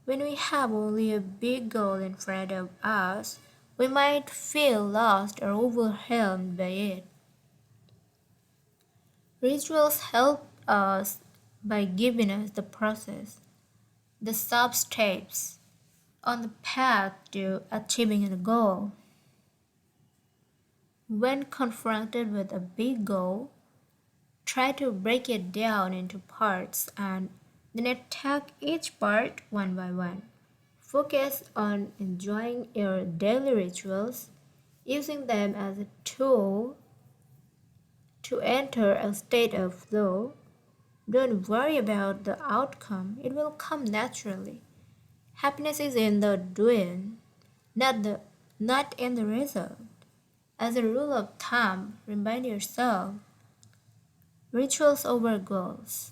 When we have only a big goal in front of us, we might feel lost or overwhelmed by it. Rituals help us by giving us the process, the sub-steps on the path to achieving a goal. When confronted with a big goal, try to break it down into parts and then attack each part one by one. Focus on enjoying your daily rituals, using them as a tool to enter a state of flow. Don't worry about the outcome, it will come naturally. Happiness is in the doing, not in the result. As a rule of thumb, remind yourself rituals over goals.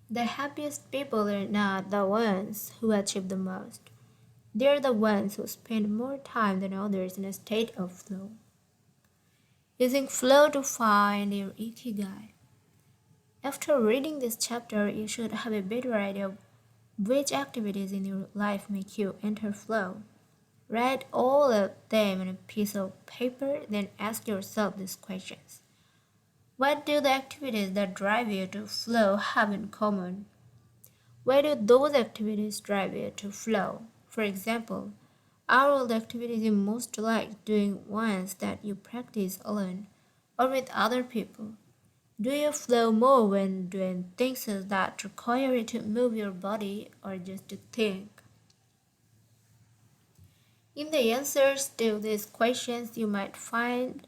The happiest people are not the ones who achieve the most. They're the ones who spend more time than others in a state of flow. Using flow to find your Ikigai. After reading this chapter, you should have a better idea of which activities in your life make you enter flow. Write all of them on a piece of paper, then ask yourself these questions. What do the activities that drive you to flow have in common? Why do those activities drive you to flow? For example, are all the activities you most like doing ones that you practice alone or with other people? Do you flow more when doing things that require you to move your body or just to think? In the answers to these questions, you might find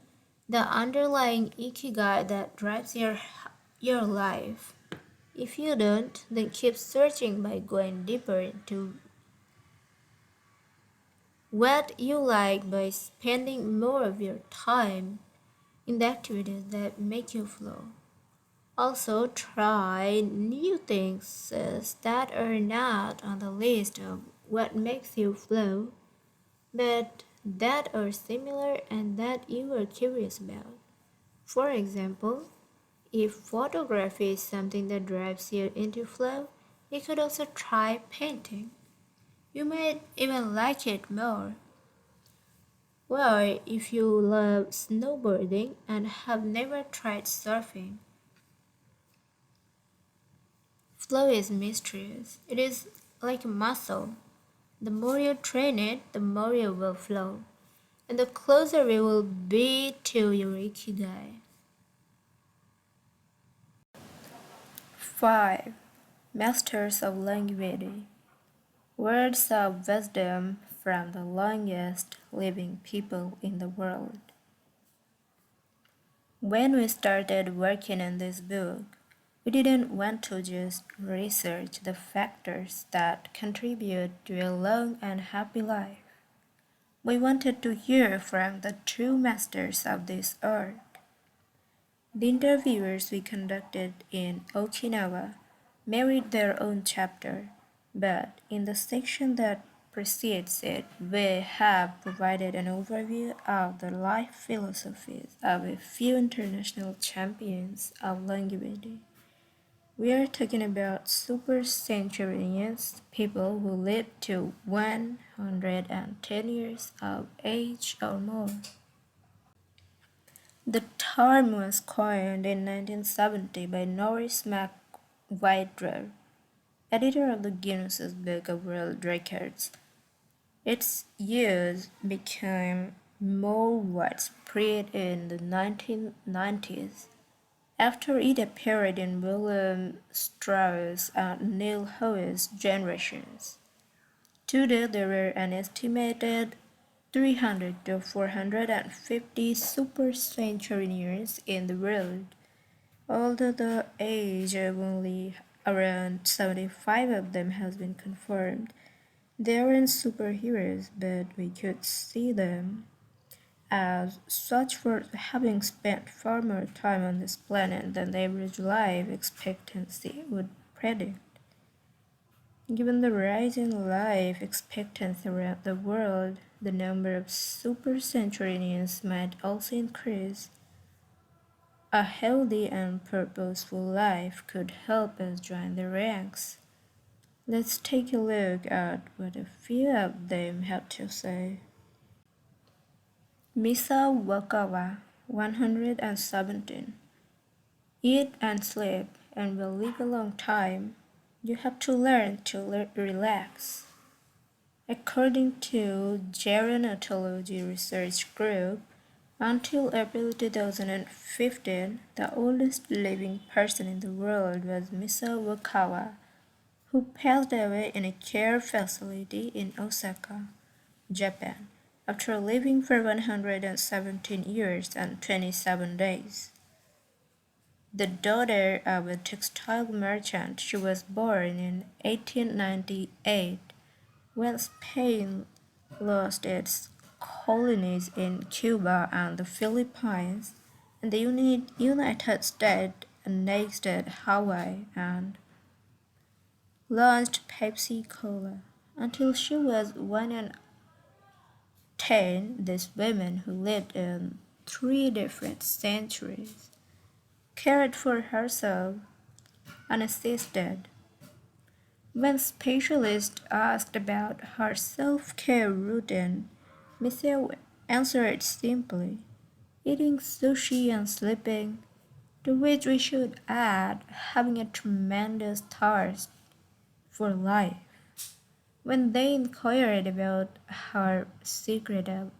the underlying ikigai that drives your life. If you don't, then keep searching by going deeper into what you like by spending more of your time in the activities that make you flow. Also, try new things that are not on the list of what makes you flow, but that are similar and that you are curious about. For example, If photography is something that drives you into flow, you could also try painting. You might even like it more. Or if you love snowboarding and have never tried surfing, flow is mysterious. It is like a muscle. The more you train it, the more you will flow, and the closer we will be to your Ikigai. 5. Masters of Longevity. Words of wisdom from the longest living people in the world. When we started working on this book, we didn't want to just research the factors that contribute to a long and happy life. We wanted to hear from the true masters of this art. The interviewers we conducted in Okinawa married their own chapter, but in the section that precedes it, we have provided an overview of the life philosophies of a few international champions of longevity. We are talking about super centenarians, people who live to 110 years of age or more. The term was coined in 1970 by Norris McWhirter, editor of the Guinness Book of World Records. Its use became more widespread in the 1990s after it appeared in William Strauss and Neil Howe's Generations. Today there are an estimated 300 to 450 super centenarians in the world, although the age of only around 75 of them has been confirmed. They aren't superheroes, but we could see them as such for having spent far more time on this planet than the average life expectancy would predict. Given the rise in life expectancy around the world, the number of super centenarians might also increase. A healthy and purposeful life could help us join the ranks. Let's take a look at what a few of them have to say. Misa Wakawa, 117. Eat and sleep and will live a long time. You have to learn to relax. According to Gerontology Research Group, until April 2015, the oldest living person in the world was Misa Wakawa, who passed away in a care facility in Osaka, Japan, after living for 117 years and 27 days. The daughter of a textile merchant, she was born in 1898 when Spain lost its colonies in Cuba and the Philippines, and the United States annexed Hawaii and launched Pepsi Cola. Until she was 110, this woman who lived in 3 different centuries cared for herself unassisted. When specialists asked about her self-care routine, Michelle answered simply, eating sushi and sleeping, to which we should add having a tremendous thirst for life. When they inquired about her secret of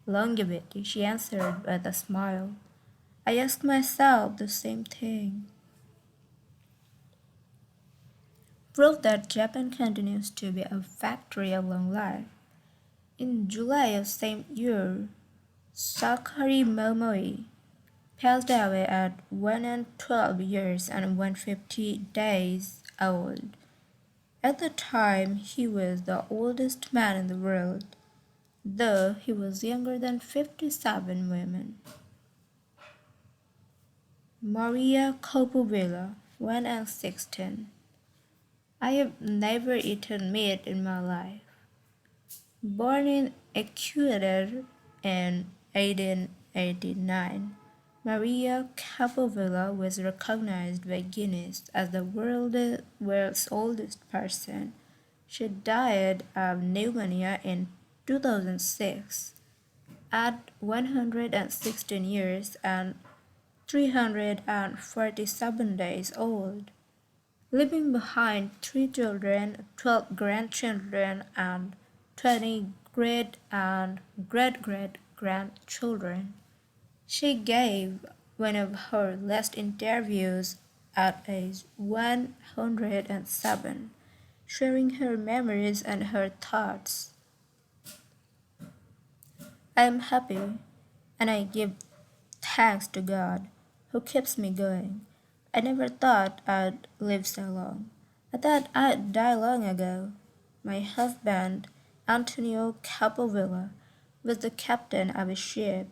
longevity, she answered with a smile, I asked myself the same thing. Proof that Japan continues to be a factory of long life. In July of same year, Sakari Momoi passed away at 112 years and 150 days old. At the time, he was the oldest man in the world, though he was younger than 57 women. Maria Coppola, 116. I have never eaten meat in my life. Born in Ecuador in 1889, Maria Capovilla was recognized by Guinness as the world's oldest person. She died of pneumonia in 2006 at 116 years and 347 days old, leaving behind 3 children, 12 grandchildren, and 20 great and great great grandchildren. She gave one of her last interviews at age 107, sharing her memories and her thoughts. I am happy, and I give thanks to God, who keeps me going. I never thought I'd live so long. I thought I'd die long ago. My husband, Antonio Capovilla, was the captain of a ship.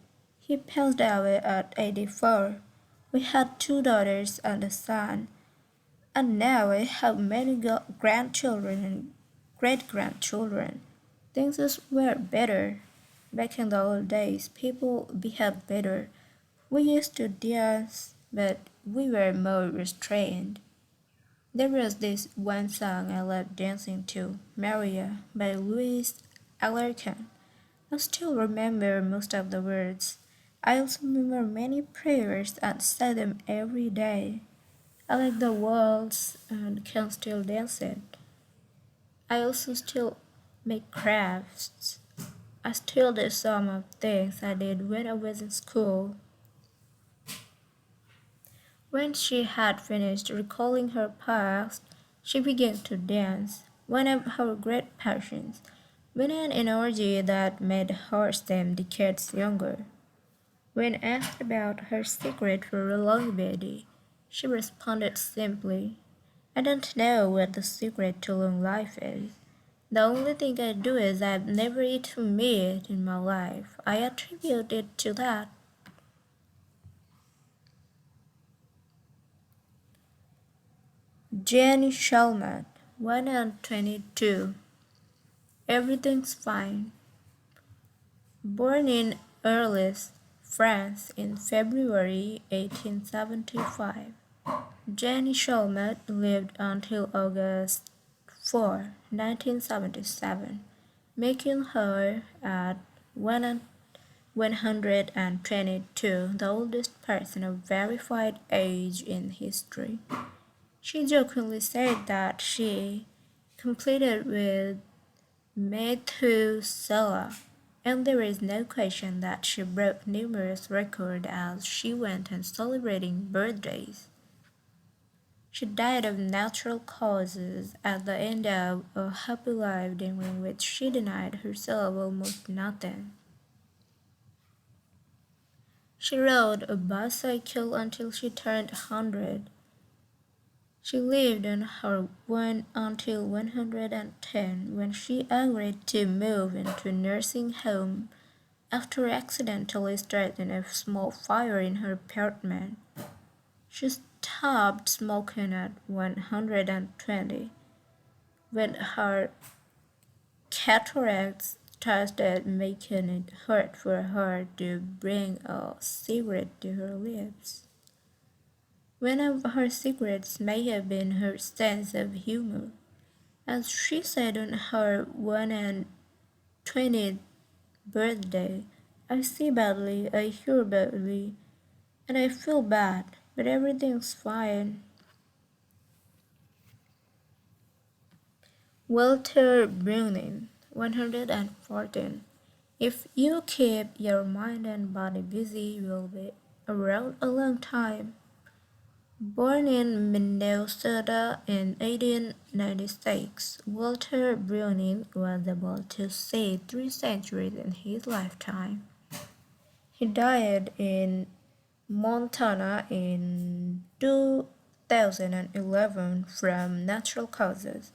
He passed away at 84. We had 2 daughters and a son, and now I have many grandchildren and great grandchildren. Things were better. Back in the old days, people behaved better. We used to dance, but we were more restrained. There was this one song I loved dancing to, Maria, by Louis Alarcon. I still remember most of the words. I also remember many prayers and say them every day. I like the waltz and can still dance it. I also still make crafts. I still do some of things I did when I was in school. When she had finished recalling her past, she began to dance, one of her great passions, with an energy that made her seem decades younger. When asked about her secret for longevity, she responded simply, I don't know what the secret to long life is. The only thing I do is I've never eaten meat in my life. I attribute it to that. Jenny Shalmat, 122. Everything's fine. Born in Arles, France in February 1875, Jenny Shalmat lived until August 4, 1977, making her at 122 the oldest person of verified age in history. She jokingly said that she completed with Methuselah, and there is no question that she broke numerous records as she went on celebrating birthdays. She died of natural causes at the end of a happy life during which she denied herself almost nothing. She rode a bicycle until she turned 100. She lived on her one until 110 when she agreed to move into a nursing home after accidentally starting a small fire in her apartment. She stopped smoking at 120 when her cataracts started making it hard for her to bring a cigarette to her lips. One of her secrets may have been her sense of humor. As she said on her 120th birthday, I see badly, I hear badly, and I feel bad, but everything's fine. Walter Bruning, 114. If you keep your mind and body busy, you will be around a long time. Born in Minnesota in 1896, Walter Bruning was able to see 3 centuries in his lifetime. He died in Montana in 2011 from natural causes.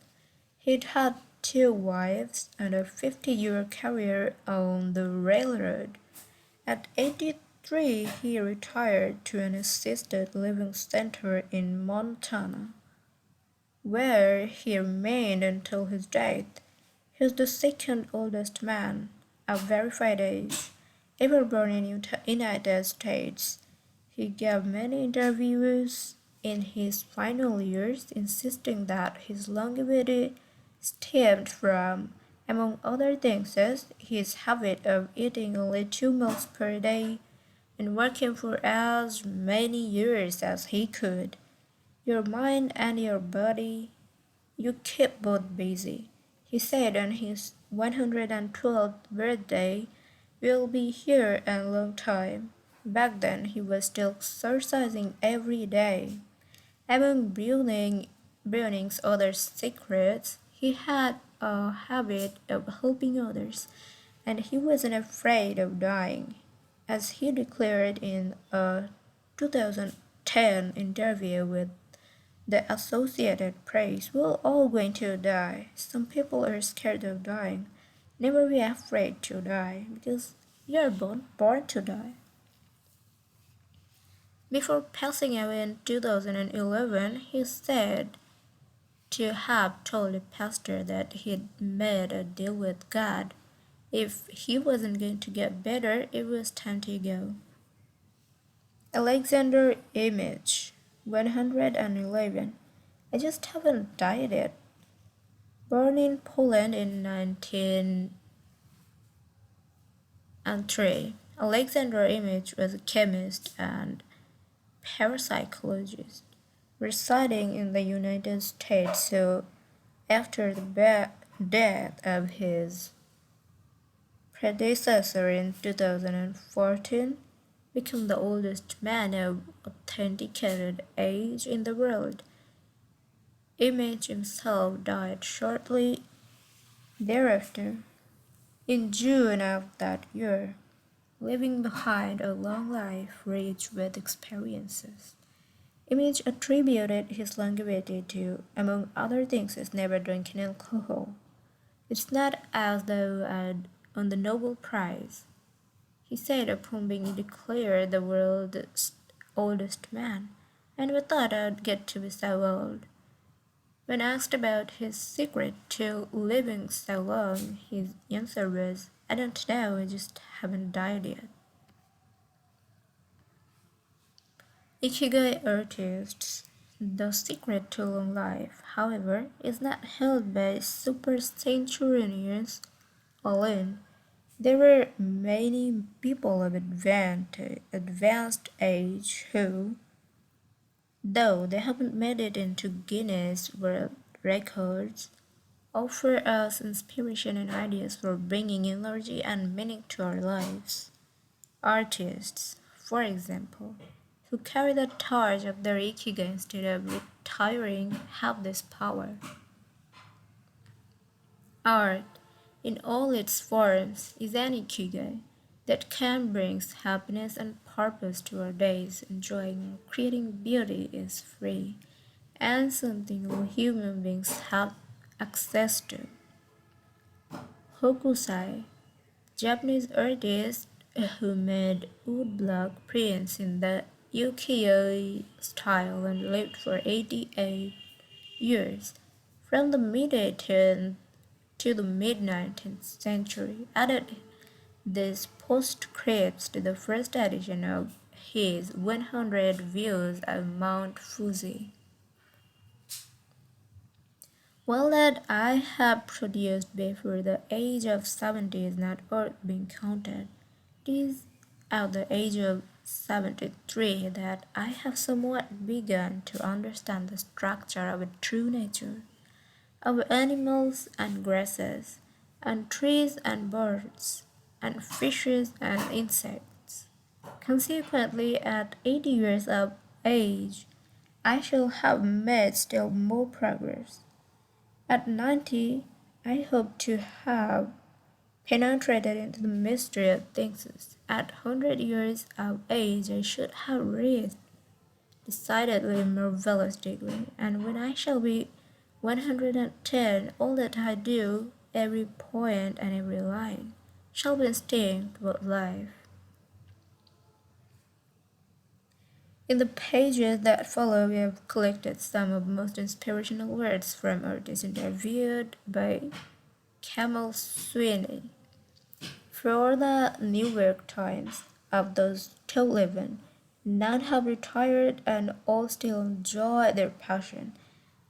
He'd had 2 wives and a 50-year career on the railroad. At 83, he retired to an assisted living center in Montana, where he remained until his death. He is the second oldest man, of verified age, ever born in United States. He gave many interviews in his final years, insisting that his longevity stemmed from, among other things, his habit of eating only 2 meals per day and working for as many years as he could. Your mind and your body, you keep both busy. He said on his 112th birthday, "We'll be here a long time." Back then, he was still exercising every day. Among Brewning's other secrets, he had a habit of helping others, and he wasn't afraid of dying. As he declared in a 2010 interview with the Associated Press, "We're all going to die. Some people are scared of dying. Never be afraid to die, because you're born to die." Before passing away in 2011, he said to have told a pastor that he'd made a deal with God. If he wasn't going to get better, it was time to go. Alexander Image, 111. I just haven't died yet. Born in Poland in 1903, Alexander Image was a chemist and parapsychologist residing in the United States. So, after the death of his predecessor in 2014, became the oldest man of authenticated age in the world. Image himself died shortly thereafter, in June of that year, leaving behind a long life rich with experiences. Image attributed his longevity to, among other things, his never drinking alcohol. It's not as though I'd won the Nobel Prize, he said upon being declared the world's oldest man. I never thought I'd get to be so old. When asked about his secret to living so long, his answer was, I don't know, I just haven't died yet. Ikigai artists. The secret to long life, however, is not held by super-centenarians alone. There were many people of advanced age who, though they haven't made it into Guinness World Records, offer us inspiration and ideas for bringing energy and meaning to our lives. Artists, for example, who carry the torch of their ikigai instead of retiring, have this power. Art, in all its forms, is an ikigai that can bring happiness and purpose to our days. Enjoying or creating beauty is free and something all human beings have access to. Hokusai, Japanese artist who made woodblock prints in the ukiyo style and lived for 88 years, from the mid-18th to the mid-19th century, added this postscript to the first edition of his 100 Views of Mount Fuji. Well, that I have produced before the age of 70 is not worth being counted. It is at the age of 73 that I have somewhat begun to understand the structure of a true nature, of animals and grasses, and trees and birds, and fishes and insects. Consequently, at 80 years of age, I shall have made still more progress. At 90, I hope to have penetrated into the mystery of things. At 100 years of age, I should have reached decidedly marvelous degree, and when I shall be 110, all that I do, every point and every line, shall be instinct with life. In the pages that follow, we have collected some of the most inspirational words from artists interviewed by Camille Sweeney for the New York Times of those 211. None have retired and all still enjoy their passion,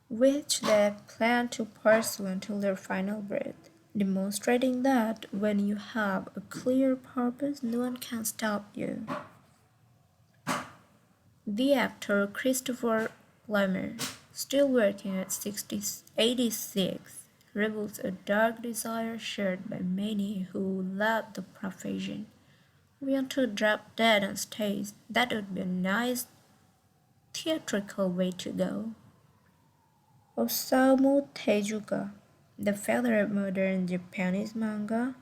which they plan to pursue until their final breath, demonstrating that when you have a clear purpose, no one can stop you. The actor Christopher Plummer, still working at 86, reveals a dark desire shared by many who love the profession. We want to drop dead on stage. That would be a nice theatrical way to go. Osamu Tezuka, the father of modern Japanese manga,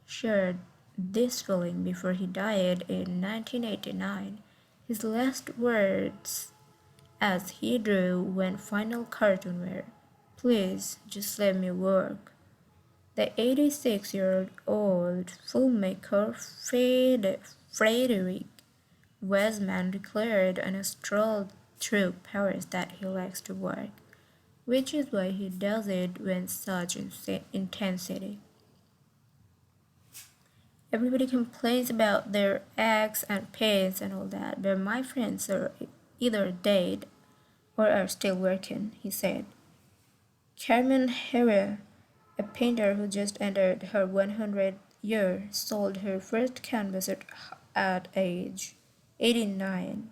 shared this feeling before he died in 1989. His last words as he drew one final cartoon were, "Please, just let me work." The 86-year-old filmmaker Frederick Wiseman declared on a stroll through Paris that he likes to work, which is why he does it with such intensity. Everybody complains about their aches and pains and all that, but my friends are either dead or are still working, he said. Carmen Herrera, a painter who just entered her 100th year, sold her first canvas at age 89.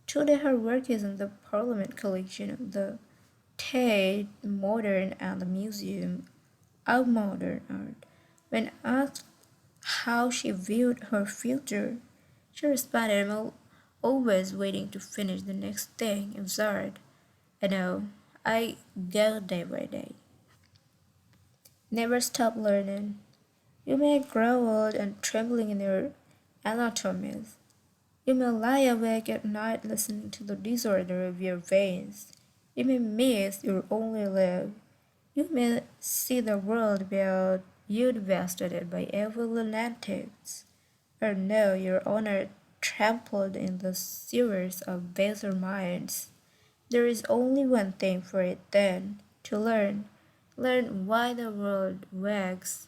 Today her work is in the Parliament collection of the Tate Modern and the Museum of Modern Art. When asked how she viewed her future, she responded, "I'm always waiting to finish the next thing. Absurd. I know. I go day by day." Never stop learning. You may grow old and trembling in your anatomies. You may lie awake at night listening to the disorder of your veins. You may miss your only love. You may see the world about you devastated by evil lunatics, or know your honor trampled in the sewers of baser minds. There is only one thing for it then, to learn. Learn why the world wags,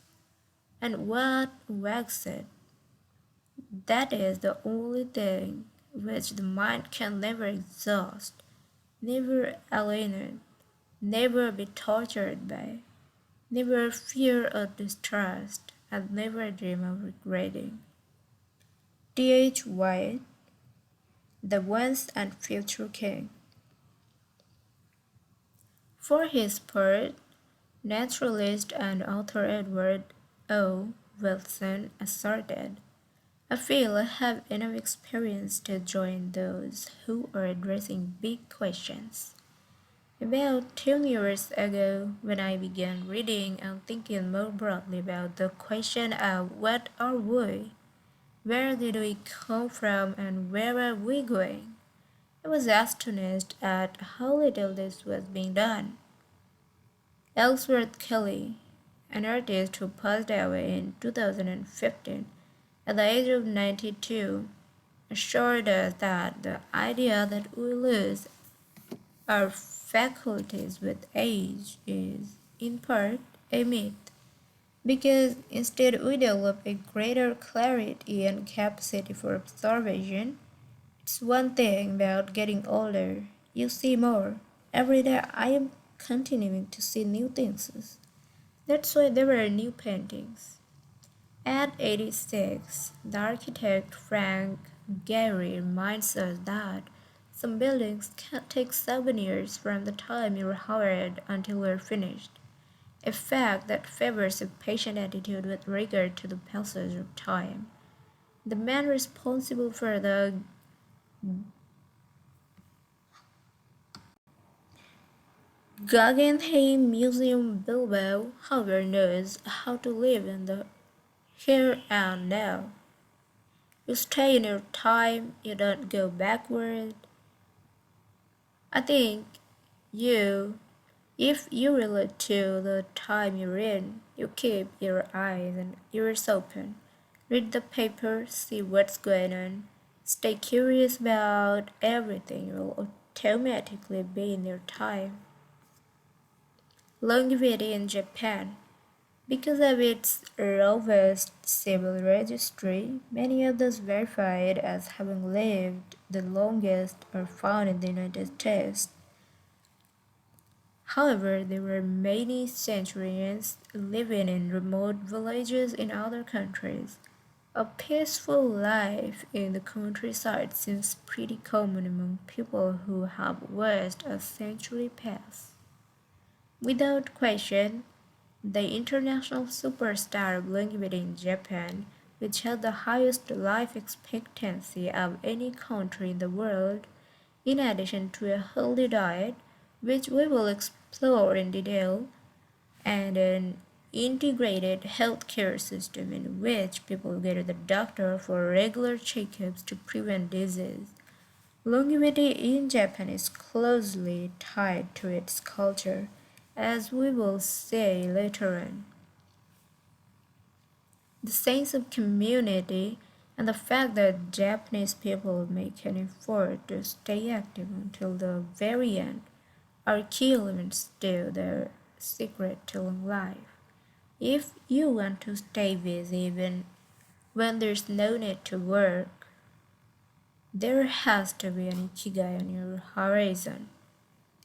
and what wags it. That is the only thing which the mind can never exhaust, never alienate, never be tortured by, never fear or distrust, and never dream of regretting. D.H. White, the once and future king. For his part, naturalist and author Edward O. Wilson asserted, "I feel I have enough experience to join those who are addressing big questions." About 10 years ago, when I began reading and thinking more broadly about the question of what are we, where did we come from, and where are we going, I was astonished at how little this was being done. Ellsworth Kelly, an artist who passed away in 2015 at the age of 92, assured us that the idea that we lose our faculties with age is, in part, a myth, because instead we develop a greater clarity and capacity for observation. It's one thing about getting older, you see more. Every day I am continuing to see new things. That's why there were new paintings. At 86, the architect Frank Gehry reminds us that some buildings can take 7 years from the time you were hired until they're finished, a fact that favors a patient attitude with regard to the passage of time. The man responsible for the Guggenheim Museum Bilbao, however, knows how to live in the here and now. You stay in your time, you don't go backward. I think you, if you relate to the time you're in, you keep your eyes and ears open. Read the paper, see what's going on. Stay curious about everything, you'll automatically be in your time. Longevity in Japan. Because of its robust civil registry, many of those verified as having lived the longest are found in the United States. However, there were many centenarians living in remote villages in other countries. A peaceful life in the countryside seems pretty common among people who have watched a century pass. Without question, the international superstar of longevity in Japan, which had the highest life expectancy of any country in the world, in addition to a healthy diet, which we will explore in detail, and an integrated healthcare system in which people go to the doctor for regular checkups to prevent disease. Longevity in Japan is closely tied to its culture, as we will say later on. The sense of community and the fact that Japanese people make an effort to stay active until the very end are key elements to their secret to long life. If you want to stay busy even when there's no need to work, there has to be an ikigai on your horizon,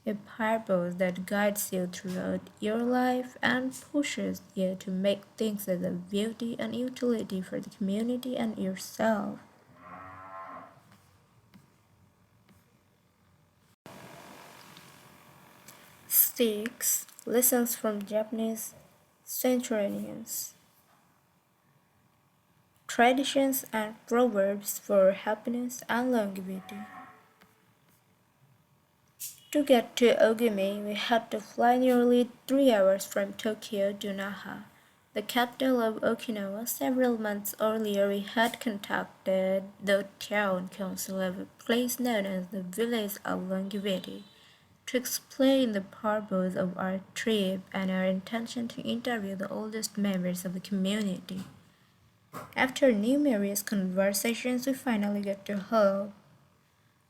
a purpose that guides you throughout your life and pushes you to make things as of beauty and utility for the community and yourself. 6. Lessons from Japanese centenarians. Traditions and proverbs for happiness and longevity. To get to Ogimi, we had to fly nearly 3 hours from Tokyo to Naha, the capital of Okinawa. Several months earlier, we had contacted the town council of a place known as the Village of Longevity to explain the purpose of our trip and our intention to interview the oldest members of the community. After numerous conversations, we finally got to home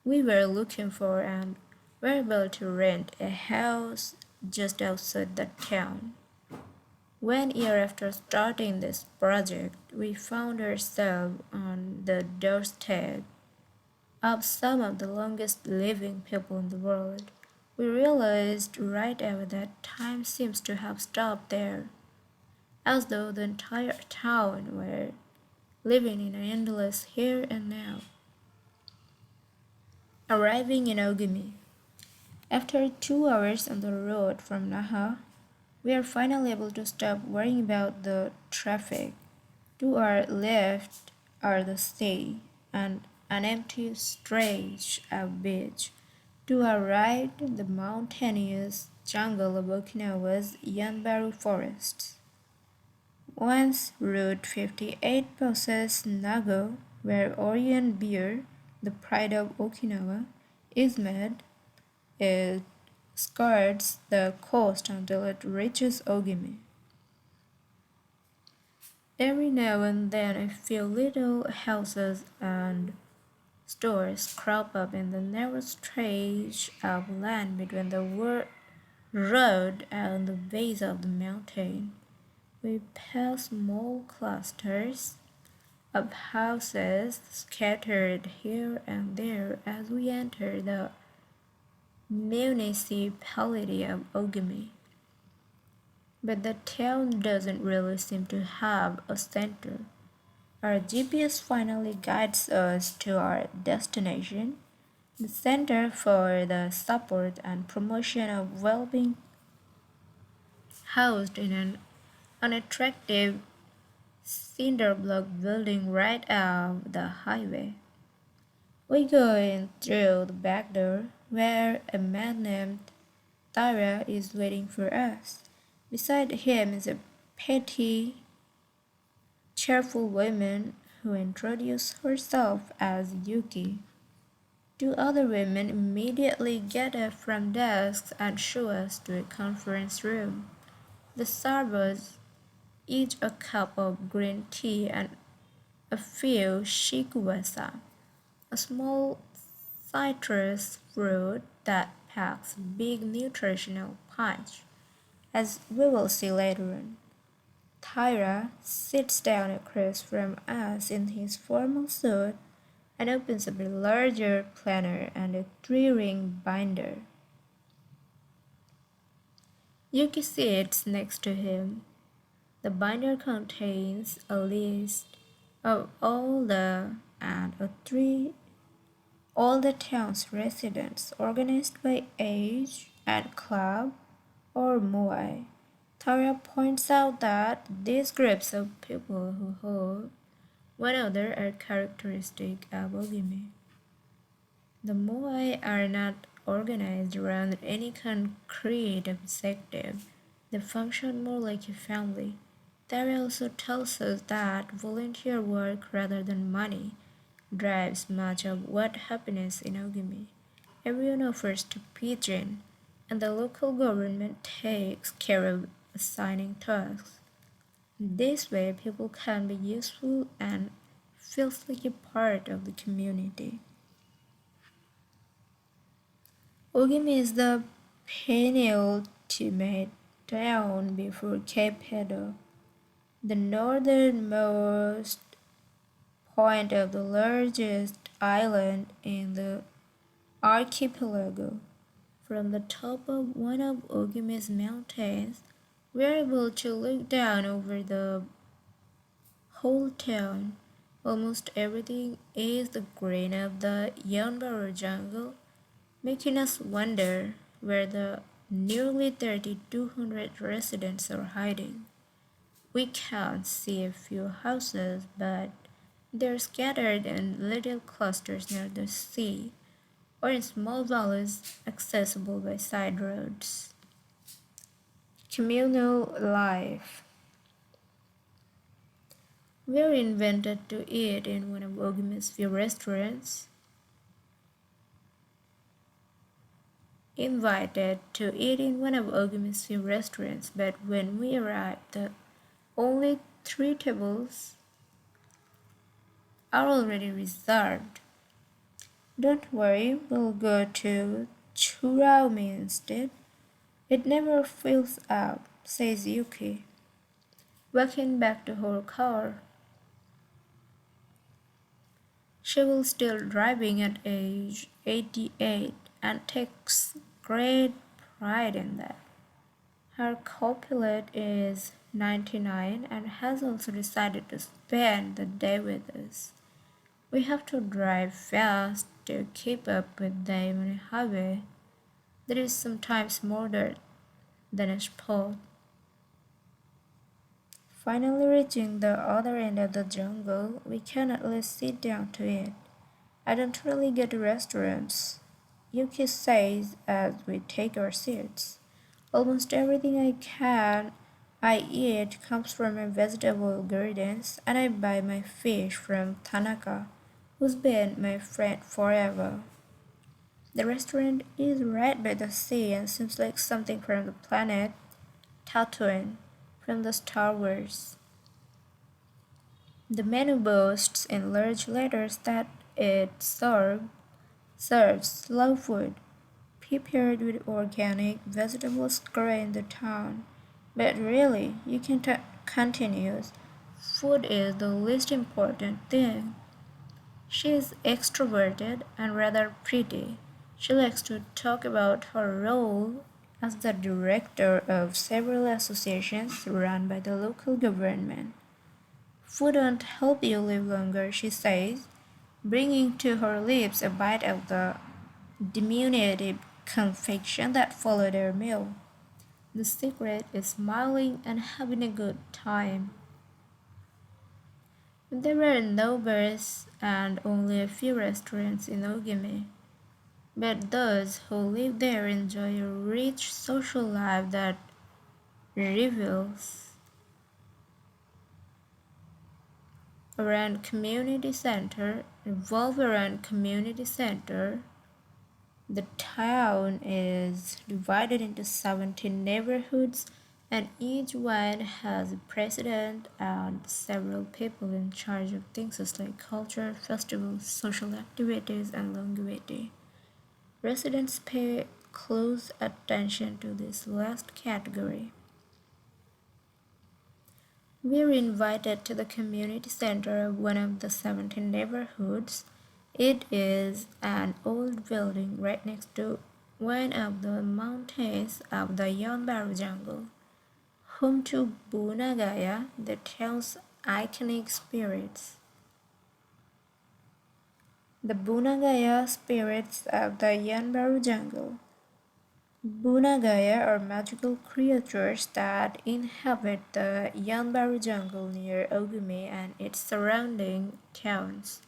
we were looking for and were able to rent a house just outside the town. 1 year after starting this project, we found ourselves on the doorstep of some of the longest living people in the world. We realized right away that time seems to have stopped there, as though the entire town were living in an endless here and now. Arriving in Ogimi. After 2 hours on the road from Naha, we are finally able to stop worrying about the traffic. To our left are the sea and an empty stretch of beach. To our right, the mountainous jungle of Okinawa's Yanbaru forests. Once Route 58 passes Nago, where Orion beer, the pride of Okinawa, is made, it skirts the coast until it reaches Ogimi. Every now and then a few little houses and stores crop up in the narrow stretch of land between the road and the base of the mountain. We pass small clusters of houses scattered here and there as we enter the municipality of Ogimi. But the town doesn't really seem to have a center. Our GPS finally guides us to our destination, the Center for the Support and Promotion of Well-being, housed in an unattractive cinder block building right off the highway. We go in through the back door, where a man named Tara is waiting for us. Beside him is a pretty, cheerful woman who introduces herself as Yuki. Two other women immediately get up from desks and show us to a conference room. They serve us each a cup of green tea and a few shikuwasa, a small citrus fruit that packs big nutritional punch, as we will see later on. Tyra sits down across from us in his formal suit and opens up a larger planner and a 3-ring binder. Yuki sits next to him. The binder contains a list of all the town's residents organized by age and club or moai. Tara points out that these groups of people who hold one another are characteristic of ogimi. The moai are not organized around any concrete objective. They function more like a family. Tara also tells us that volunteer work rather than money drives much of what happiness in ogimi. Everyone offers to pitch in, and the local government takes care of assigning tasks. This way, people can be useful and feels like a part of the community. Ogimi is the penultimate town before Cape Hedo, the northernmost point of the largest island in the archipelago. From the top of one of Ogimi's mountains, we are able to look down over the whole town. Almost everything is the green of the Yanbaro jungle, making us wonder where the nearly 3,200 residents are hiding. We can see a few houses, but they're scattered in little clusters near the sea or in small valleys accessible by side roads. Communal life. We are invited to eat in one of Ogimi's few restaurants. But when we arrive, the only 3 tables are already reserved. Don't worry, we'll go to Churaumi instead. It never fills up, says Yuki, walking back to her car. She will still driving at age 88 and takes great pride in that. Her co-pilot is 99 and has also decided to spend the day with us. We have to drive fast to keep up with them on a highway that is sometimes more dirt than asphalt. Finally reaching the other end of the jungle, we can at least sit down to eat. I don't really get to restaurants, Yuki says as we take our seats. Almost everything I eat comes from my vegetable gardens, and I buy my fish from Tanaka, who's been my friend forever. The restaurant is right by the sea and seems like something from the planet Tatooine from the Star Wars. The menu boasts in large letters that serves slow food prepared with organic vegetables grown in the town. But really, you can continue. Food is the least important thing. She is extroverted and rather pretty. She likes to talk about her role as the director of several associations run by the local government. Food won't help you live longer, she says, bringing to her lips a bite of the diminutive confection that followed their meal. The secret is smiling and having a good time. There were no bars and only a few restaurants in Ogimi, but those who live there enjoy a rich social life that revolves around community center. The town is divided into 17 neighborhoods, and each one has a president and several people in charge of things like culture, festivals, social activities, and longevity. Residents pay close attention to this last category. We were invited to the community center of one of the 17 neighborhoods. It is an old building right next to one of the mountains of the Yonbaru jungle, home to Bunagaya, the town's iconic spirits. The Bunagaya spirits of the Yanbaru jungle. Bunagaya are magical creatures that inhabit the Yanbaru jungle near Ogumi and its surrounding towns.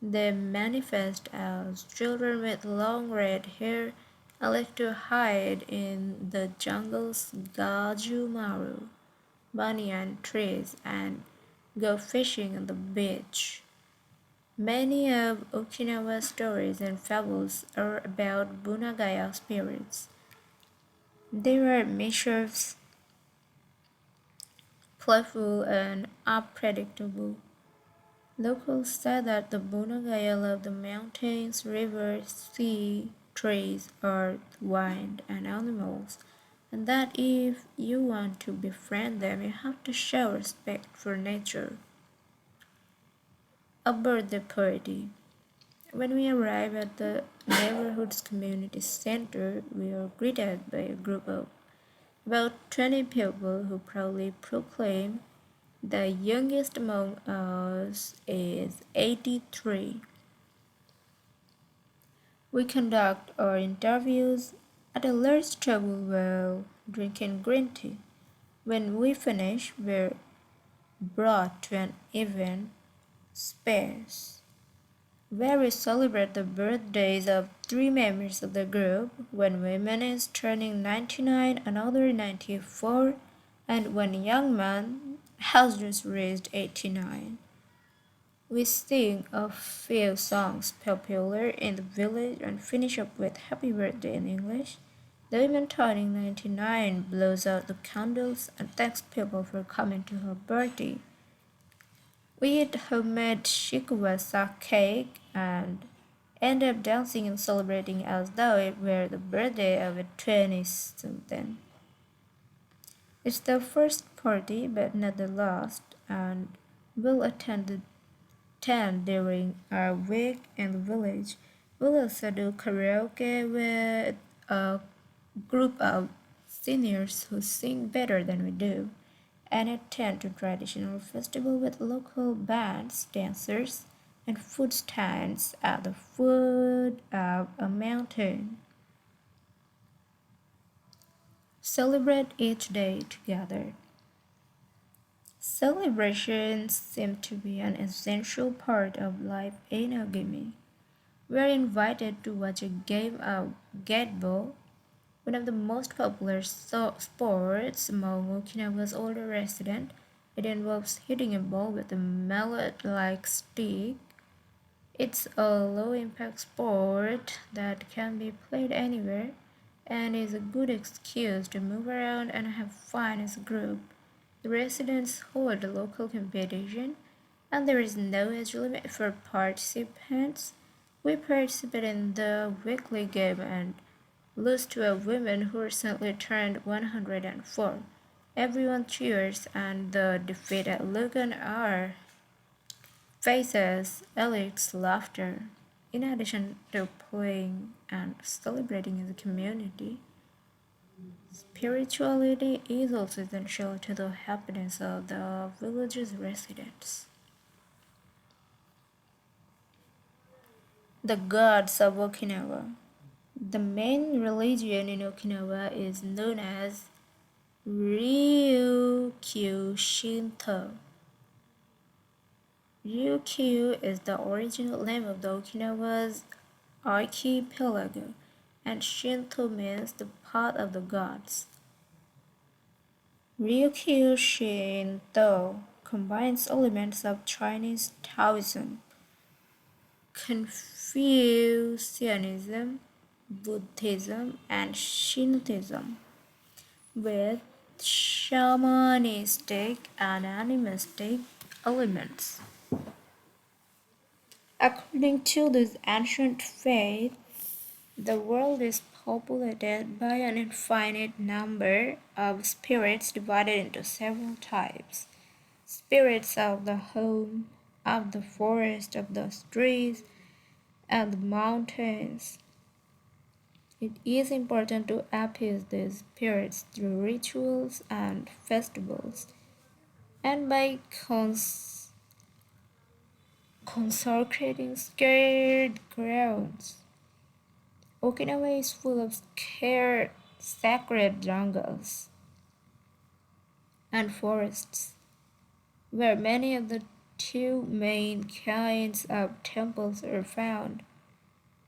They manifest as children with long red hair and like to hide in the jungle's gajumaru, banyan trees, and go fishing on the beach. Many of Okinawa's stories and fables are about Bunagaya spirits. They were mischievous, playful, and unpredictable. Locals say that the Bunagaya love the mountains, rivers, sea, trees, earth, wind, and animals, and that if you want to befriend them, you have to show respect for nature. A birthday party. When we arrive at the neighborhood's community center, we are greeted by a group of about 20 people who proudly proclaim the youngest among us is 83. We conduct our interviews at a large table while drinking green tea. When we finish, we're brought to an event space where we celebrate the birthdays of three members of the group. One woman is turning 99, another 94, and one young man has just reached 89. We sing a few songs popular in the village and finish up with happy birthday in English. The woman turning 99 blows out the candles and thanks people for coming to her birthday. We eat homemade shikuwasa cake and end up dancing and celebrating as though it were the birthday of a 20-something. It's the first party, but not the last, and we'll attend during our week in the village. We'll also do karaoke with a group of seniors who sing better than we do, and attend a traditional festival with local bands, dancers, and food stands at the foot of a mountain. Celebrate each day together. Celebrations seem to be an essential part of life in Ogimi. We are invited to watch a game of gateball, one of the most popular sports among Okinawa's older residents. It involves hitting a ball with a mallet-like stick. It's a low-impact sport that can be played anywhere and is a good excuse to move around and have fun as a group. The residents hold a local competition, and there is no age limit for participants. We participate in the weekly game and lose to a woman who recently turned 104. Everyone cheers, and the defeated look on our faces elicits laughter. In addition to playing and celebrating as a community, spirituality is also essential to the happiness of the village's residents. The gods of Okinawa. The main religion in Okinawa is known as Ryukyu Shinto. Ryukyu is the original name of the Okinawa's archipelago, and Shinto means the path of the gods. Ryukyu Shinto combines elements of Chinese Taoism, Confucianism, Buddhism, and Shintoism with shamanistic and animistic elements. According to this ancient faith, the world is populated by an infinite number of spirits divided into several types. spirits of the home, of the forest, of the trees, and the mountains. It is important to appease these spirits through rituals and festivals, and by consecrating sacred grounds. Okinawa is full of sacred jungles and forests, where many of the two main kinds of temples are found,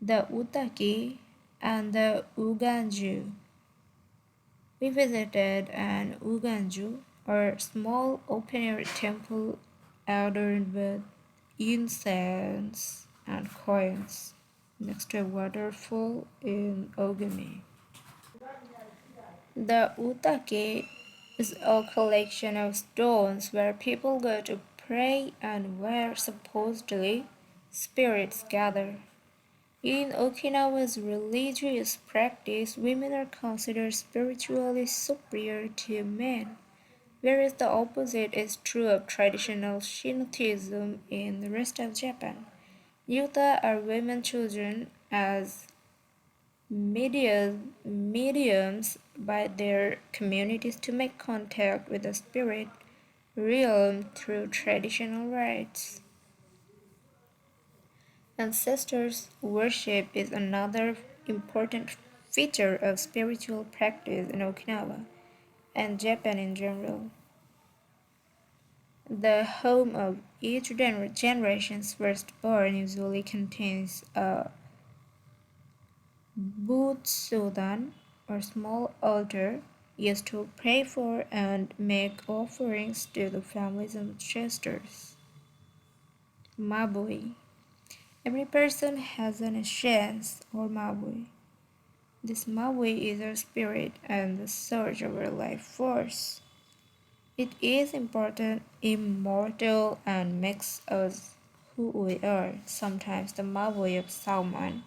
the Utaki and the Uganju. We visited an Uganju, or small open-air temple adorned with incense and coins, next to a waterfall in Ogami. The Utake is a collection of stones where people go to pray and where supposedly spirits gather. In Okinawa's religious practice, women are considered spiritually superior to men, whereas the opposite is true of traditional Shintoism in the rest of Japan. Yuta are women chosen as mediums by their communities to make contact with the spirit realm through traditional rites. Ancestors worship is another important feature of spiritual practice in Okinawa and Japan in general. The home of each generation's firstborn usually contains a butsudan, or small altar, used to pray for and make offerings to the family's ancestors. Mabui. Every person has an essence or mabui. This mabui is our spirit and the source of our life force. It is important, immortal, and makes us who we are. Sometimes the mabui of someone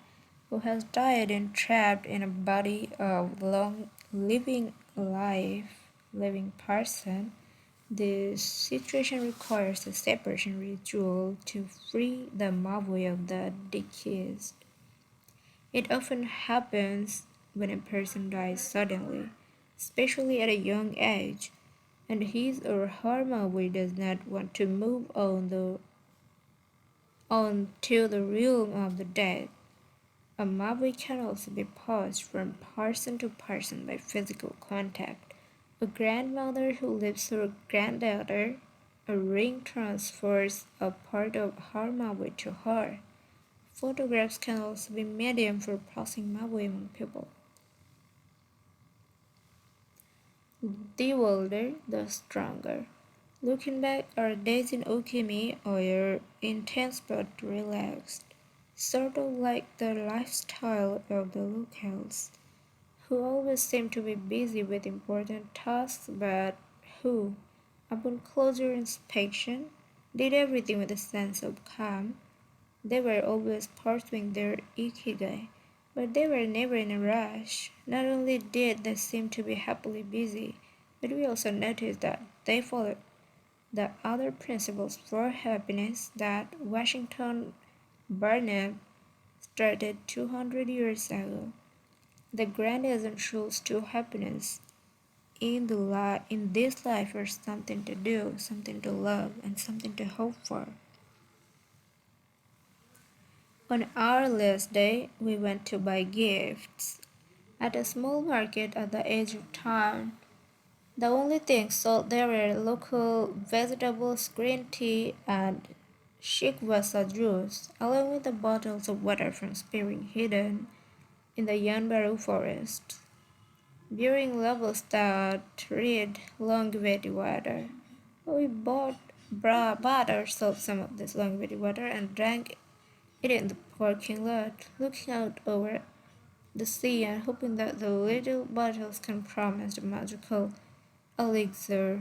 who has died and trapped in a body of long living person. This situation requires a separation ritual to free the mabui of the deceased. It often happens when a person dies suddenly, especially at a young age, and his or her mabui does not want to move on to the realm of the dead. A mabui can also be passed from person to person by physical contact. A grandmother who leaves her granddaughter a ring transfers a part of her mabui to her. Photographs can also be medium for passing mabui among people. The older, the stronger. Looking back, our days in Okimi are intense but relaxed, sort of like the lifestyle of the locals, who always seem to be busy with important tasks but who, upon closer inspection, did everything with a sense of calm. They were always pursuing their ikigai, but they were never in a rush. Not only did they seem to be happily busy, but we also noticed that they followed the other principles for happiness that Washington Barnett started 200 years ago. The grand essentials to happiness in this life are something to do, something to love, and something to hope for. On our last day, we went to buy gifts at a small market at the edge of town. The only things sold there were local vegetables, green tea, and shikwasa juice, along with the bottles of water from spring hidden in the Yanbaru forest, bearing labels that read longevity water. Bought ourselves some of this longevity water and drank it in the parking lot, looking out over the sea and hoping that the little bottles can promise the magical elixir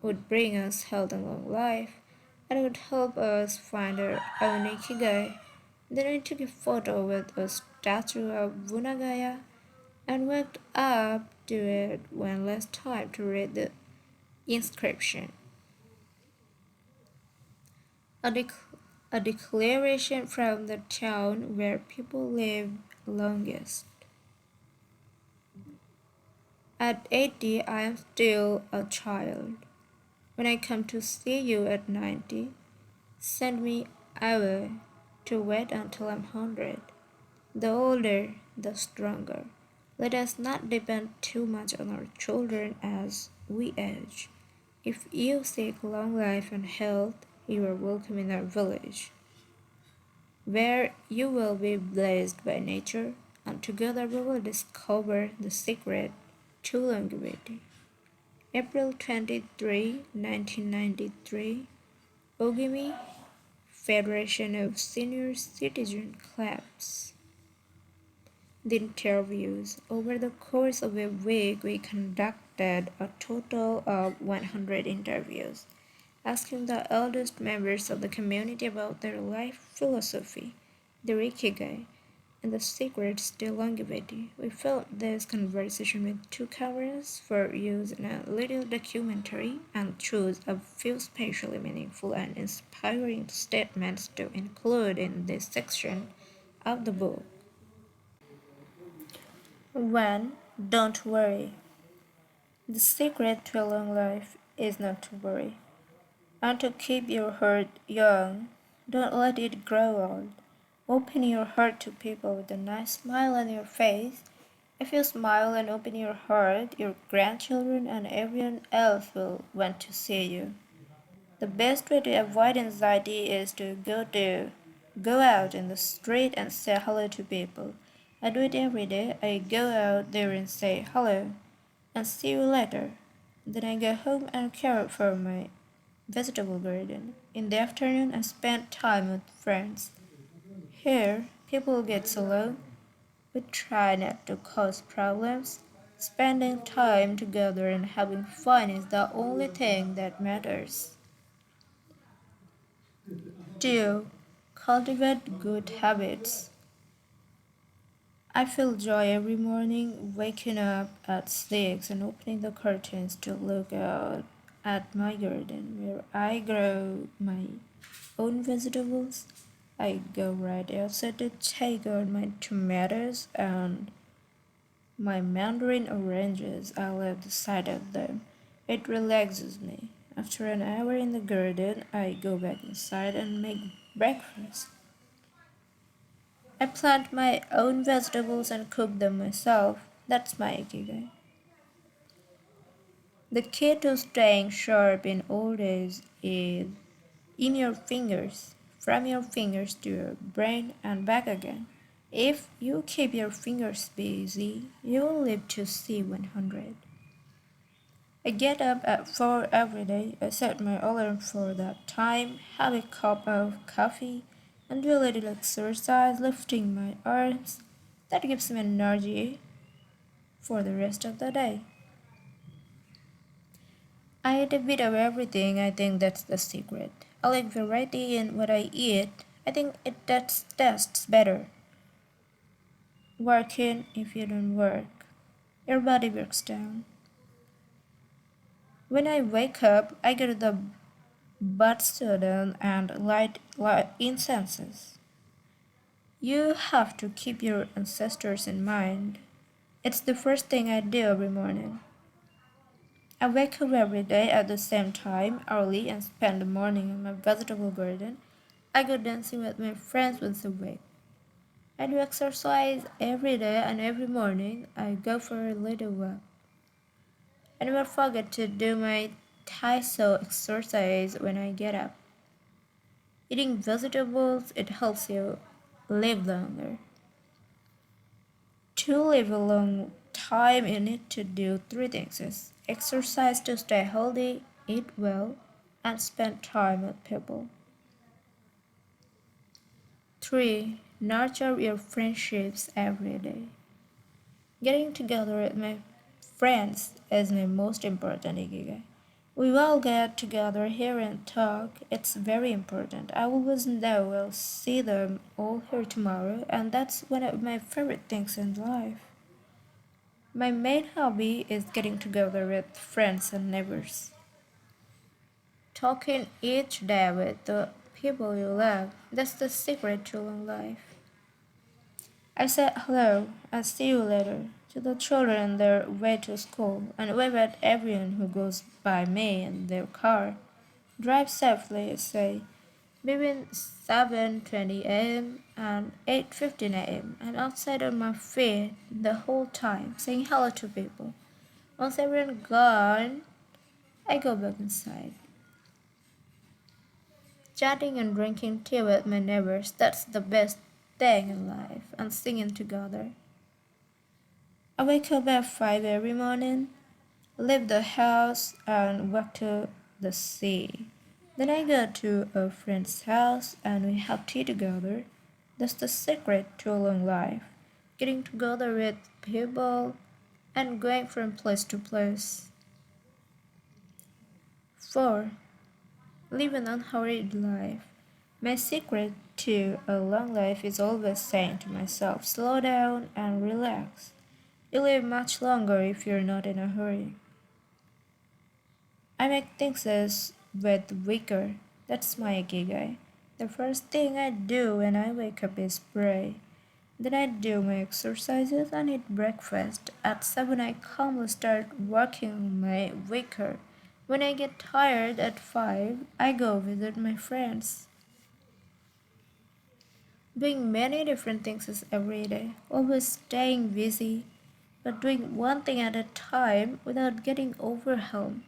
would bring us health and long life, and would help us find our own ikigai. Then I took a photo with a statue of Vunagaya and walked up to it one last time to read the inscription. A, a declaration from the town where people live longest. At 80, I am still a child. When I come to see you at 90, send me away to wait until I'm 100. The older, the stronger. Let us not depend too much on our children as we age. If you seek long life and health, you are welcome in our village, where you will be blessed by nature, and together we will discover the secret to longevity. April 23, 1993, Ogimi, Federation of Senior Citizen Clubs. The interviews. Over the course of a week, we conducted a total of 100 interviews, asking the eldest members of the community about their life philosophy, their ikigai, and the secrets to longevity. We filmed this conversation with 2 cameras for use in a little documentary and chose a few especially meaningful and inspiring statements to include in this section of the book. 1. Don't worry. The secret to a long life is not to worry, and to keep your heart young. Don't let it grow old. Open your heart to people with a nice smile on your face. If you smile and open your heart, your grandchildren and everyone else will want to see you. The best way to avoid anxiety is to go out in the street and say hello to people. I do it every day. I go out there and say hello and see you later. Then I go home and care for my vegetable garden. In the afternoon, I spend time with friends. Here, people get so low. We try not to cause problems. Spending time together and having fun is the only thing that matters. 2. Cultivate good habits. I feel joy every morning waking up at 6 and opening the curtains to look out at my garden where I grow my own vegetables. I go right outside to take out my tomatoes and my mandarin oranges. I love the sight of them. It relaxes me. After an hour in the garden, I go back inside and make breakfast. I plant my own vegetables and cook them myself. That's my ikigai. The key to staying sharp in old age is in your fingers, from your fingers to your brain and back again. If you keep your fingers busy, you will live to see 100. I get up at 4 every day. I set my alarm for that time, have a cup of coffee, and do a little exercise, lifting my arms. That gives me energy for the rest of the day. I eat a bit of everything. I think that's the secret. I like variety in what I eat. I think it tastes better. Working if you don't work, your body breaks down. When I wake up, I go to the Butsudan and light incenses. You have to keep your ancestors in mind. It's the first thing I do every morning. I wake up every day at the same time, early, and spend the morning in my vegetable garden. I go dancing with my friends once a week. I do exercise every day, and every morning I go for a little walk. I never forget to do my Taiso exercise when I get up. Eating vegetables, it helps you live longer. To live a long time, you need to do 3 things: exercise to stay healthy, eat well, and spend time with people. 3. Nurture your friendships every day. Getting together with my friends is my most important ikigai. We all get together here and talk. It's very important. I always know I'll see them all here tomorrow, and that's one of my favorite things in life. My main hobby is getting together with friends and neighbors. Talking each day with the people you love. That's the secret to long life. I said hello and see you later to the children on their way to school and wave at everyone who goes by me in their car. Drive safely, say, between 7:20 a.m. and 8:15 a.m. I'm outside on my feet the whole time, saying hello to people. Once everyone gone, I go back inside. Chatting and drinking tea with my neighbors, that's the best thing in life, and singing together. I wake up at 5 every morning, leave the house, and walk to the sea. Then I go to a friend's house and we have tea together. That's the secret to a long life. Getting together with people and going from place to place. 4. Live an unhurried life. My secret to a long life is always saying to myself, slow down and relax. You live much longer if you're not in a hurry. I make things with vigor. That's my ikigai. The first thing I do when I wake up is pray. Then I do my exercises and eat breakfast. At 7 I calmly start working on my vigor. When I get tired at 5, I go visit my friends. Doing many different things is every day, always staying busy, but doing one thing at a time without getting overwhelmed.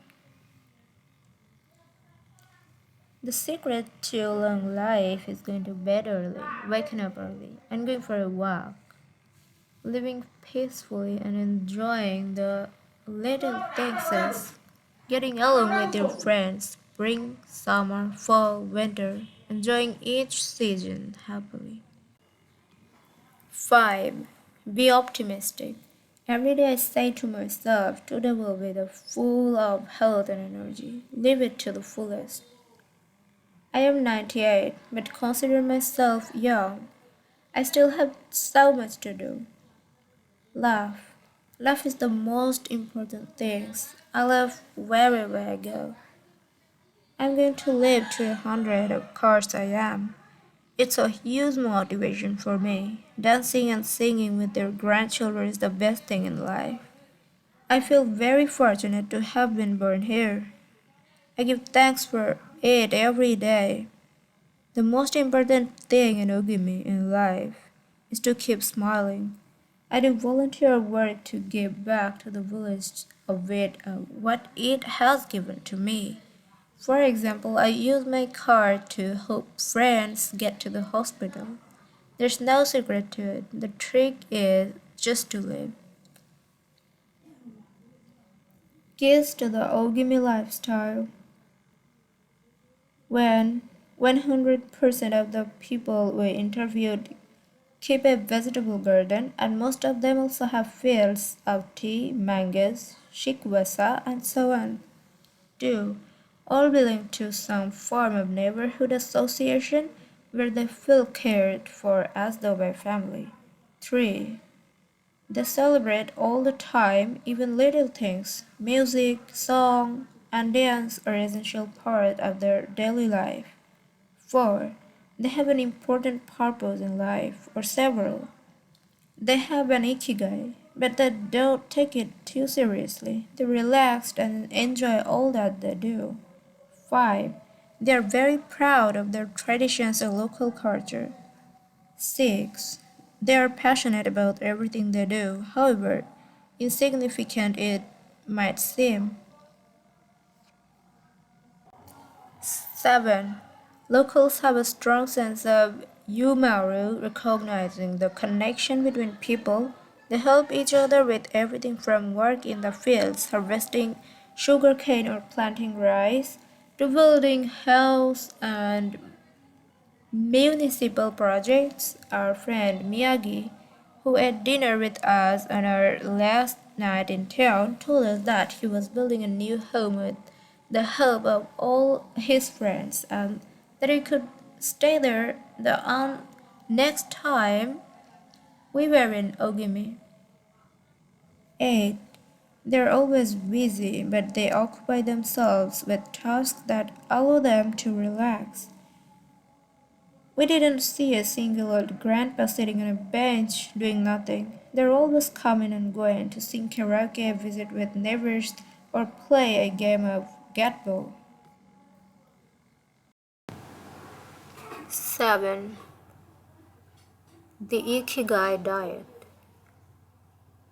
The secret to a long life is going to bed early, waking up early, and going for a walk, living peacefully and enjoying the little things as getting along with your friends, spring, summer, fall, winter, enjoying each season happily. 5. Be optimistic. Every day I say to myself, today will be the full of health and energy. Live it to the fullest. I am 98, but consider myself young. I still have so much to do. Laugh. Laugh is the most important thing. I laugh wherever I go. I'm going to live to 100, of course I am. It's a huge motivation for me. Dancing and singing with their grandchildren is the best thing in life. I feel very fortunate to have been born here. I give thanks for it every day. The most important thing in Ogimi in life is to keep smiling. I do volunteer work to give back to the village of what it has given to me. For example, I use my car to help friends get to the hospital. There's no secret to it. The trick is just to live. Keys to the Ogimi lifestyle. When 100% of the people we interviewed keep a vegetable garden, and most of them also have fields of tea, mangoes, shikwasa, and so on. 2. All belong to some form of neighborhood association where they feel cared for as though by family. 3. They celebrate all the time, even little things. Music, song, and dance are essential part of their daily life. 4. They have an important purpose in life, or several. They have an ikigai, but they don't take it too seriously. They relax and enjoy all that they do. 5. They are very proud of their traditions and local culture. 6. They are passionate about everything they do, however insignificant it might seem. 7. Locals have a strong sense of yumaru, recognizing the connection between people. They help each other with everything from work in the fields, harvesting sugarcane or planting rice, to building house and municipal projects. Our friend Miyagi, who ate dinner with us on our last night in town, told us that he was building a new home with the help of all his friends and that he could stay there the next time we were in Ogimi. 8. They're always busy, but they occupy themselves with tasks that allow them to relax. We didn't see a single old grandpa sitting on a bench doing nothing. They're always coming and going to sing karaoke, visit with neighbors, or play a game of gatball. 7. The Ikigai diet.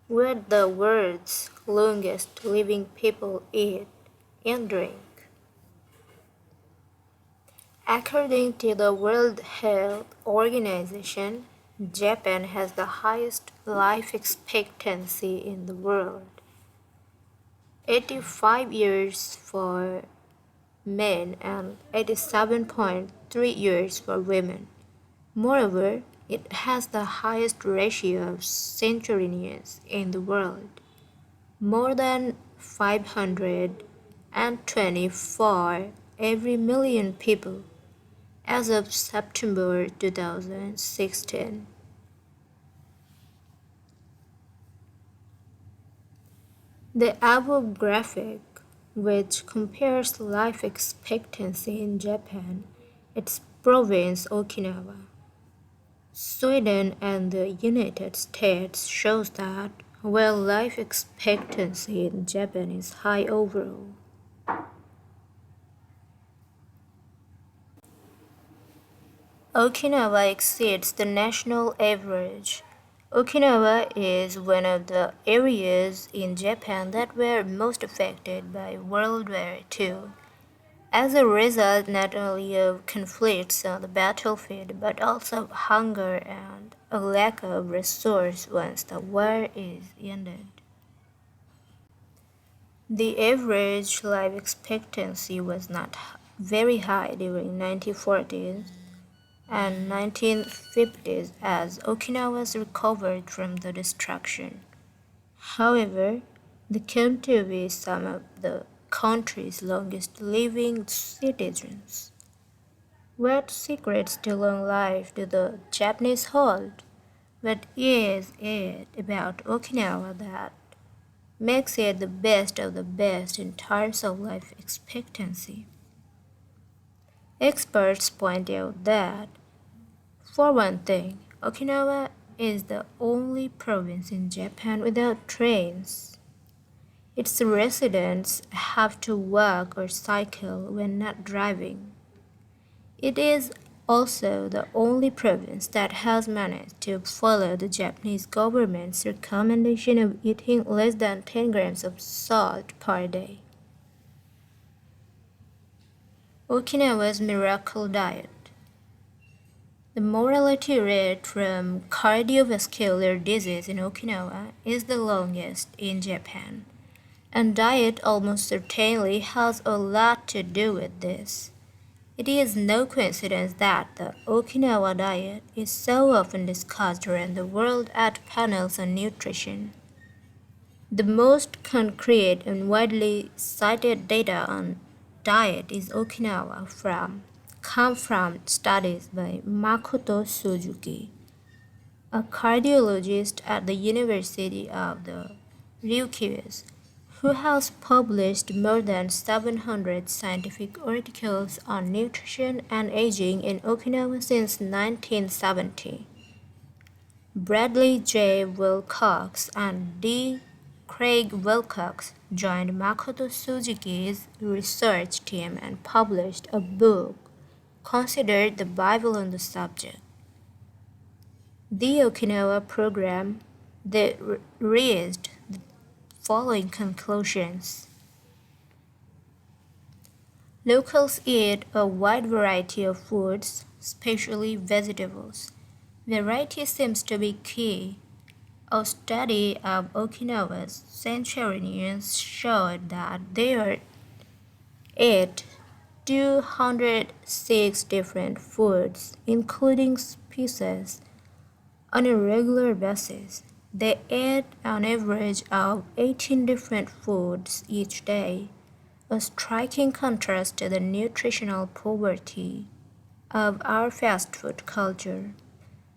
We're the world's longest living people eat and drink. According to the World Health Organization, Japan has the highest life expectancy in the world. 85 years for men and 87.3 years for women. Moreover, it has the highest ratio of centenarians in the world, more than 520 for every million people as of September 2016. The above graphic, which compares life expectancy in Japan, its province Okinawa, Sweden, and the United States, shows that while life expectancy in Japan is high overall, Okinawa exceeds the national average. Okinawa is one of the areas in Japan that were most affected by World War II, as a result not only of conflicts on the battlefield but also of hunger and a lack of resource once the war is ended. The average life expectancy was not very high during 1940s and 1950s as Okinawas recovered from the destruction. However, they came to be some of the country's longest living citizens. What secrets to long life do the Japanese hold? What is it about Okinawa that makes it the best of the best in terms of life expectancy? Experts point out that, for one thing, Okinawa is the only province in Japan without trains. Its residents have to walk or cycle when not driving. It is also the only province that has managed to follow the Japanese government's recommendation of eating less than 10 grams of salt per day. Okinawa's miracle diet. The mortality rate from cardiovascular disease in Okinawa is the longest in Japan, and diet almost certainly has a lot to do with this. It is no coincidence that the Okinawa diet is so often discussed around the world at panels on nutrition. The most concrete and widely cited data on diet is Okinawa come from studies by Makoto Suzuki, a cardiologist at the University of the Ryukyus, who has published more than 700 scientific articles on nutrition and aging in Okinawa since 1970. Bradley J. Wilcox and D. Craig Wilcox joined Makoto Suzuki's research team and published a book considered the Bible on the subject. The Okinawa program raised the following conclusions. Locals eat a wide variety of foods, especially vegetables. Variety seems to be key. A study of Okinawa's centenarians showed that they ate 206 different foods, including species, on a regular basis. They ate an average of 18 different foods each day, a striking contrast to the nutritional poverty of our fast food culture.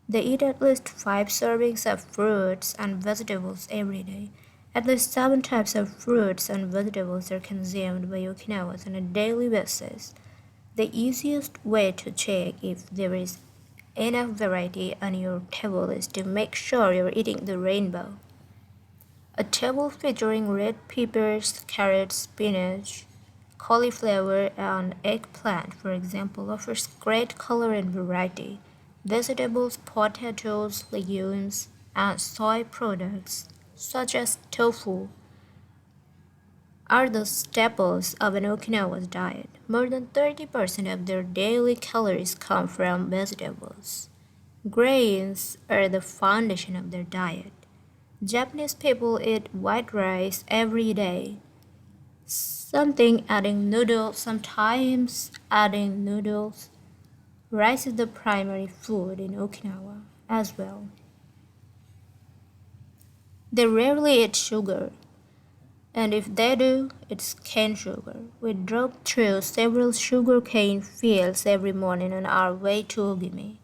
They eat at least 5 servings of fruits and vegetables every day. At least 7 types of fruits and vegetables are consumed by Okinawans on a daily basis. The easiest way to check if there is enough variety on your table is to make sure you're eating the rainbow. A table featuring red peppers, carrots, spinach, cauliflower, and eggplant, for example, offers great color and variety. Vegetables, potatoes, legumes, and soy products, such as tofu, are the staples of an Okinawa's diet. More than 30% of their daily calories come from vegetables. Grains are the foundation of their diet. Japanese people eat white rice every day. Sometimes adding noodles. Rice is the primary food in Okinawa as well. They rarely eat sugar, and if they do, it's cane sugar. We drove through several sugarcane fields every morning on our way to Ogimi,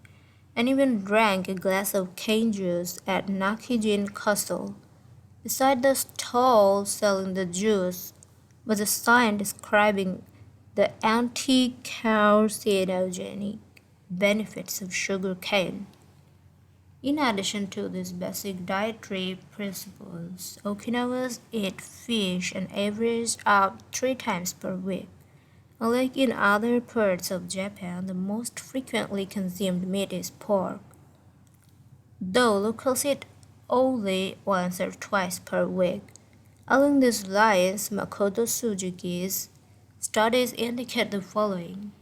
and even drank a glass of cane juice at Nakijin Castle. Beside the stall selling the juice was a sign describing the anti-carcinogenic benefits of sugar cane. In addition to these basic dietary principles, Okinawans eat fish an average of 3 times per week. Unlike in other parts of Japan, the most frequently consumed meat is pork, though locals eat only once or twice per week. Along these lines, Makoto Suzuki's studies indicate the following.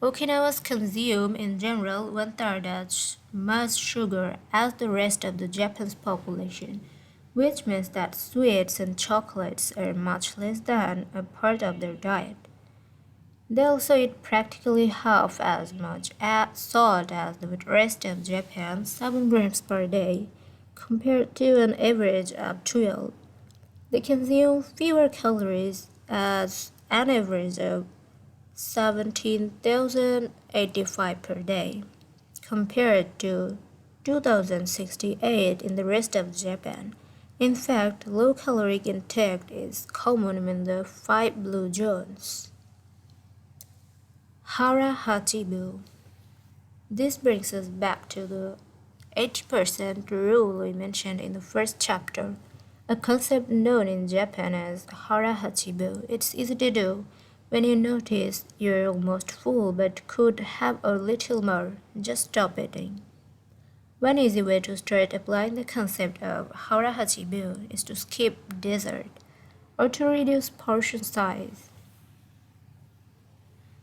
Okinawans consume in general 1/3 as much sugar as the rest of the Japanese population, which means that sweets and chocolates are much less than a part of their diet. They also eat practically half as much salt as the rest of Japan, 7 grams per day, compared to an average of 12. They consume fewer calories as an average of 17,085 per day, compared to 2,068 in the rest of Japan. In fact, low caloric intake is common in the 5 blue zones. Hara Hachibu. This brings us back to the 80% rule we mentioned in the first chapter, a concept known in Japan as Hara Hachibu. It's easy to do. When you notice you're almost full but could have a little more, just stop eating. One easy way to start applying the concept of Hara Hachibu is to skip dessert or to reduce portion size.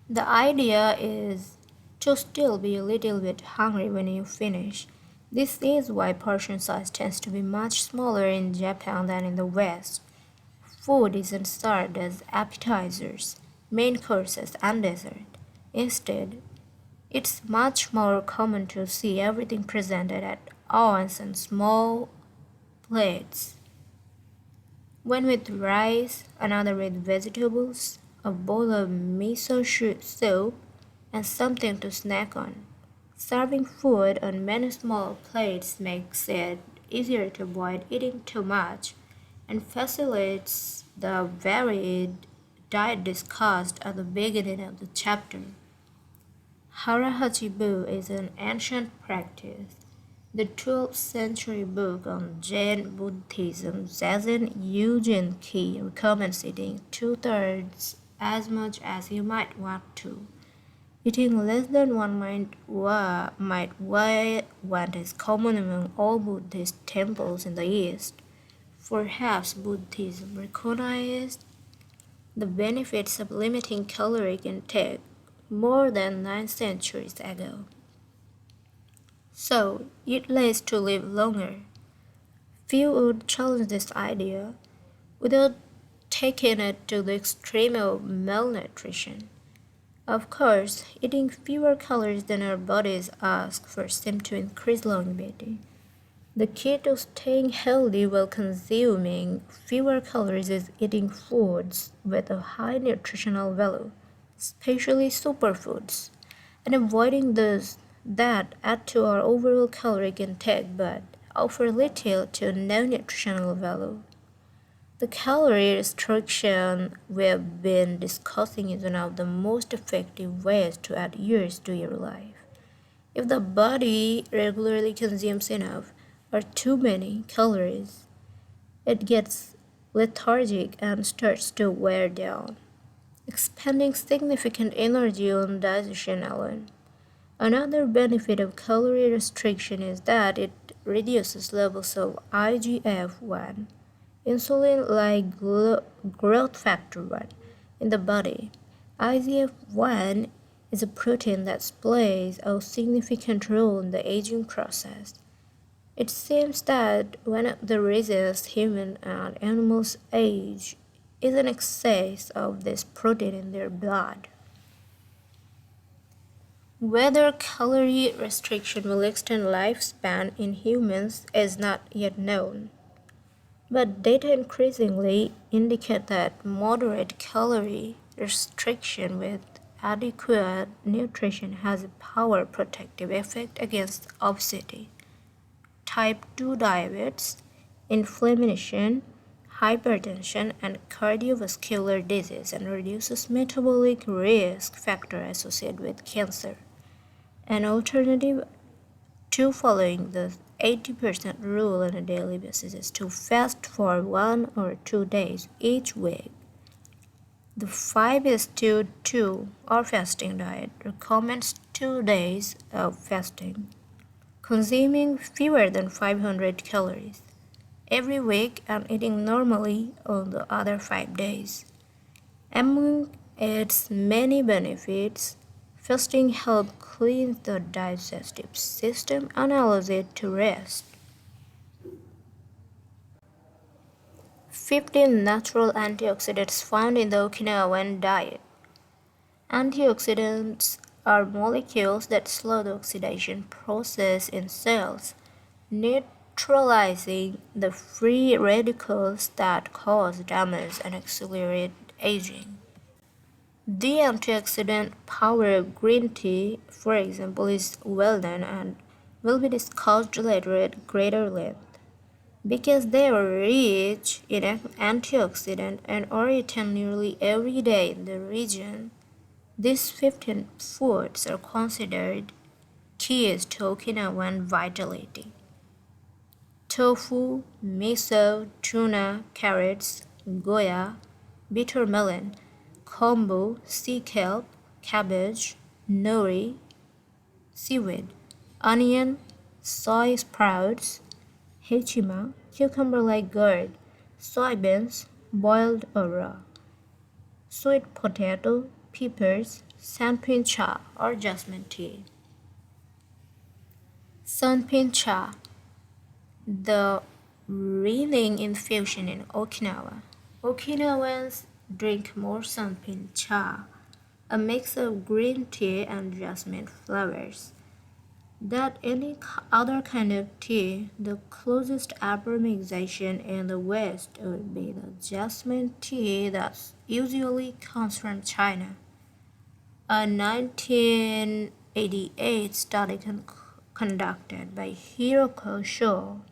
The idea is to still be a little bit hungry when you finish. This is why portion size tends to be much smaller in Japan than in the West. Food isn't served as appetizers, main courses, and dessert. Instead, it's much more common to see everything presented at once in small plates. One with rice, another with vegetables, a bowl of miso soup, and something to snack on. Serving food on many small plates makes it easier to avoid eating too much and facilitates the varied diet discussed at the beginning of the chapter. Hara Hachibu is an ancient practice. The 12th century book on Zen Buddhism, Zazen Yujin Ki, recommends eating 2/3 as much as you might want to. Eating less than one might want is common among all Buddhist temples in the East. Perhaps Buddhism recognized the benefits of limiting caloric intake more than 9 centuries ago. So, eat less to live longer. Few would challenge this idea without taking it to the extreme of malnutrition. Of course, eating fewer calories than our bodies ask for seems to increase longevity. The key to staying healthy while consuming fewer calories is eating foods with a high nutritional value, especially superfoods, and avoiding those that add to our overall caloric intake but offer little to no nutritional value. The calorie restriction we've been discussing is one of the most effective ways to add years to your life. If the body regularly consumes enough or too many calories, it gets lethargic and starts to wear down, expending significant energy on digestion alone. Another benefit of calorie restriction is that it reduces levels of IGF-1, insulin-like growth factor 1, in the body. IGF-1 is a protein that plays a significant role in the aging process. It seems that one of the reasons humans and animals age is an excess of this protein in their blood. Whether calorie restriction will extend lifespan in humans is not yet known, but data increasingly indicate that moderate calorie restriction with adequate nutrition has a powerful protective effect against obesity, type 2 diabetes, inflammation, hypertension, and cardiovascular disease, and reduces metabolic risk factor associated with cancer. An alternative to following the 80% rule on a daily basis is to fast for 1 or 2 days each week. The 5:2 or fasting diet recommends 2 days of fasting, consuming fewer than 500 calories every week and eating normally on the other 5 days. Among its many benefits, fasting helps cleanse the digestive system and allows it to rest. 15 natural antioxidants found in the Okinawan diet. Antioxidants are molecules that slow the oxidation process in cells, neutralizing the free radicals that cause damage and accelerate aging. The antioxidant power of green tea, for example, is well known and will be discussed later at greater length. Because they are rich in antioxidant and are eaten nearly every day in the region, these 15 foods are considered keys to Okinawan vitality. Tofu, miso, tuna, carrots, goya, bitter melon, kombu, sea kelp, cabbage, nori, seaweed, onion, soy sprouts, hechima, cucumber-like gourd, soybeans, boiled or raw, sweet potato, peppers, sunpin cha or jasmine tea. Sunpin cha, the reeling infusion in Okinawa. Okinawans drink more sunpin cha, a mix of green tea and jasmine flowers, than any other kind of tea. The closest aromatization in the West would be the jasmine tea that usually comes from China. A 1988 study conducted by Hiroko Sho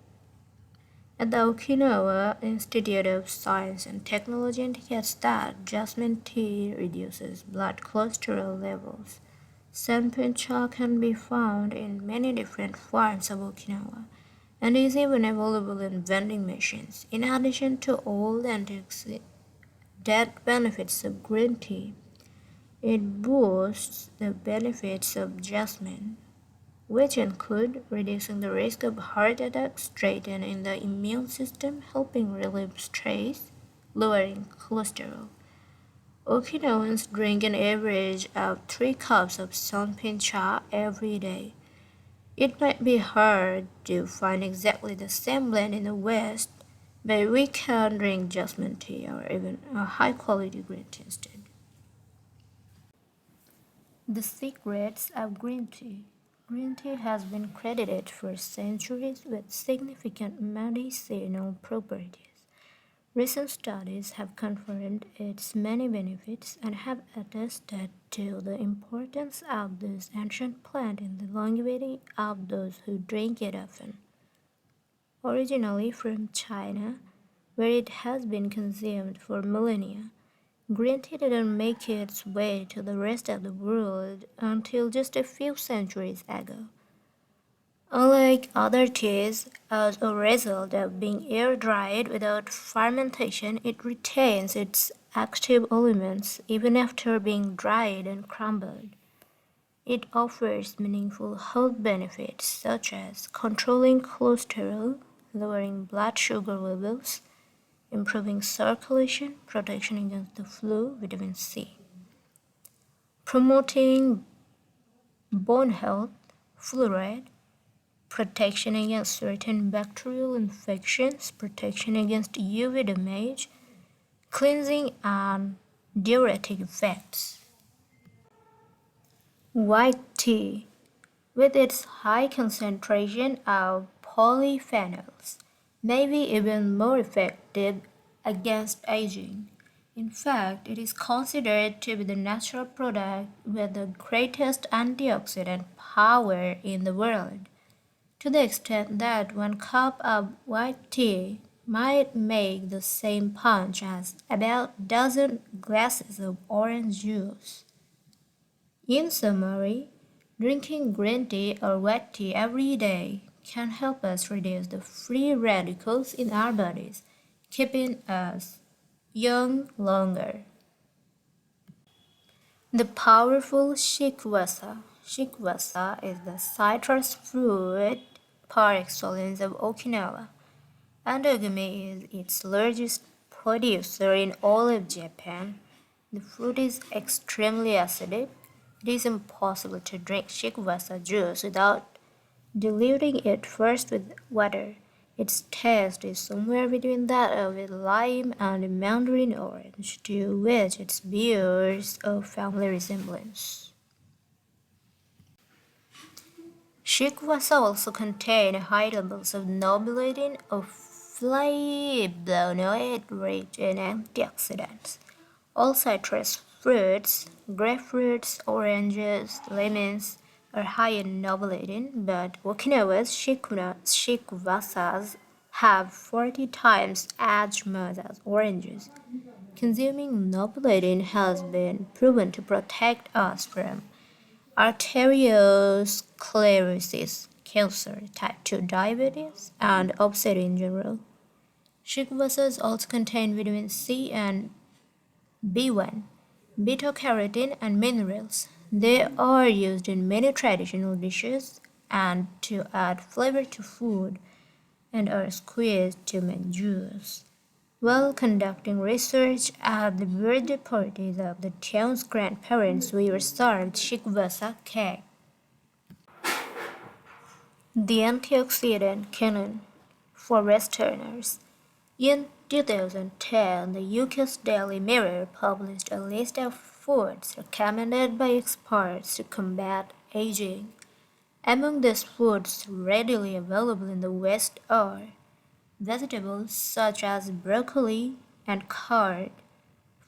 at the Okinawa Institute of Science and Technology indicates that jasmine tea reduces blood cholesterol levels. Sunpin cha can be found in many different forms of Okinawa and is even available in vending machines. In addition to all the antioxidant benefits of green tea, it boosts the benefits of jasmine, which include reducing the risk of heart attack, strengthening the immune system, helping relieve stress, lowering cholesterol. Okinawans drink an average of 3 cups of sunpin cha every day. It might be hard to find exactly the same blend in the West, but we can drink jasmine tea or even a high-quality green tea instead. The secrets of green tea. Green tea has been credited for centuries with significant medicinal properties. Recent studies have confirmed its many benefits and have attested to the importance of this ancient plant in the longevity of those who drink it often. Originally from China, where it has been consumed for millennia. Green tea didn't make its way to the rest of the world until just a few centuries ago. Unlike other teas, as a result of being air-dried without fermentation, it retains its active elements even after being dried and crumbled. It offers meaningful health benefits such as controlling cholesterol, lowering blood sugar levels, improving circulation, protection against the flu, vitamin C, promoting bone health, fluoride, protection against certain bacterial infections, protection against UV damage, cleansing and diuretic effects. White tea, with its high concentration of polyphenols, may be even more effective against aging. In fact, it is considered to be the natural product with the greatest antioxidant power in the world, to the extent that one cup of white tea might make the same punch as about a dozen glasses of orange juice. In summary, drinking green tea or white tea every day can help us reduce the free radicals in our bodies, keeping us young longer. The powerful shikwasa. Shikwasa is the citrus fruit par excellence of Okinawa, and Ogami is its largest producer in all of Japan. The fruit is extremely acidic. It is impossible to drink shikwasa juice without diluting it first with water. Its taste is somewhere between that of a lime and a mandarin orange, to which it bears a family resemblance. Shikwasa also contain high levels of nobilatin, a flavonoid rich in antioxidants. All citrus fruits, grapefruits, oranges, lemons, are high in nobilatin, but Okinawa's shikwasas have 40 times as much as oranges. Consuming nobilatin has been proven to protect us from arteriosclerosis, cancer, type 2 diabetes, and obesity in general. Shikwasas also contain vitamin C and B1, beta-carotene, and minerals. They are used in many traditional dishes and to add flavor to food and are squeezed to make juice. While conducting research at the birthday parties of the town's grandparents, we were served shikwasa cake. The antioxidant canon for Westerners. In 2010, the UK's Daily Mirror published a list of foods recommended by experts to combat aging. Among these foods readily available in the West are vegetables such as broccoli and carrot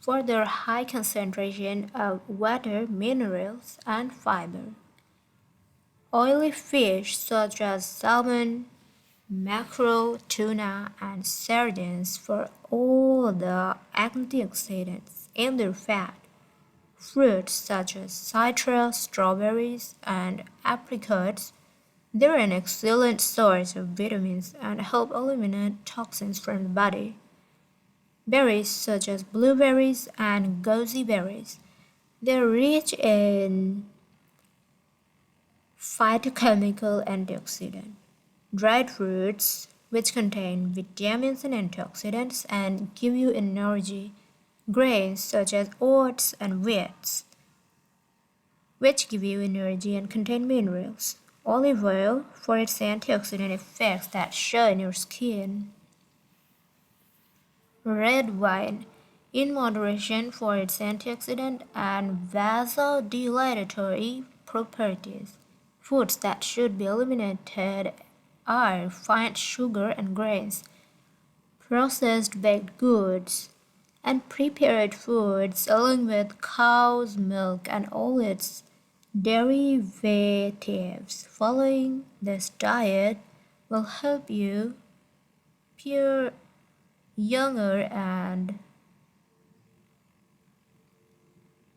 for their high concentration of water, minerals, and fiber. Oily fish such as salmon, mackerel, tuna, and sardines for all the antioxidants in their fat. Fruits such as citrus, strawberries, and apricots, they're an excellent source of vitamins and help eliminate toxins from the body. Berries such as blueberries and goji berries, they're rich in phytochemical antioxidant. Dried fruits, which contain vitamins and antioxidants and give you energy. Grains such as oats and wheat, which give you energy and contain minerals. Olive oil for its antioxidant effects that show in your skin. Red wine in moderation for its antioxidant and vasodilatory properties. Foods that should be eliminated are refined sugar and grains, processed baked goods, and prepared foods along with cow's milk and all its derivatives. Following this diet will help you pure younger and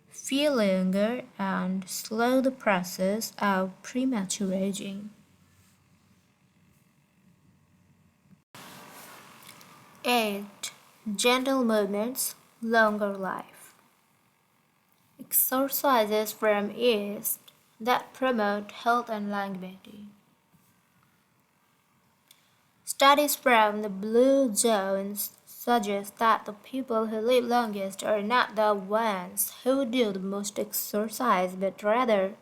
feel younger and slow the process of premature aging. 8. Gentle movements, longer life. Exercises from East that promote health and longevity. Studies from the blue zones suggest that the people who live longest are not the ones who do the most exercise, but rather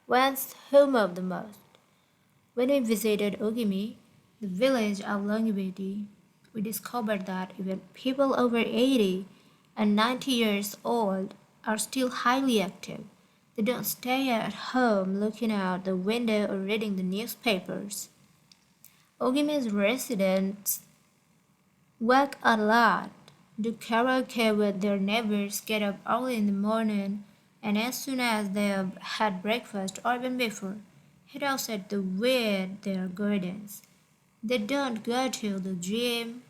ones who move the most. When we visited Ogimi, the village of longevity, we discovered that even people over 80 and 90 years old are still highly active. They don't stay at home looking out the window or reading the newspapers. Ogimi's residents work a lot, do karaoke with their neighbors, get up early in the morning, and as soon as they have had breakfast or even before, head outside to weed their gardens. They don't go to the gym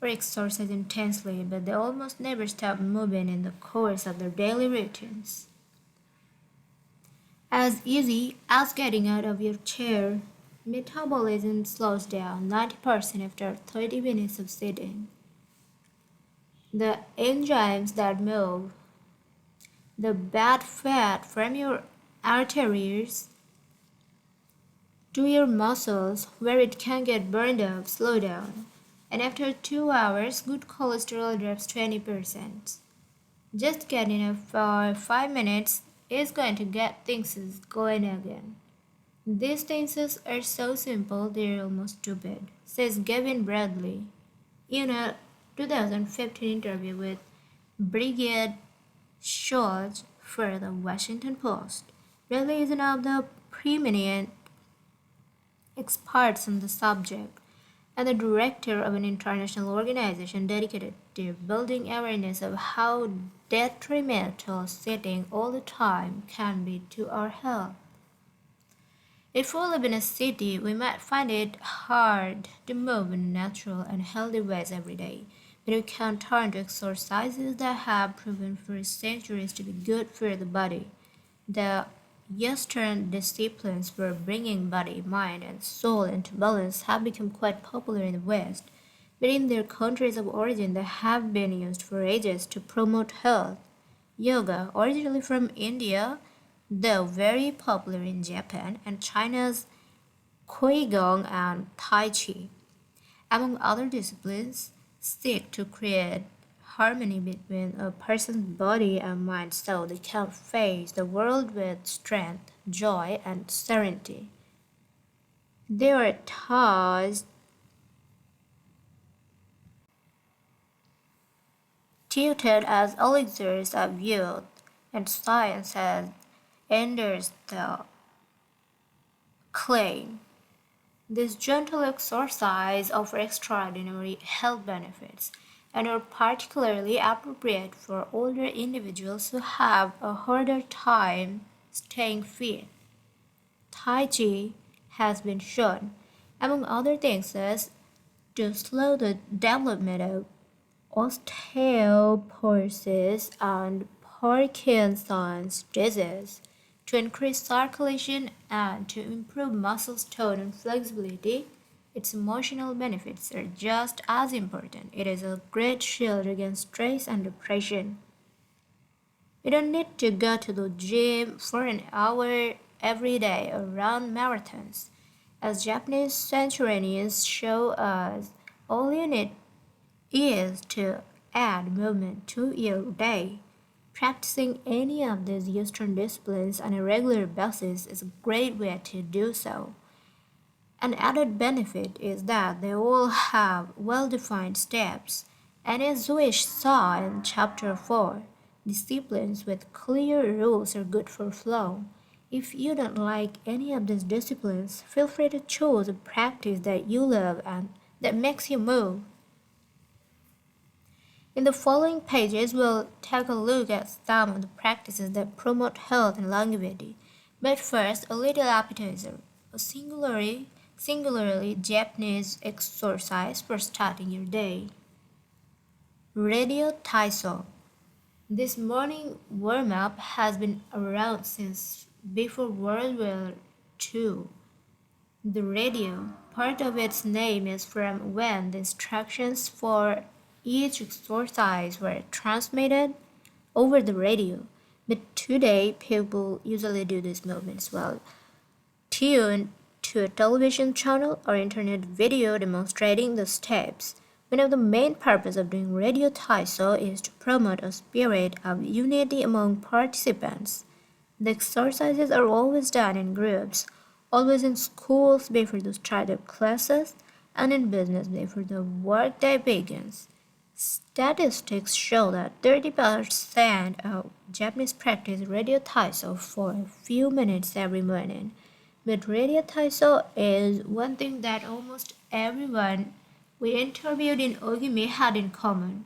or exercise intensely, but they almost never stop moving in the course of their daily routines. As easy as getting out of your chair, metabolism slows down 90% after 30 minutes of sitting. The enzymes that move the bad fat from your arteries to your muscles where it can get burned up slow down, and after 2 hours, good cholesterol drops 20%. Just getting up for 5 minutes is going to get things going again. These things are so simple they're almost stupid, says Gavin Bradley in a 2015 interview with Brigid Schultz for the Washington Post. Bradley is one of the preeminent experts on the subject and the director of an international organization dedicated to building awareness of how detrimental sitting all the time can be to our health. If we live in a city, we might find it hard to move in natural and healthy ways every day, but we can turn to exercises that have proven for centuries to be good for the body. The Eastern disciplines for bringing body, mind, and soul into balance have become quite popular in the West, but in their countries of origin they have been used for ages to promote health. Yoga, originally from India, though very popular in Japan and China's Qigong and Tai Chi, among other disciplines, seek to create harmony between a person's body and mind so they can face the world with strength, joy, and serenity. They are thus touted as elixirs of youth, and science has endorsed the claim. This gentle exercise offers extraordinary health benefits and are particularly appropriate for older individuals who have a harder time staying fit. Tai Chi has been shown, among other things, as to slow the development of osteoporosis and Parkinson's disease, to increase circulation and to improve muscle tone and flexibility. Its emotional benefits are just as important. It is a great shield against stress and depression. You don't need to go to the gym for an hour every day or run marathons. As Japanese centenarians show us, all you need is to add movement to your day. Practicing any of these Eastern disciplines on a regular basis is a great way to do so. An added benefit is that they all have well-defined steps, and as we saw in Chapter 4, disciplines with clear rules are good for flow. If you don't like any of these disciplines, feel free to choose a practice that you love and that makes you move. In the following pages, we'll take a look at some of the practices that promote health and longevity. But first, a little appetizer, a singularly Japanese exercise for starting your day. Radio Taiso. This morning warm-up has been around since before World War II. The radio, part of its name is from when the instructions for each exercise were transmitted over the radio. But today, people usually do these movements while tuned to a television channel or internet video demonstrating the steps. One of the main purposes of doing radio Taiso is to promote a spirit of unity among participants. The exercises are always done in groups, always in schools before the start of classes, and in business before the workday begins. Statistics show that 30% of Japanese practice radio Taiso for a few minutes every morning. But radio Taiso is one thing that almost everyone we interviewed in Ogimi had in common.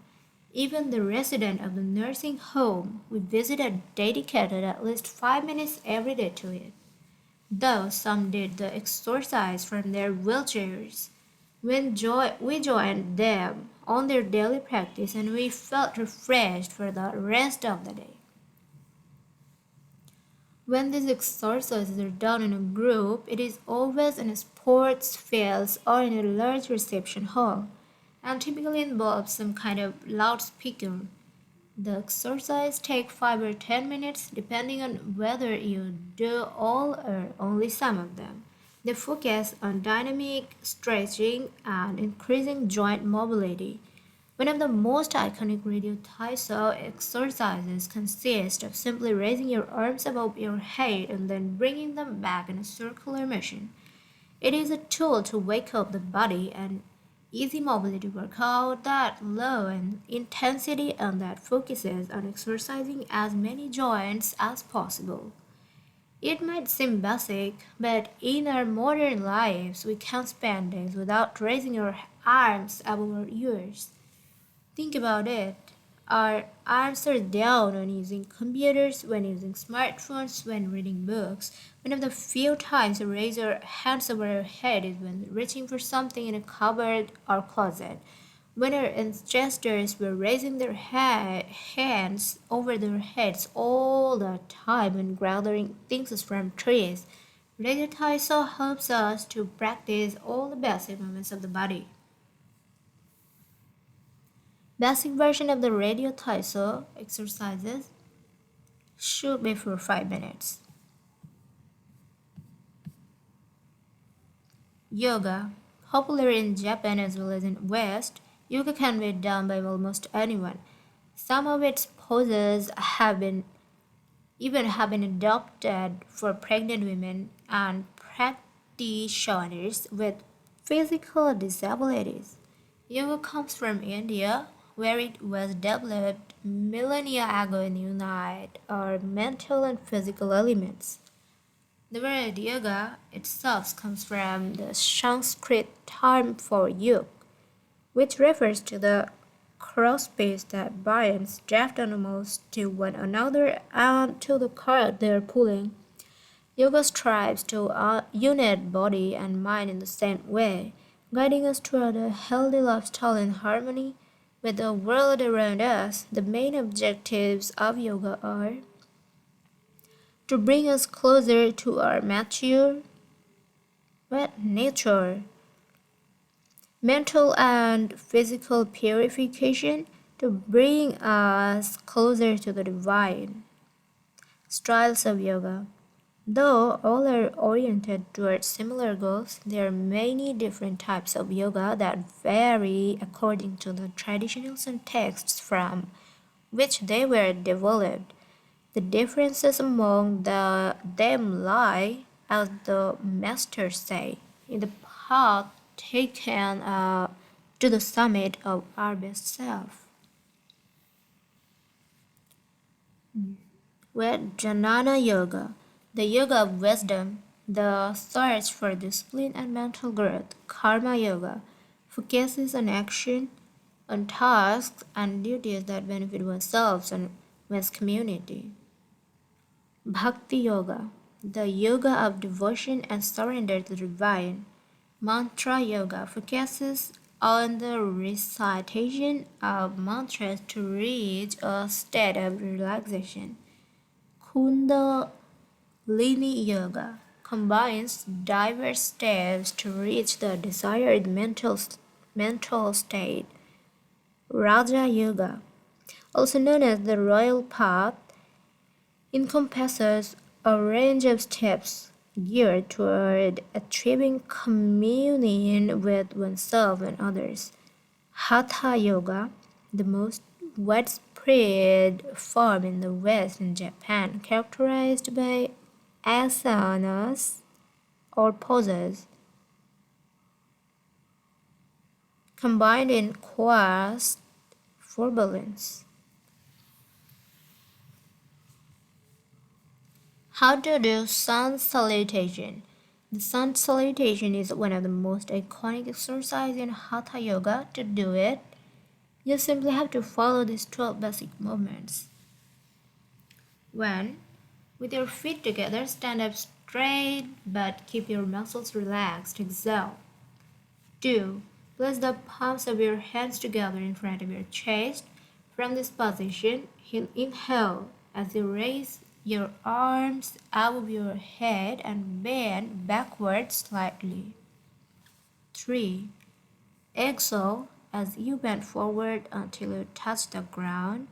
Even the resident of the nursing home we visited dedicated at least 5 minutes every day to it. Though some did the exercise from their wheelchairs. We joined them on their daily practice and we felt refreshed for the rest of the day. When these exercises are done in a group, it is always in a sports field or in a large reception hall, and typically involves some kind of loudspeaker. The exercise takes 5 or 10 minutes depending on whether you do all or only some of them. They focus on dynamic stretching and increasing joint mobility. One of the most iconic radio Taiso exercises consists of simply raising your arms above your head and then bringing them back in a circular motion. It is a tool to wake up the body and easy mobility workout that low in intensity and that focuses on exercising as many joints as possible. It might seem basic, but in our modern lives, we can't spend days without raising our arms above our ears. Think about it. Our arms are down when using computers, when using smartphones, when reading books. One of the few times we raise our hands over our head is when reaching for something in a cupboard or closet. When our ancestors were raising their hands over their heads all the time when gathering things from trees, Radio Taiso helps us to practice all the basic movements of the body. Basic version of the radio Taiso exercises should be for 5 minutes. Yoga. Popular in Japan as well as in West, yoga can be done by almost anyone. Some of its poses have been adopted for pregnant women and practitioners with physical disabilities. Yoga comes from India, where it was developed millennia ago and unite our mental and physical elements. The word yoga itself comes from the Sanskrit term for yug, which refers to the crosspiece that binds draft animals to one another and to the cart they are pulling. Yoga strives to unite body and mind in the same way, guiding us toward a healthy lifestyle in harmony with the world around us. The main objectives of yoga are to bring us closer to our nature, mental and physical purification, to bring us closer to the divine. Styles of yoga. Though all are oriented towards similar goals, there are many different types of yoga that vary according to the traditions and texts from which they were developed. The differences among them lie, as the masters say, in the path taken to the summit of our best self. With Jnana Yoga, the yoga of wisdom, the search for discipline and mental growth. Karma Yoga focuses on action, on tasks and duties that benefit oneself and one's community. Bhakti Yoga, the yoga of devotion and surrender to the divine. Mantra Yoga focuses on the recitation of mantras to reach a state of relaxation. Kundalini Yoga combines diverse steps to reach the desired mental state. Raja Yoga, also known as the Royal Path, encompasses a range of steps geared toward achieving communion with oneself and others. Hatha Yoga, the most widespread form in the West and Japan, characterized by asanas or poses combined in quest for balance. How to do sun salutation. The sun salutation is one of the most iconic exercises in Hatha Yoga. To do it, you simply have to follow these 12 basic movements. 1. With your feet together, stand up straight but keep your muscles relaxed. Exhale. 2. Place the palms of your hands together in front of your chest. From this position, inhale as you raise your arms above your head and bend backwards slightly. 3. Exhale as you bend forward until you touch the ground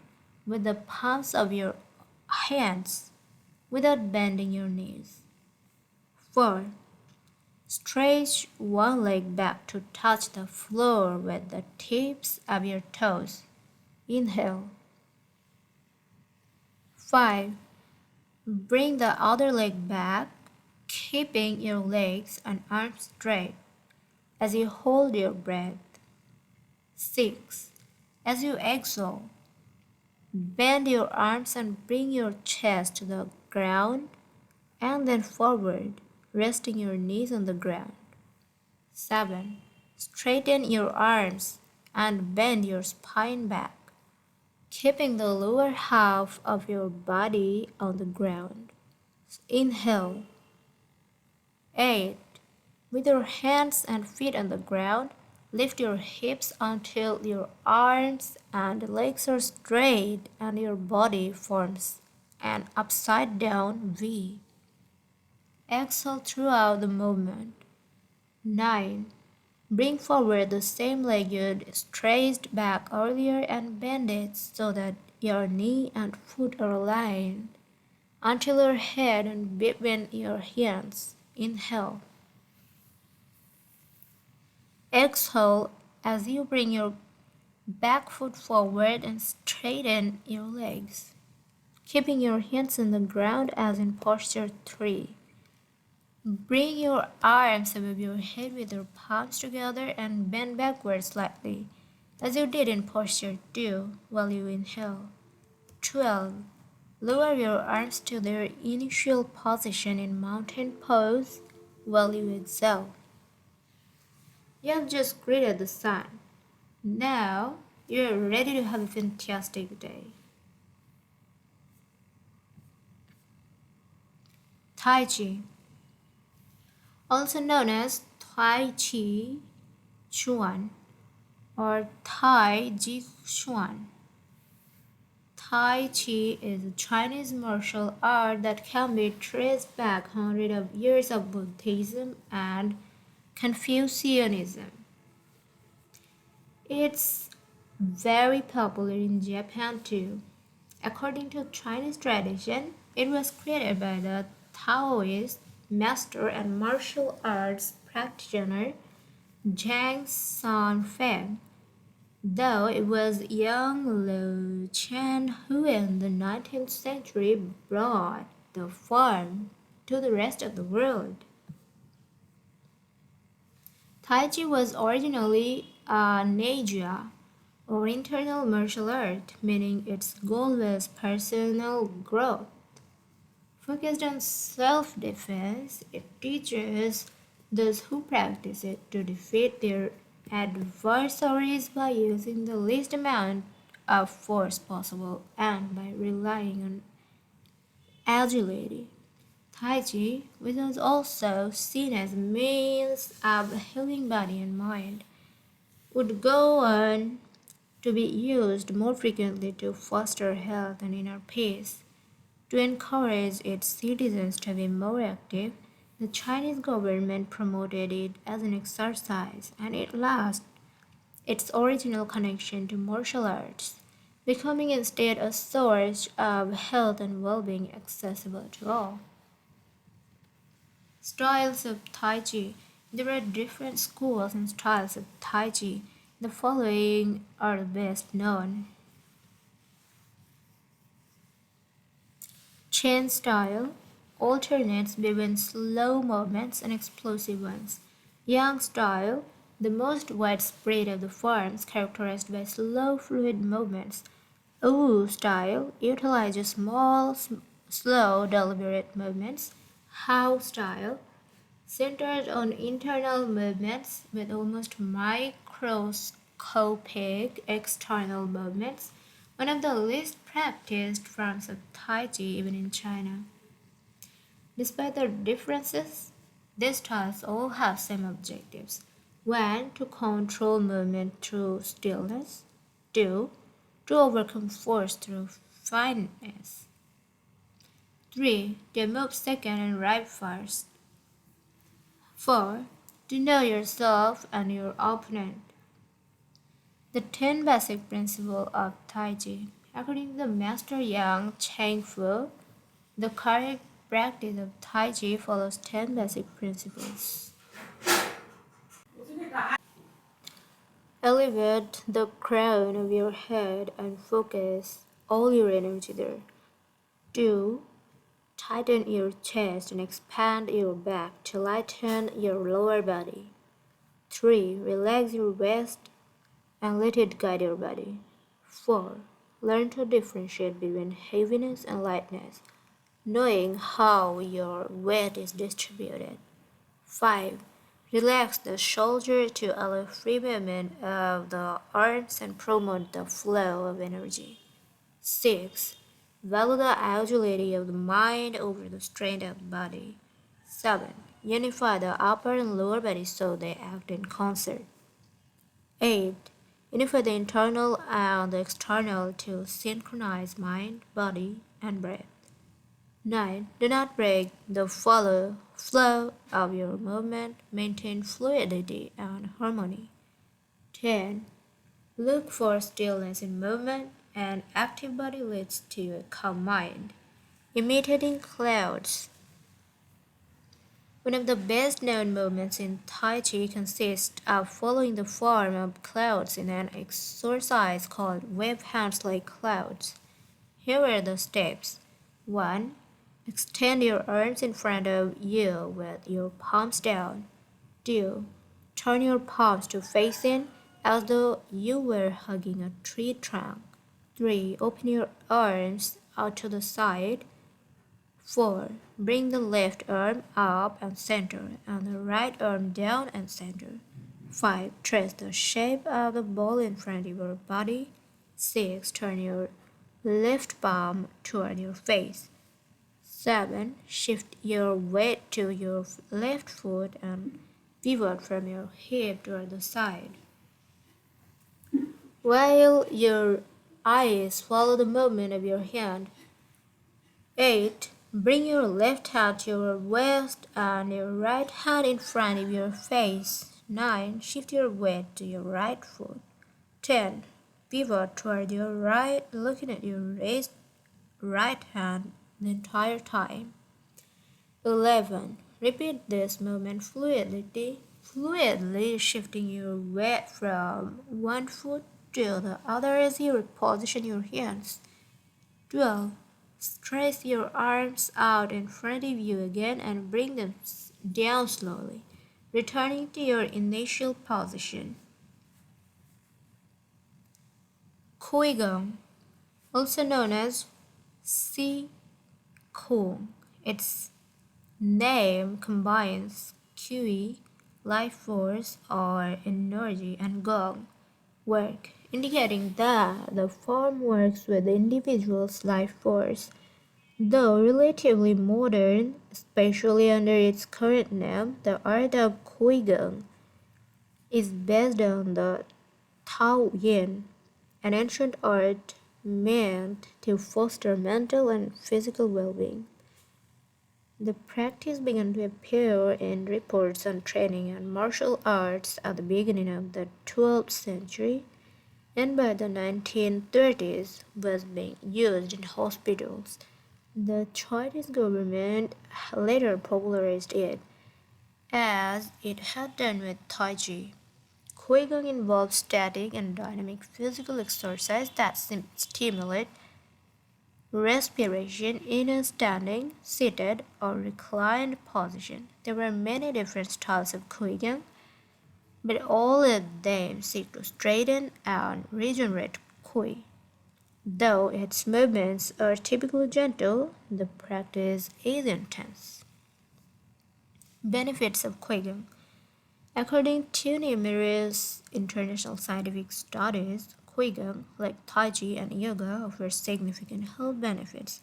with the palms of your hands without bending your knees. 4. Stretch one leg back to touch the floor with the tips of your toes. Inhale. 5. Bring the other leg back, keeping your legs and arms straight as you hold your breath. 6. As you exhale, bend your arms and bring your chest to the ground and then forward, resting your knees on the ground. 7. Straighten your arms and bend your spine back, keeping the lower half of your body on the ground. Inhale. 8. With your hands and feet on the ground, lift your hips until your arms and legs are straight and your body forms an upside down V. Exhale throughout the movement. 9. Bring forward the same leg you'd stretched back earlier and bend it so that your knee and foot are aligned until your head and between your hands. Inhale. Exhale as you bring your back foot forward and straighten your legs, keeping your hands on the ground as in posture 3. Bring your arms above your head with your palms together and bend backwards slightly, as you did in posture 2 while you inhale. 12. Lower your arms to their initial position in mountain pose while you exhale. You have just greeted the sun. Now you're ready to have a fantastic day. Tai Chi, also known as Tai Chi Chuan or Tai Chi Chuan. Tai Chi is a Chinese martial art that can be traced back hundreds of years of Buddhism and Confucianism. It's very popular in Japan too. According to Chinese tradition, it was created by the Taoist master and martial arts practitioner Zhang Sanfeng, though it was young Liu Chen who in the 19th century brought the form to the rest of the world. Tai Chi was originally a Neijia, or internal martial art, meaning its goal was personal growth. Focused on self-defense, it teaches those who practice it to defeat their adversaries by using the least amount of force possible and by relying on agility. Tai Chi, which is also seen as a means of healing body and mind, would go on to be used more frequently to foster health and inner peace. To encourage its citizens to be more active, the Chinese government promoted it as an exercise, and it lost its original connection to martial arts, becoming instead a source of health and well-being accessible to all. Styles of Tai Chi. There are different schools and styles of Tai Chi. The following are the best known. Chen style alternates between slow movements and explosive ones. Yang style, the most widespread of the forms, characterized by slow fluid movements. Wu style utilizes small, slow, deliberate movements. Hao style centered on internal movements with almost microscopic external movements, one of the least practiced forms of Tai Chi even in China. Despite their differences, these styles all have same objectives. 1. To control movement through stillness. 2. To overcome force through fineness. 3. To move second and right first. 4. To know yourself and your opponent. The 10 basic principles of Tai Chi. According to the Master Yang Cheng Fu, the correct practice of Tai Chi follows 10 basic principles. Elevate the crown of your head and focus all your energy there. 2. Tighten your chest and expand your back to lighten your lower body. 3. Relax your waist and let it guide your body. 4. Learn to differentiate between heaviness and lightness, knowing how your weight is distributed. 5. Relax the shoulder to allow free movement of the arms and promote the flow of energy. 6. Value the agility of the mind over the strength of the body. 7. Unify the upper and lower body so they act in concert. 8. Unify the internal and the external to synchronize mind, body, and breath. 9. Do not break the flow of your movement. Maintain fluidity and harmony. 10. Look for stillness in movement. An active body leads to a calm mind. Imitating clouds. One of the best known movements in Tai Chi consists of following the form of clouds in an exercise called wave hands like clouds. Here are the steps. 1. Extend your arms in front of you with your palms down. 2. Turn your palms to face in as though you were hugging a tree trunk. 3. Open your arms out to the side. 4. Bring the left arm up and center, and the right arm down and center. 5. Trace the shape of the ball in front of your body. 6. Turn your left palm toward your face. 7. Shift your weight to your left foot and pivot from your hip toward the side. While your eyes follow the movement of your hand. 8. Bring your left hand to your waist and your right hand in front of your face. 9. Shift your weight to your right foot. 10. Pivot toward your right, looking at your raised right hand the entire time. 11. Repeat this movement fluidly, shifting your weight from one foot to the other as you reposition your hands. 12. Stretch your arms out in front of you again and bring them down slowly, returning to your initial position. Qigong, also known as Si Kung. Its name combines Qi, life force or energy, and Gong, work, indicating that the form works with the individual's life force. Though relatively modern, especially under its current name, the art of Qigong is based on the Tao Yin, an ancient art meant to foster mental and physical well-being. The practice began to appear in reports on training and martial arts at the beginning of the 12th century, and by the 1930s was being used in hospitals. The Chinese government later popularized it, as it had done with Tai Chi. Qigong involves static and dynamic physical exercise that stimulate respiration in a standing, seated, or reclined position. There are many different styles of Qigong, but all of them seek to straighten and regenerate Qi. Though its movements are typically gentle, the practice is intense. Benefits of Qigong. According to numerous international scientific studies, Qigong, like Tai Chi and yoga, offers significant health benefits.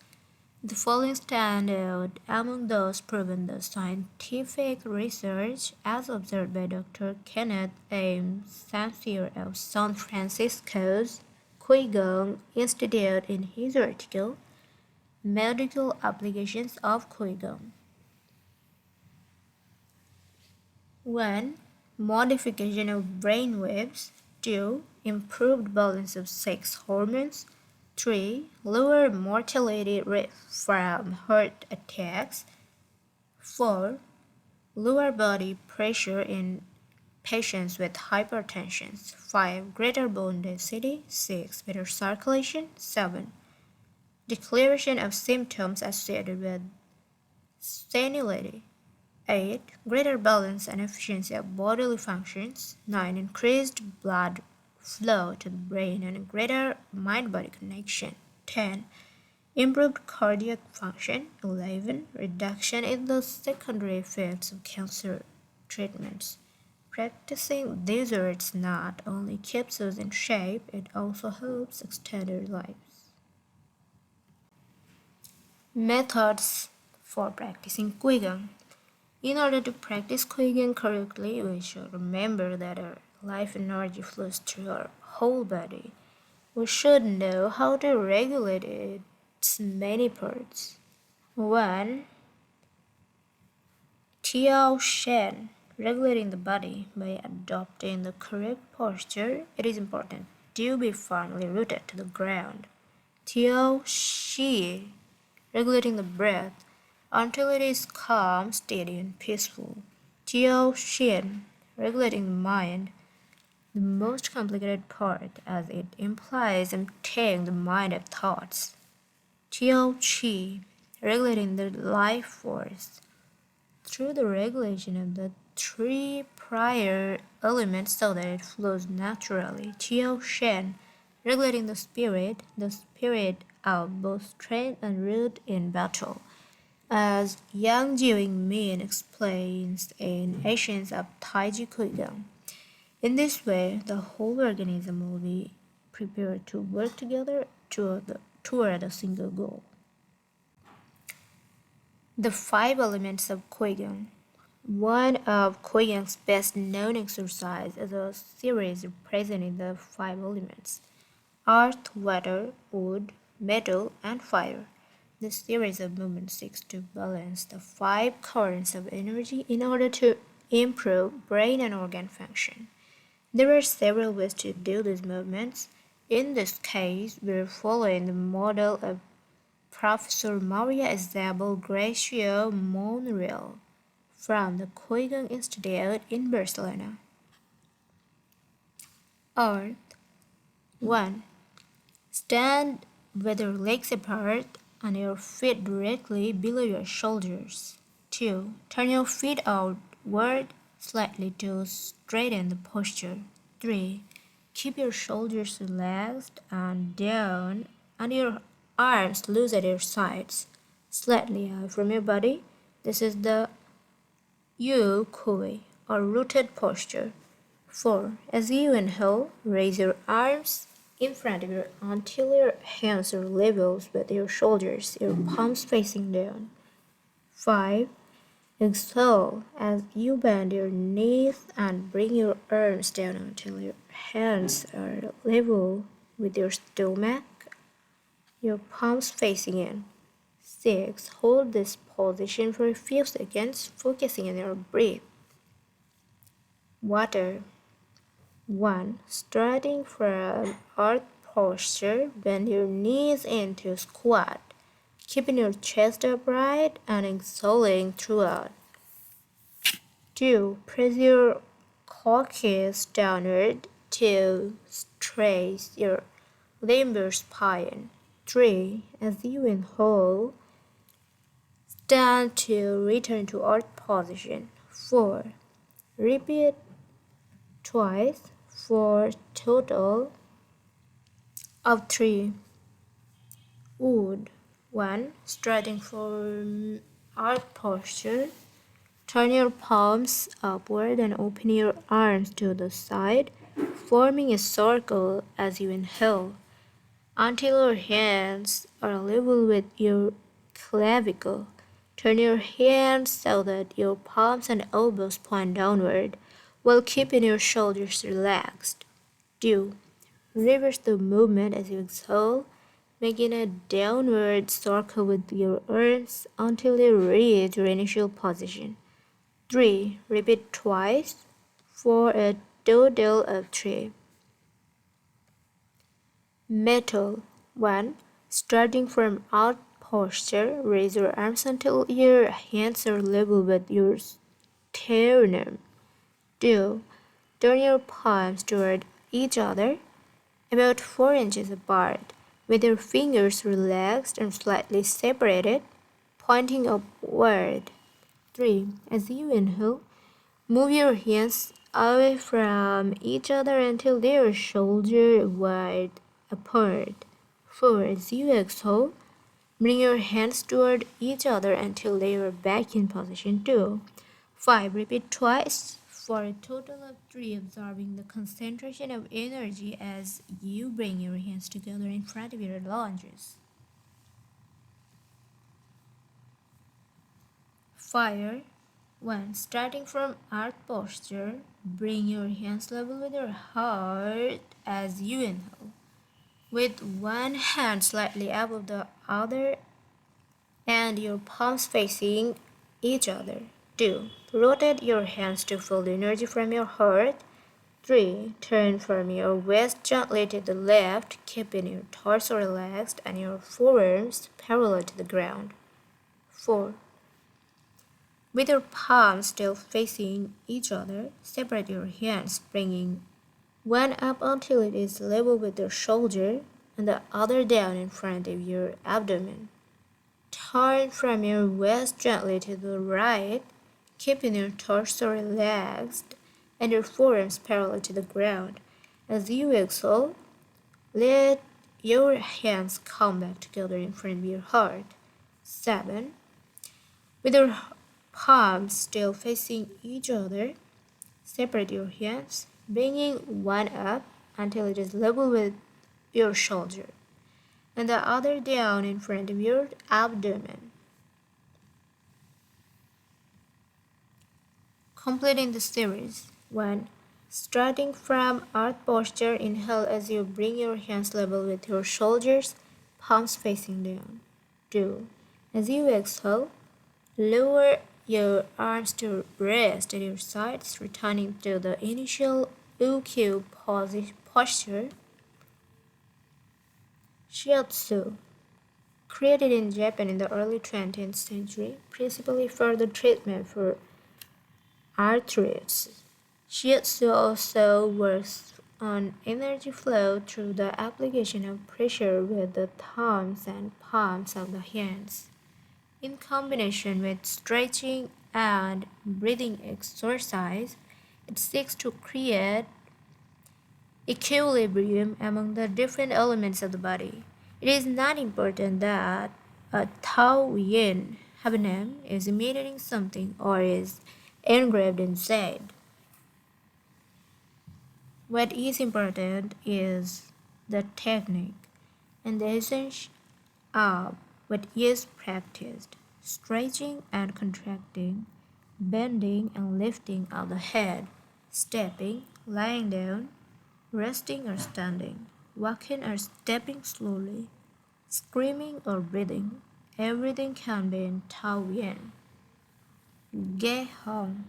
The following stand out among those proven by scientific research, as observed by Dr. Kenneth M. Sancier of San Francisco's Qigong Institute in his article, Medical Applications of Qigong. 1. Modification of brain waves. 2. Improved balance of sex hormones. 3. Lower mortality rate from heart attacks. 4. Lower body pressure in patients with hypertension. 5. Greater bone density. 6. Better circulation. 7. Declaration of symptoms associated with senility. 8. Greater balance and efficiency of bodily functions. 9. Increased blood flow to the brain and greater mind-body connection. 10. Improved cardiac function. 11. Reduction in the secondary effects of cancer treatments. Practicing these arts not only keeps us in shape, it also helps extend our lives. Methods for practicing Qigong. In order to practice Qigong correctly, we should remember that our life energy flows through our whole body. We should know how to regulate its many parts. 1. Tiao Shen, regulating the body by adopting the correct posture. It is important to be firmly rooted to the ground. Tiao Shi, regulating the breath until it is calm, steady, and peaceful. Tiao Xin, regulating the mind, the most complicated part, as it implies emptying the mind of thoughts. Tiao Qi, regulating the life force, through the regulation of the 3 prior elements so that it flows naturally. Tiao Shen, regulating the spirit of both strength and root in battle. As Yang Jiwing-min explains in Essence of Taiji Qigong. In this way, the whole organism will be prepared to work together toward a single goal. The 5 elements of Qigong. One of Qigong's best known exercises is a series representing the 5 elements: earth, water, wood, metal, and fire. This series of movements seeks to balance the 5 currents of energy in order to improve brain and organ function. There are several ways to do these movements. In this case, we're following the model of Professor Maria Isabel Gracio Monreal from the Qigong Institute in Barcelona. Earth. 1. Stand with your legs apart and your feet directly below your shoulders. 2. Turn your feet outward slightly to straighten the posture. 3. Keep your shoulders relaxed and down and your arms loose at your sides, slightly out from your body. This is the Yu Kui, or rooted posture. 4. As you inhale, raise your arms in front of you until your hands are level with your shoulders, your palms facing down. 5. Exhale as you bend your knees and bring your arms down until your hands are level with your stomach, your palms facing in. 6. Hold this position for a few seconds, focusing on your breath. Water. 1. Starting from earth posture, bend your knees into squat, keeping your chest upright and exhaling throughout. 2. Press your coccyx downward to stretch your lumbar spine. 3. As you inhale, stand to return to earth position. 4. Repeat twice for total of 3. Wood. 1. Starting from earth posture, turn your palms upward and open your arms to the side, forming a circle as you inhale, until your hands are level with your clavicle. Turn your hands so that your palms and elbows point downward, while keeping your shoulders relaxed. 2. Reverse the movement as you exhale, making a downward circle with your arms until you reach your initial position. 3. Repeat twice for a total of 3. Metal. 1. Starting from out posture, raise your arms until your hands are level with your sternum. 2. Turn your palms toward each other, about 4 inches apart, with your fingers relaxed and slightly separated, pointing upward. 3. As you inhale, move your hands away from each other until they are shoulder wide apart. 4. As you exhale, bring your hands toward each other until they are back in position 2. 5. Repeat twice for a total of 3, absorbing the concentration of energy as you bring your hands together in front of your lunges. Fire. 1. Starting from earth posture, bring your hands level with your heart as you inhale, with one hand slightly above the other and your palms facing each other. 2. Rotate your hands to feel the energy from your heart. 3. Turn from your waist gently to the left, keeping your torso relaxed and your forearms parallel to the ground. 4. With your palms still facing each other, separate your hands, bringing one up until it is level with your shoulder and the other down in front of your abdomen. Turn from your waist gently to the right, keeping your torso relaxed and your forearms parallel to the ground. As you exhale, let your hands come back together in front of your heart. 7. With your palms still facing each other, separate your hands, bringing one up until it is level with your shoulder, and the other down in front of your abdomen. Completing the series. 1. Starting from earth posture, inhale as you bring your hands level with your shoulders, palms facing down. 2. As you exhale, lower your arms to rest at your sides, returning to the initial uku posture. Shiatsu, created in Japan in the early 20th century, principally for the treatment for arthritis. Shiatsu also works on energy flow through the application of pressure with the thumbs and palms of the hands. In combination with stretching and breathing exercise, it seeks to create equilibrium among the different elements of the body. It is not important that a Tao Yin have a name, is imitating something, or is engraved inside. What is important is the technique and the essence of what is practiced. Stretching and contracting bending and lifting of the head, stepping, lying down, resting or standing, walking or stepping slowly, screaming or breathing. Everything can be in Taoyuan. Ge Hong.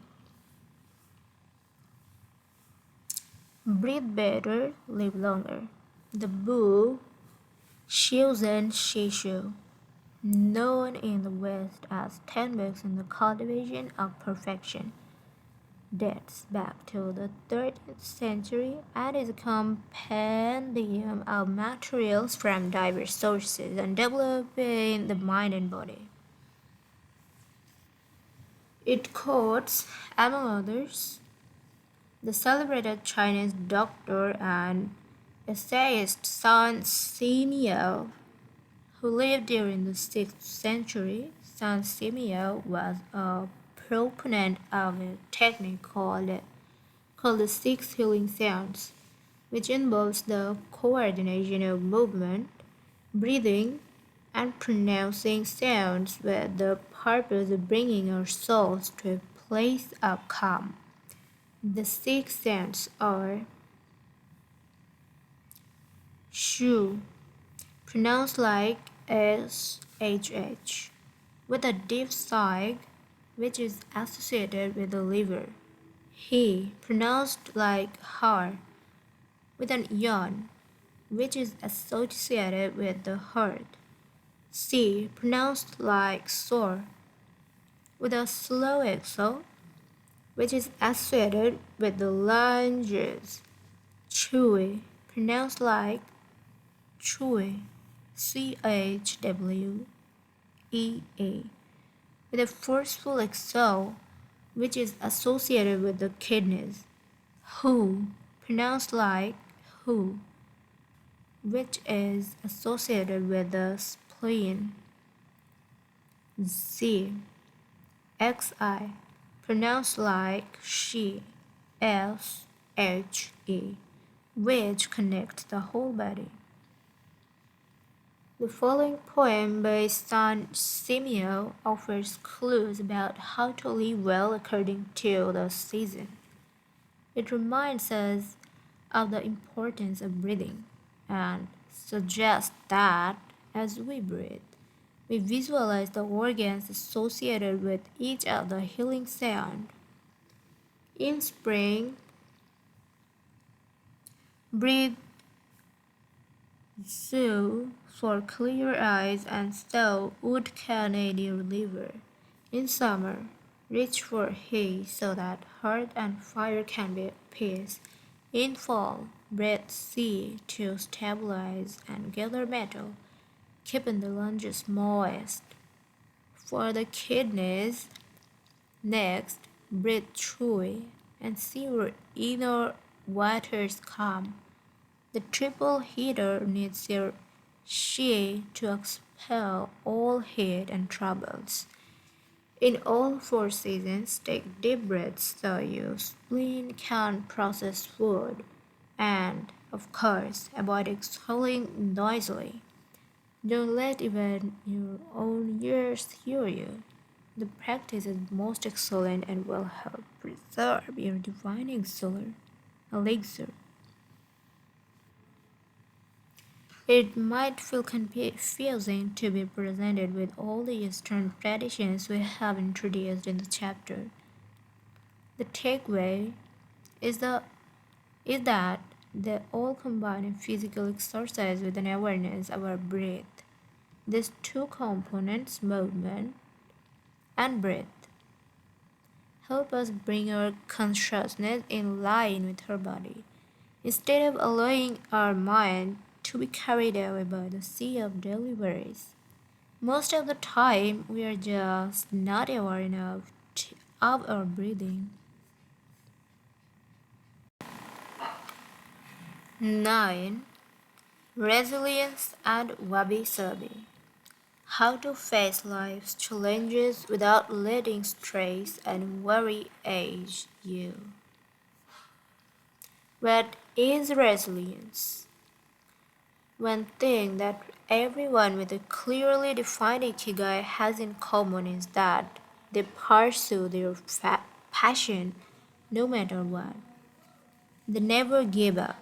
Breathe better, live longer. The Bu Xiuzhen Shishu, known in the West as 10 books in the cultivation of perfection, dates back to the 13th century and is a compendium of materials from diverse sources and developing the mind and body. It quotes, among others, the celebrated Chinese doctor and essayist San Simeo, who lived during the 6th century. San Simeo was a proponent of a technique called the Six Healing Sounds, which involves the coordination of movement, breathing, and pronouncing sounds with the purpose of bringing our souls to a place of calm. The six sounds are shu, pronounced like SHH, with a deep sigh, which is associated with the liver. He, pronounced like har, with an yawn, which is associated with the heart. C, pronounced like sore, with a slow exhale, which is associated with the lunges. Chewy, pronounced like chewy, CHWEE, with a forceful exhale, which is associated with the kidneys. Who, pronounced like who, which is associated with the spleen. Z, XI, pronounced like she, SHE, which connects the whole body. The following poem by San Simeo offers clues about how to live well according to the season. It reminds us of the importance of breathing and suggests that as we breathe, we visualize the organs associated with each of the healing sound. In spring, breathe Zu for clear eyes and so would can aid your liver. In summer, reach for He so that heart and fire can be at peace. In fall, breathe Sea to stabilize and gather metal, keeping the lungs moist. For the kidneys, next, breathe Chui and see your inner waters calm. The triple heater needs your Shi to expel all heat and troubles. In all 4 seasons, take deep breaths so your spleen can process food, and, of course, avoid exhaling noisily. Don't let even your own ears hear you. The practice is most excellent and will help preserve your divine solar elixir. It might feel confusing to be presented with all the Eastern traditions we have introduced in the chapter. The takeaway is that they all combine a physical exercise with an awareness of our breath. These two components, movement and breath, help us bring our consciousness in line with our body, instead of allowing our mind to be carried away by the sea of daily worries. Most of the time, we are just not aware enough of our breathing. 9. Resilience and wabi-sabi. How to face life's challenges without letting stress and worry age you. What is resilience? One thing that everyone with a clearly defined Ikigai has in common is that They pursue their passion no matter what. They never give up,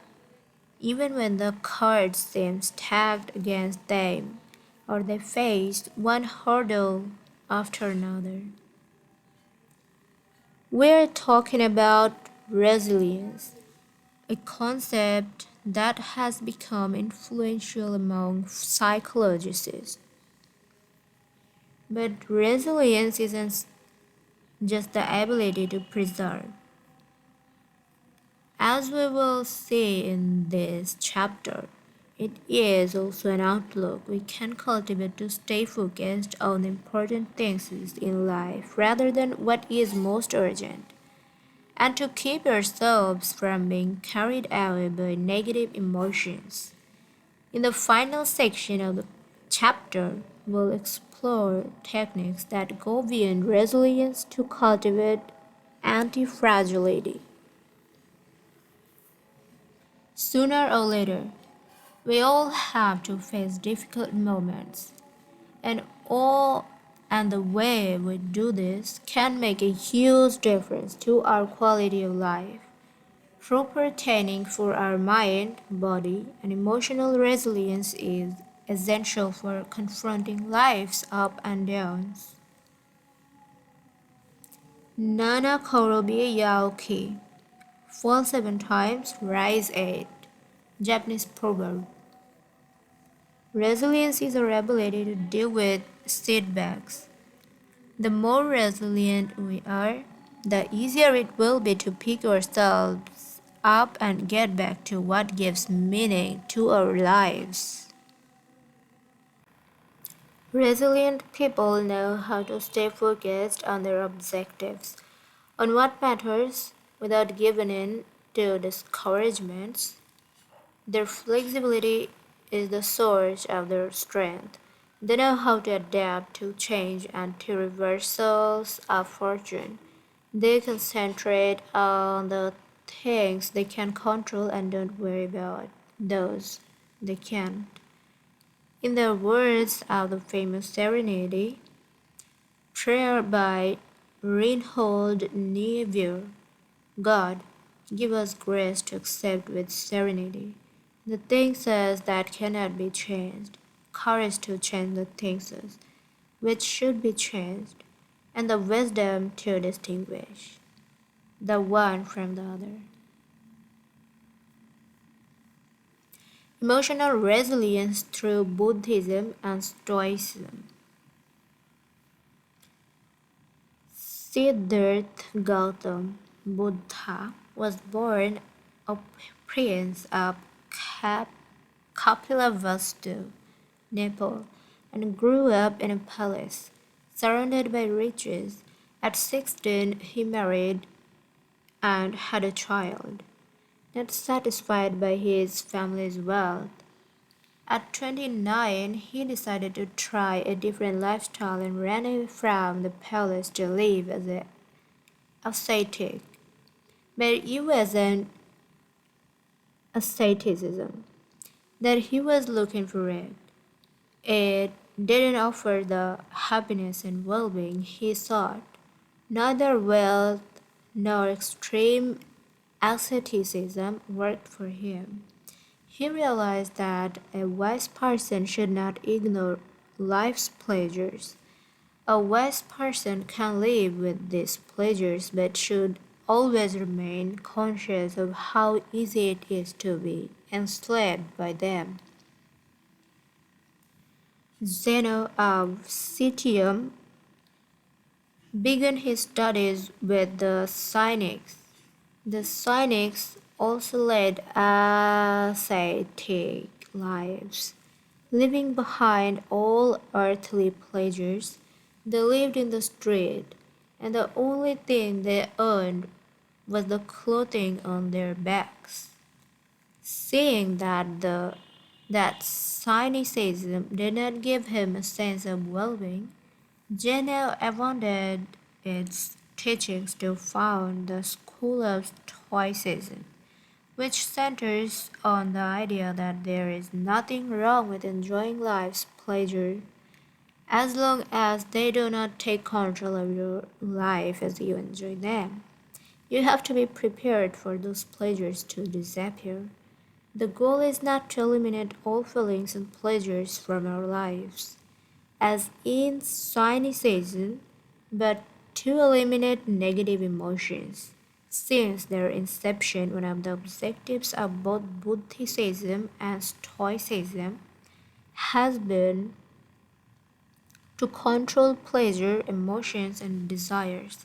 even when the cards seem stacked against them or they face one hurdle after another. We're talking about resilience, a concept that has become influential among psychologists. But resilience isn't just the ability to preserve. As we will see in this chapter, it is also an outlook we can cultivate to stay focused on the important things in life rather than what is most urgent, and to keep ourselves from being carried away by negative emotions. In the final section of the chapter, we'll explore techniques that go beyond resilience to cultivate anti-fragility. Sooner or later, we all have to face difficult moments, and the way we do this can make a huge difference to our quality of life. Proper training for our mind, body, and emotional resilience is essential for confronting life's up and downs. Nana Korobi Yaoki. Fall 7 times, rise 8. Japanese proverb. Resilience is our ability to deal with setbacks. The more resilient we are, the easier it will be to pick ourselves up and get back to what gives meaning to our lives. Resilient people know how to stay focused on their objectives, on what matters, without giving in to discouragements. Their flexibility is the source of their strength. They know how to adapt to change and to reversals of fortune. They concentrate on the things they can control and don't worry about those they can't. In the words of the famous Serenity, prayer by Reinhold Niebuhr, God, give us grace to accept with serenity the things that cannot be changed, courage to change the things which should be changed, and the wisdom to distinguish the one from the other. Emotional resilience through Buddhism and Stoicism. Siddhartha Gautam Buddha was born a prince of Kapilavastu, Nepal, and grew up in a palace, surrounded by riches. At 16, he married and had a child. Not satisfied by his family's wealth, at 29, he decided to try a different lifestyle and ran away from the palace to live as an ascetic. But it wasn't asceticism that he was looking for it. It didn't offer the happiness and well-being he sought. Neither wealth nor extreme asceticism worked for him. He realized that a wise person should not ignore life's pleasures. A wise person can live with these pleasures but should always remain conscious of how easy it is to be enslaved by them. Zeno of Citium began his studies with the Cynics. The Cynics also led ascetic lives, leaving behind all earthly pleasures. They lived in the street, and the only thing they earned was the clothing on their backs. Seeing that cynicism did not give him a sense of well-being, Zeno abandoned its teachings to found the school of Stoicism, which centers on the idea that there is nothing wrong with enjoying life's pleasure as long as they do not take control of your life as you enjoy them. You have to be prepared for those pleasures to disappear. The goal is not to eliminate all feelings and pleasures from our lives, as in cynicism, but to eliminate negative emotions. Since their inception, one of the objectives of both Buddhism and Stoicism has been to control pleasure, emotions, and desires.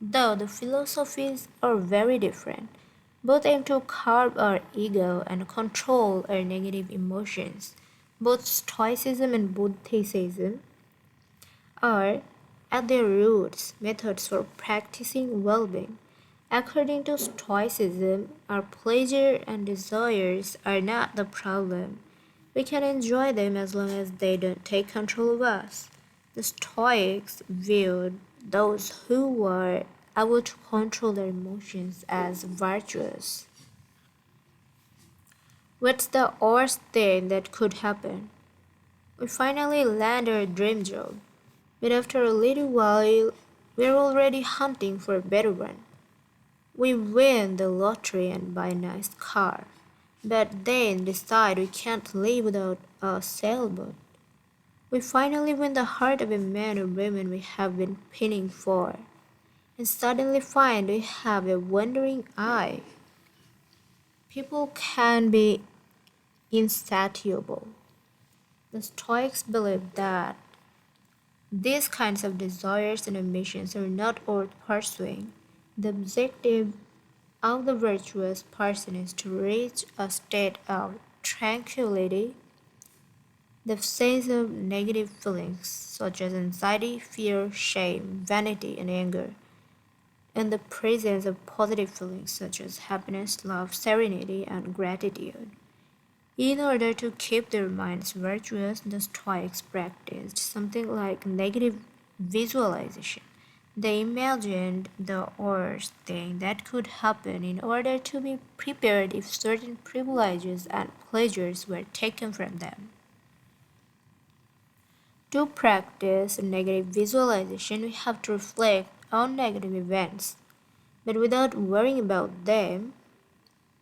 Though the philosophies are very different, both aim to curb our ego and control our negative emotions. Both Stoicism and Buddhism are, at their roots, methods for practicing well being. According to Stoicism, our pleasure and desires are not the problem. We can enjoy them as long as they don't take control of us. The Stoics viewed those who were able to control their emotions as virtuous. What's the worst thing that could happen? We finally land our dream job, but after a little while, we're already hunting for a better one. We win the lottery and buy a nice car, but then decide we can't live without a sailboat. We finally win the heart of a man or woman we have been pining for, and suddenly find we have a wandering eye. People can be insatiable. The Stoics believe that these kinds of desires and ambitions are not worth pursuing. The objective of the virtuous person is to reach a state of tranquility, the absence of negative feelings such as anxiety, fear, shame, vanity, and anger, and the presence of positive feelings such as happiness, love, serenity, and gratitude. In order to keep their minds virtuous, the Stoics practiced something like negative visualization. They imagined the worst thing that could happen in order to be prepared if certain privileges and pleasures were taken from them. To practice negative visualization, we have to reflect on negative events, but without worrying about them.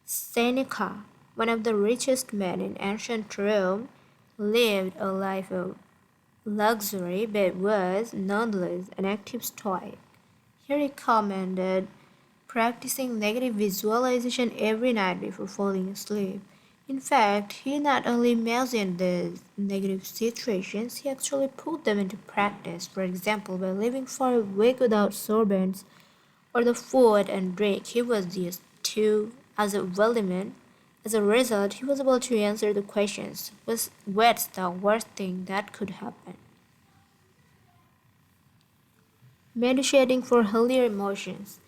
Seneca, one of the richest men in ancient Rome, lived a life of luxury but was nonetheless an active Stoic. He recommended practicing negative visualization every night before falling asleep. In fact, he not only imagined these negative situations, he actually put them into practice. For example, by living for a week without servants or the food and drink he was used to as a wealthy. As a result, he was able to answer the questions, what's the worst thing that could happen? Meditating for healthier emotions.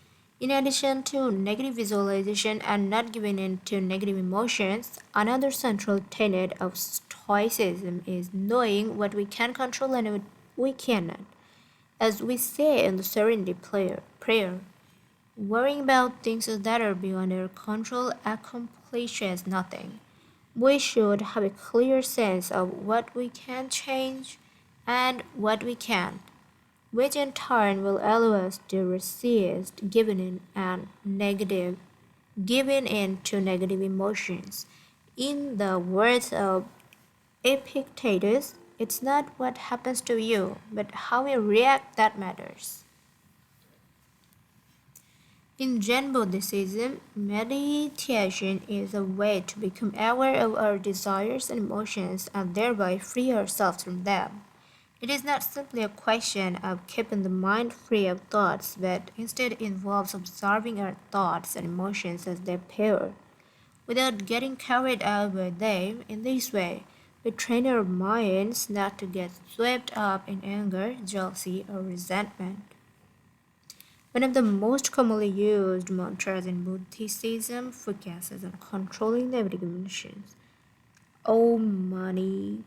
In addition to negative visualization and not giving in to negative emotions, another central tenet of Stoicism is knowing what we can control and what we cannot. As we say in the Prayer, worrying about things that are beyond our control accomplishes nothing. We should have a clear sense of what we can change and what we can't, which in turn will allow us to resist giving in to negative emotions. In the words of Epictetus, it's not what happens to you, but how you react that matters. In Zen Buddhism, meditation is a way to become aware of our desires and emotions and thereby free ourselves from them. It is not simply a question of keeping the mind free of thoughts, but instead involves observing our thoughts and emotions as they appear, without getting carried out by them. In this way, we train our minds not to get swept up in anger, jealousy, or resentment. One of the most commonly used mantras in Buddhism focuses on controlling negative emotions. Om Mani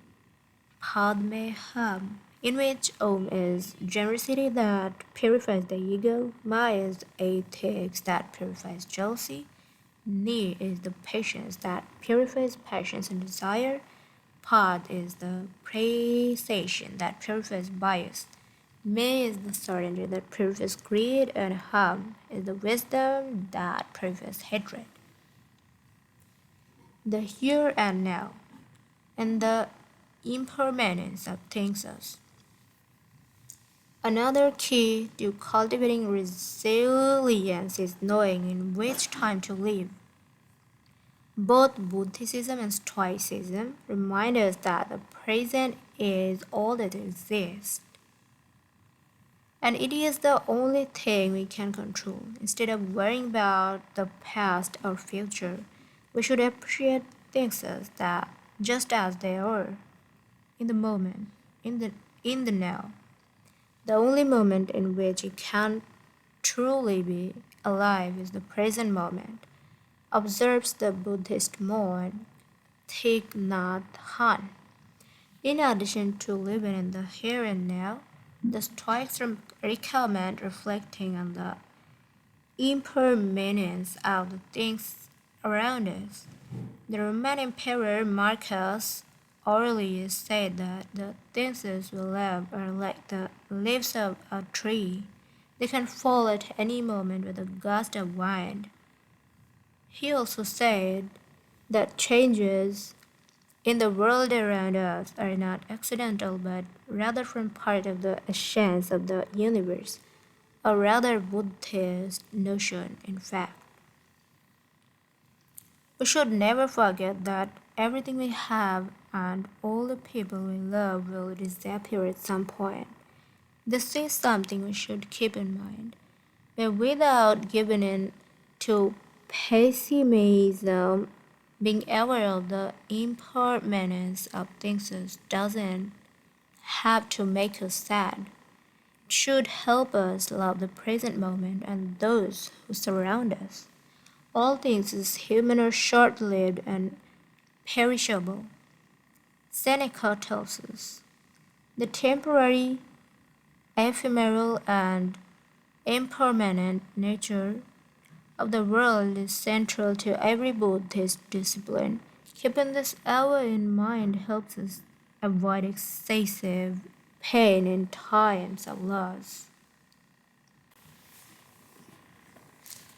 Padme Hum, in which Om is generosity that purifies the ego, Ma is ethics that purifies jealousy, Ni is the patience that purifies passions and desire, path is the precision that purifies bias. Me is the certainty that purifies greed, and harm is the wisdom that purifies hatred. The here and now, and the impermanence of things. Another key to cultivating resilience is knowing in which time to live. Both Buddhism and Stoicism remind us that the present is all that exists, and it is the only thing we can control. Instead of worrying about the past or future, we should appreciate things as that just as they are, in the moment, in the now. The only moment in which you can truly be alive is the present moment, observes the Buddhist monk Thich Nhat Hanh. In addition to living in the here and now, the Stoics recommend reflecting on the impermanence of the things around us. The Roman Emperor Marcus Aurelius said that the things we love are like the leaves of a tree. They can fall at any moment with a gust of wind. He also said that changes in the world around us are not accidental but rather from part of the essence of the universe, a rather Buddhist notion, in fact. We should never forget that everything we have and all the people we love will disappear at some point. This is something we should keep in mind. But without giving in to pessimism, being aware of the impermanence of things doesn't have to make us sad. It should help us love the present moment and those who surround us. All things is human are short-lived and perishable. Seneca tells us the temporary, ephemeral, and impermanent nature of the world is central to every Buddhist discipline. Keeping this hour in mind helps us avoid excessive pain in times of loss.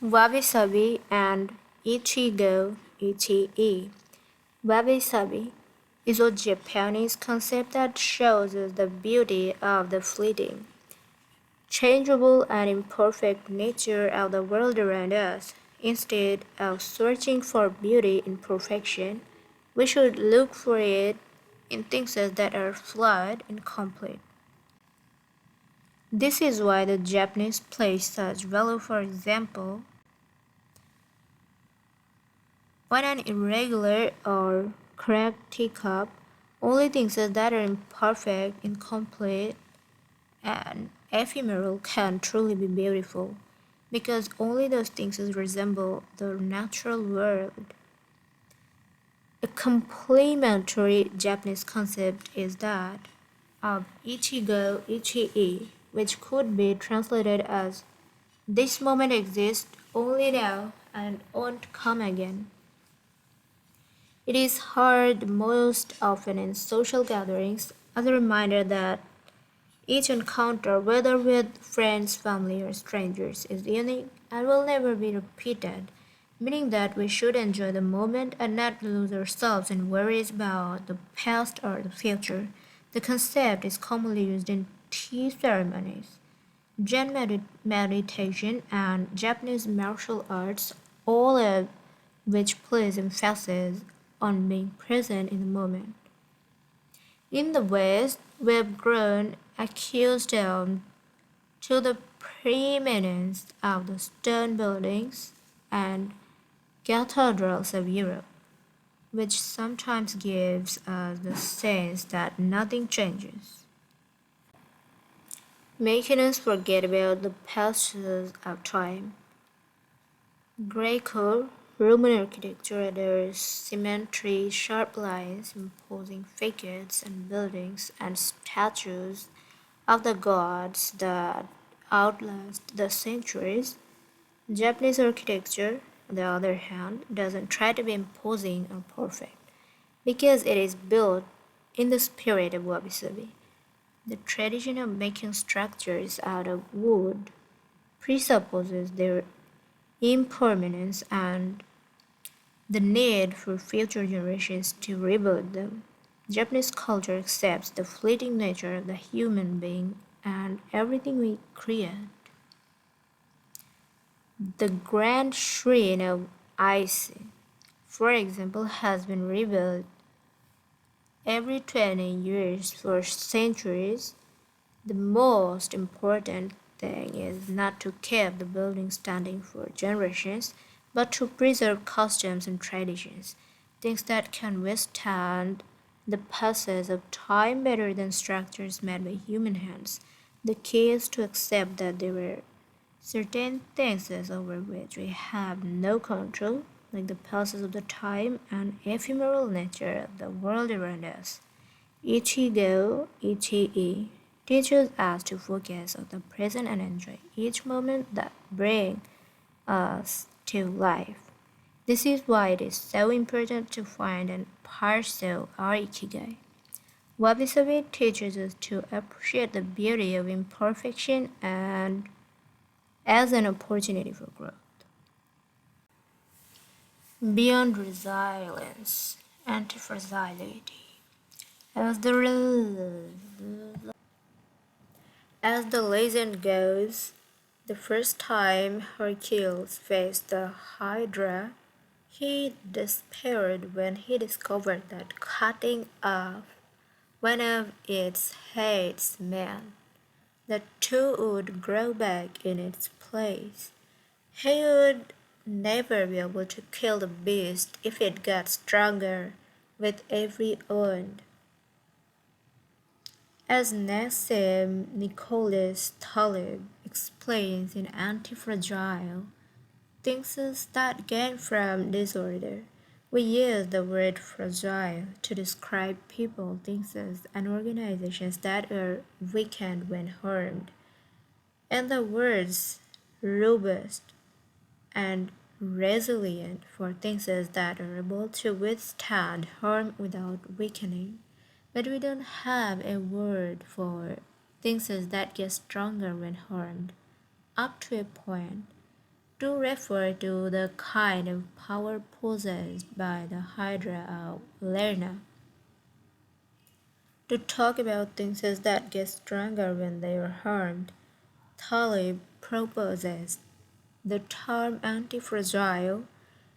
Wabi-sabi and Ichigo Ichi. Wabi-sabi is a Japanese concept that shows us the beauty of the fleeting, changeable and imperfect nature of the world around us. Instead of searching for beauty in perfection, we should look for it in things that are flawed and complete. This is why the Japanese place such value, for example, on an irregular or cracked teacup. Only things that are imperfect, incomplete, and ephemeral can truly be beautiful, because only those things resemble the natural world. A complementary Japanese concept is that of Ichigo Ichi, which could be translated as this moment exists only now and won't come again. It is heard most often in social gatherings as a reminder that each encounter, whether with friends, family, or strangers, is unique and will never be repeated, meaning that we should enjoy the moment and not lose ourselves in worries about the past or the future. The concept is commonly used in tea ceremonies, meditation, and Japanese martial arts, all of which place emphasis on being present in the moment. In the West, we have grown accustomed to the preeminence of the stone buildings and cathedrals of Europe, which sometimes gives us the sense that nothing changes, making us forget about the passages of time. Greco-Roman architecture adores symmetry, sharp lines, imposing facades and buildings, and statues of the gods that outlast the centuries. Japanese architecture, on the other hand, doesn't try to be imposing or perfect because it is built In the spirit of wabi-sabi, the tradition of making structures out of wood presupposes their impermanence and the need for future generations to rebuild them. Japanese culture accepts the fleeting nature of the human being and everything we create. The grand shrine of Ise, for example, has been rebuilt every 20 years for centuries. The most important thing is not to keep the building standing for generations, but to preserve customs and traditions, things that can withstand the passage of time better than structures made by human hands. The key is to accept that there are certain things over which we have no control, like the passage of the time and ephemeral nature of the world around us. Ichigo Ichii teaches us to focus on the present and enjoy each moment that brings us to life. This is why it is so important to find and pursue our Ikigai. Wabi-sabi teaches us to appreciate the beauty of imperfection and as an opportunity for growth. Beyond resilience, anti-fragility. As the As the legend goes, the first time Hercules faced the Hydra, he despaired when he discovered that cutting off one of its heads meant the two would grow back in its place. He would never be able to kill the beast if it got stronger with every wound. As Nassim Nicholas Taleb explains in Anti-Fragile, things that gain from disorder, we use the word fragile to describe people, things, and organizations that are weakened when harmed, and the words robust and resilient for things that are able to withstand harm without weakening. But we don't have a word for things that get stronger when harmed, up to a point, to refer to the kind of power possessed by the Hydra of Lerna. To talk about things that get stronger when they are harmed, Talib proposes the term anti-fragile.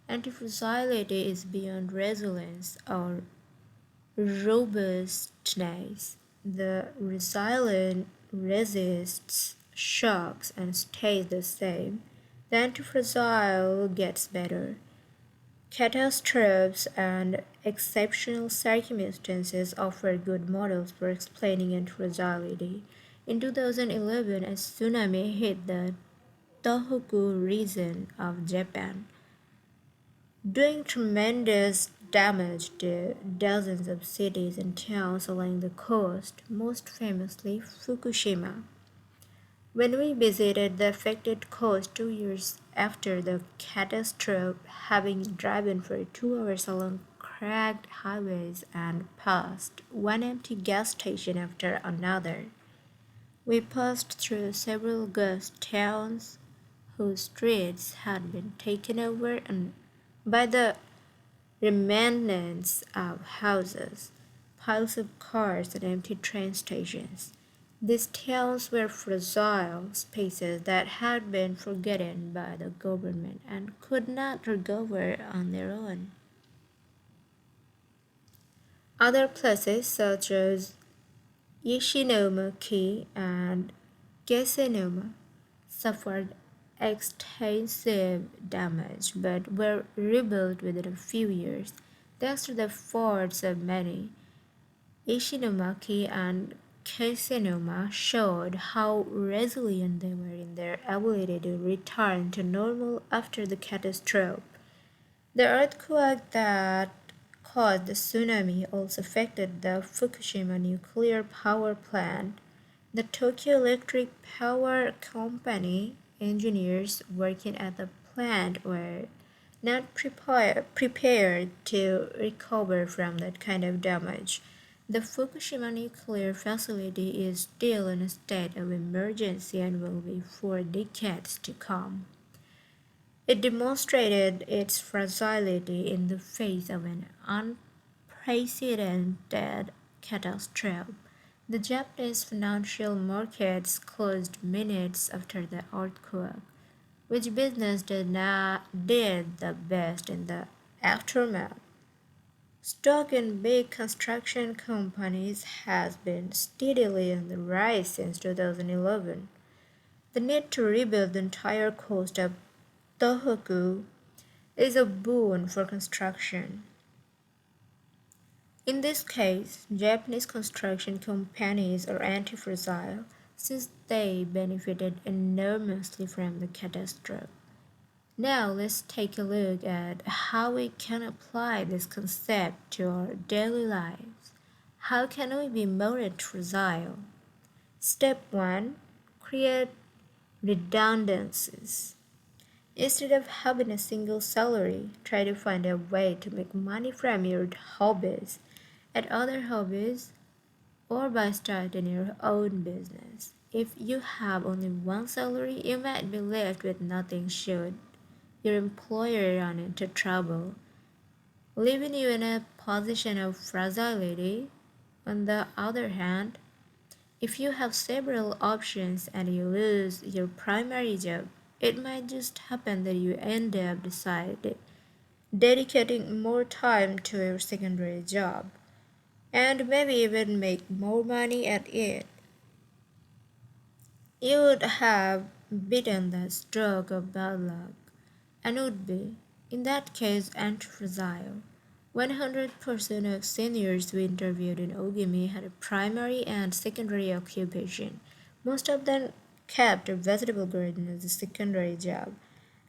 Anti-fragility is beyond resilience or robustness. The resilient resists shocks and stays the same. The anti-fragile gets better. Catastrophes and exceptional circumstances offer good models for explaining anti-fragility. In 2011, a tsunami hit the Tohoku region of Japan, doing tremendous damage to dozens of cities and towns along the coast, most famously Fukushima. When we visited the affected coast 2 years after the catastrophe, having driven for 2 hours along cracked highways and passed one empty gas station after another, we passed through several ghost towns whose streets had been taken over by the remnants of houses, piles of cars, and empty train stations. These towns were fragile spaces that had been forgotten by the government and could not recover on their own. Other places, such as Ishinomaki and Gesenoma, suffered extensive damage but were rebuilt within a few years, thanks to the efforts of many. Ishinomaki and Kesenoma showed how resilient they were in their ability to return to normal after the catastrophe. The earthquake that caused the tsunami also affected the Fukushima nuclear power plant. The Tokyo Electric Power Company engineers working at the plant were not prepared to recover from that kind of damage. The Fukushima nuclear facility is still in a state of emergency and will be for decades to come. It demonstrated its fragility in the face of an unprecedented catastrophe. The Japanese financial markets closed minutes after the earthquake, which business did the best in the aftermath. Stock in big construction companies has been steadily on the rise since 2011. The need to rebuild the entire coast of Tohoku is a boon for construction. In this case, Japanese construction companies are anti-fragile since they benefited enormously from the catastrophe. Now let's take a look at how we can apply this concept to our daily lives. How can we be more fragile? Step 1. Create redundancies. Instead of having a single salary, try to find a way to make money from your hobbies, add other hobbies, or by starting your own business. If you have only one salary, you might be left with nothing should your employer run into trouble, leaving you in a position of fragility. On the other hand, if you have several options and you lose your primary job, it might just happen that you end up dedicating more time to your secondary job and maybe even make more money at it. You would have beaten the stroke of bad luck and would be, in that case, anti-fragile. 100% of seniors we interviewed in Ogimi had a primary and secondary occupation. Most of them kept a vegetable garden as a secondary job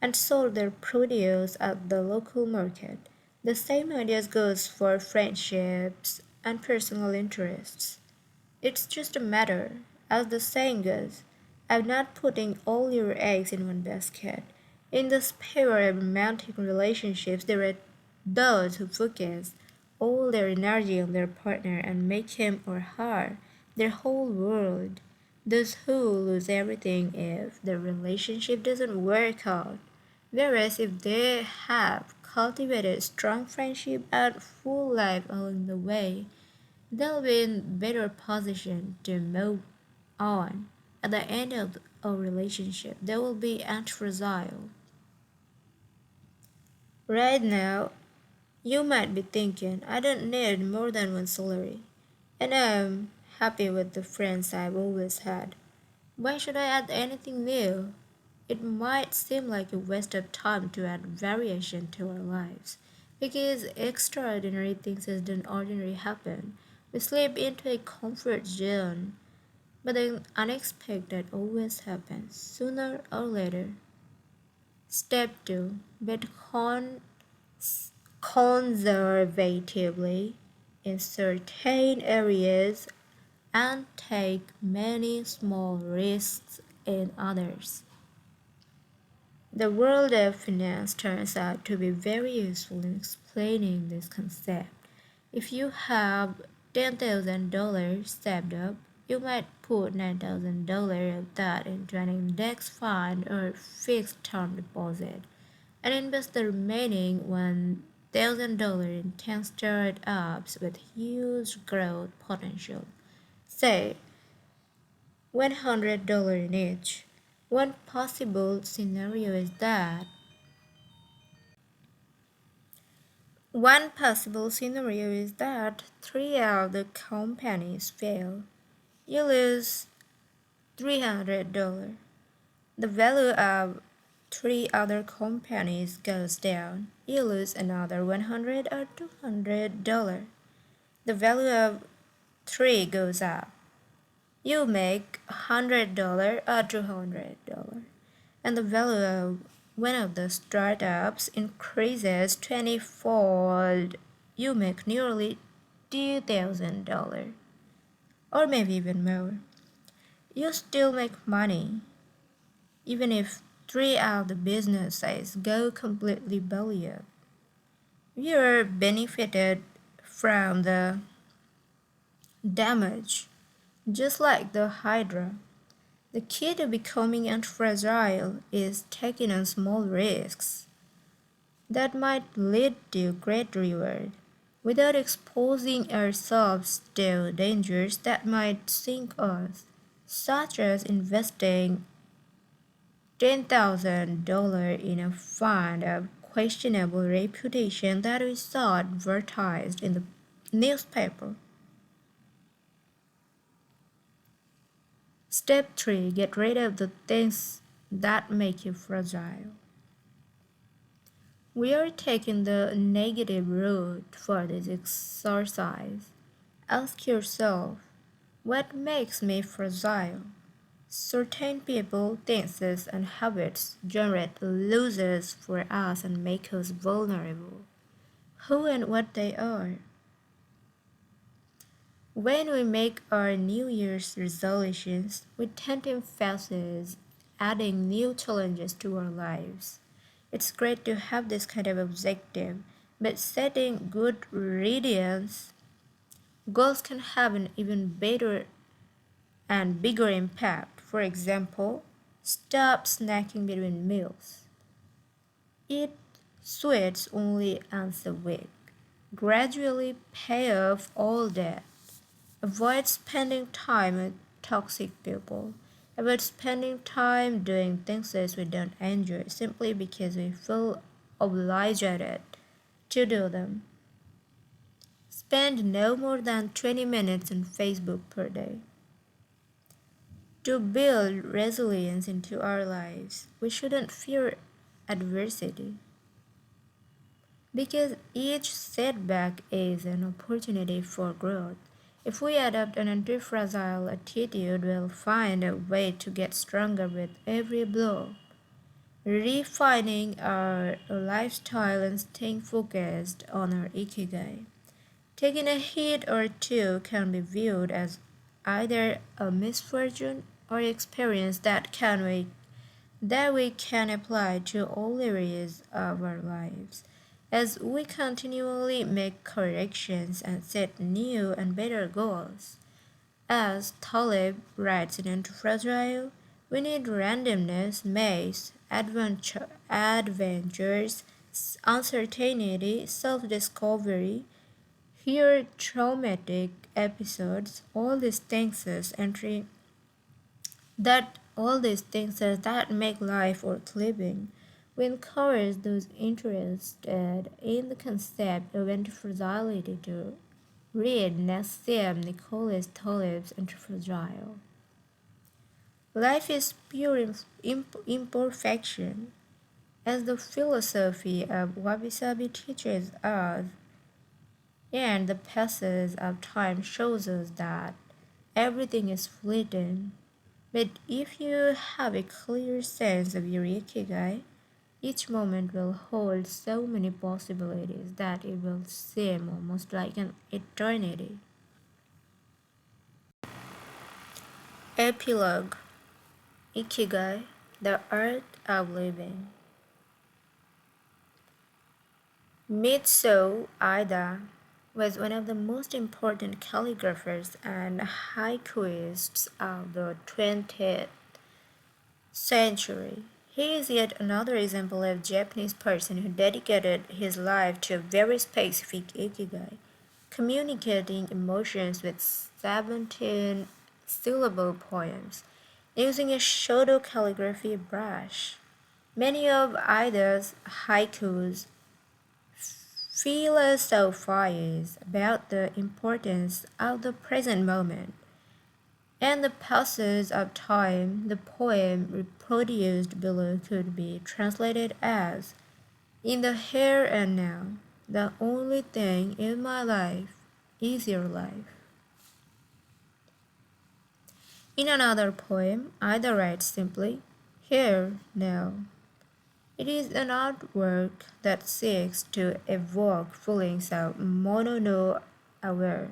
and sold their produce at the local market. The same idea goes for friendships and personal interests. It's just a matter, as the saying goes, of not putting all your eggs in one basket. In the sphere of romantic relationships, there are those who focus all their energy on their partner and make him or her their whole world. Those who lose everything if the relationship doesn't work out. Whereas if they have cultivated strong friendship and full life along the way, they'll be in better position to move on. At the end of a relationship, they will be anti-fragile. Right now, you might be thinking, I don't need more than one salary, and I'm happy with the friends I've always had. Why should I add anything new? It might seem like a waste of time to add variation to our lives, because extraordinary things don't ordinarily happen. We slip into a comfort zone, but the unexpected always happens, sooner or later. Step 2. Bet conservatively in certain areas and take many small risks in others. The world of finance turns out to be very useful in explaining this concept. If you have $10,000 saved up, you might put $9,000 of that into an index fund or fixed term deposit and invest the remaining $1,000 in 10 startups with huge growth potential. Say $100 in each. One possible scenario is that three of the companies fail. You lose $300. The value of three other companies goes down. You lose another $100 or $200. The value of three goes up. You make $100 or $200. And the value of one of the startups increases 20-fold. You make nearly $2,000 or maybe even more. You still make money even if three of the businesses go completely belly up. You're benefited from the damage. Just like the Hydra, the key to becoming anti-fragile is taking on small risks that might lead to great reward without exposing ourselves to dangers that might sink us, such as investing $10,000 in a fund of questionable reputation that we saw advertised in the newspaper. Step 3. Get rid of the things that make you fragile. We are taking the negative route for this exercise. Ask yourself, what makes me fragile? Certain people, things, and habits generate losses for us and make us vulnerable. Who and what they are. When we make our New Year's resolutions, we tend to emphasize adding new challenges to our lives. It's great to have this kind of objective, but setting good radiance goals can have an even better and bigger impact. For example, stop snacking between meals. Eat sweets only once a week. Gradually pay off all debt. Avoid spending time with toxic people. Avoid spending time doing things that we don't enjoy simply because we feel obliged to do them. Spend no more than 20 minutes on Facebook per day. To build resilience into our lives, we shouldn't fear adversity because each setback is an opportunity for growth. If we adopt an anti-fragile attitude, we'll find a way to get stronger with every blow, refining our lifestyle and staying focused on our ikigai. Taking a hit or two can be viewed as either a misfortune or experience that we can apply to all areas of our lives. As we continually make corrections and set new and better goals. As Taleb writes in Antifragile, we need randomness, maze, adventures, uncertainty, self-discovery, here traumatic episodes, all these things that make life worth living. We encourage those interested in the concept of antifragility to read Nassim Nicholas Taleb's Antifragile. Life is pure imperfection, as the philosophy of wabi-sabi teaches us, and the passage of time shows us that everything is fleeting. But if you have a clear sense of your ikigai, each moment will hold so many possibilities that it will seem almost like an eternity. Epilogue Ikigai, the art of living. Mitsuo Aida was one of the most important calligraphers and haikuists of the 20th century. He is yet another example of a Japanese person who dedicated his life to a very specific ikigai, communicating emotions with 17-syllable poems using a shodo calligraphy brush. Many of Aida's haikus philosophize about the importance of the present moment and the passage of time. The poem reproduced below could be translated as, in the here and now, the only thing in my life is your life. In another poem, Ida writes simply, here, now. It is an artwork that seeks to evoke feelings of mono aware,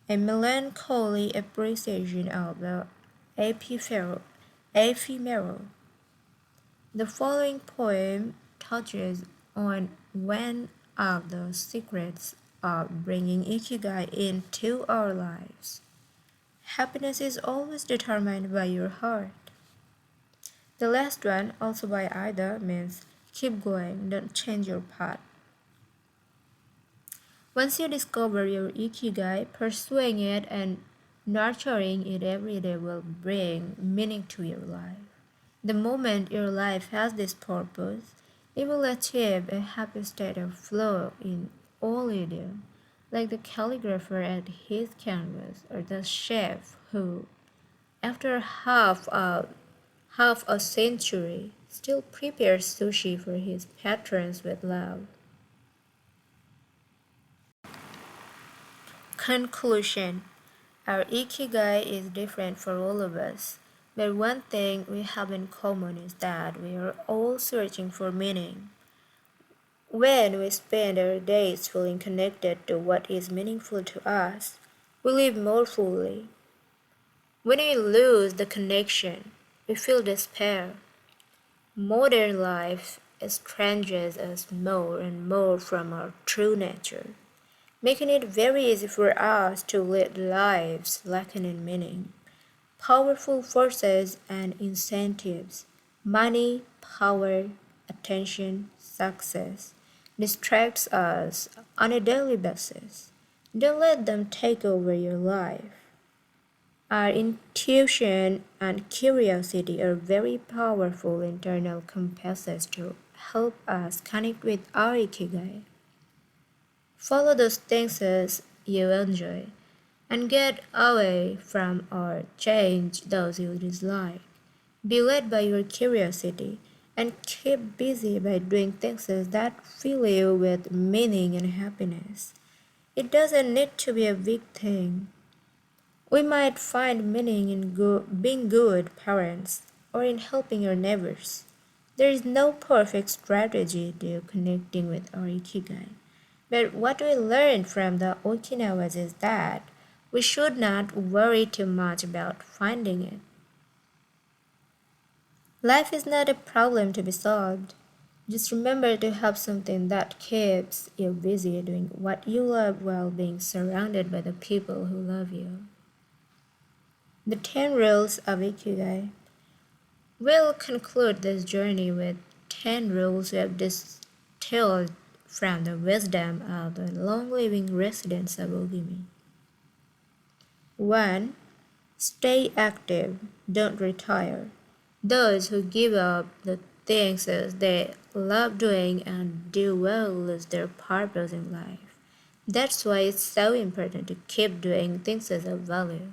a melancholy appreciation of the ephemeral. The following poem touches on one of the secrets of bringing Ikigai into our lives. Happiness is always determined by your heart. The last one, also by Ida, means keep going, don't change your path. Once you discover your Ikigai, pursuing it and nurturing it every day will bring meaning to your life. The moment your life has this purpose, it will achieve a happy state of flow in all you do, like the calligrapher at his canvas or the chef who, after half a century, still prepares sushi for his patrons with love. Conclusion. Our Ikigai is different for all of us, but one thing we have in common is that we are all searching for meaning. When we spend our days feeling connected to what is meaningful to us, we live more fully. When we lose the connection, we feel despair. Modern life estranges us more and more from our true nature, making it very easy for us to lead lives lacking in meaning. Powerful forces and incentives, money, power, attention, success, distracts us on a daily basis. Don't let them take over your life. Our intuition and curiosity are very powerful internal compasses to help us connect with our Ikigai. Follow those things as you enjoy and get away from or change those you dislike. Be led by your curiosity and keep busy by doing things that fill you with meaning and happiness. It doesn't need to be a big thing. We might find meaning in being good parents or in helping your neighbors. There is no perfect strategy to connecting with our Ikigai. But what we learned from the Okinawas is that we should not worry too much about finding it. Life is not a problem to be solved. Just remember to have something that keeps you busy doing what you love while being surrounded by the people who love you. The 10 rules of Ikigai. We'll conclude this journey with 10 rules we have distilled from the wisdom of the long-living residents of Ogimi. 1. Stay active, don't retire. Those who give up the things they love doing and do well lose their purpose in life. That's why it's so important to keep doing things of value,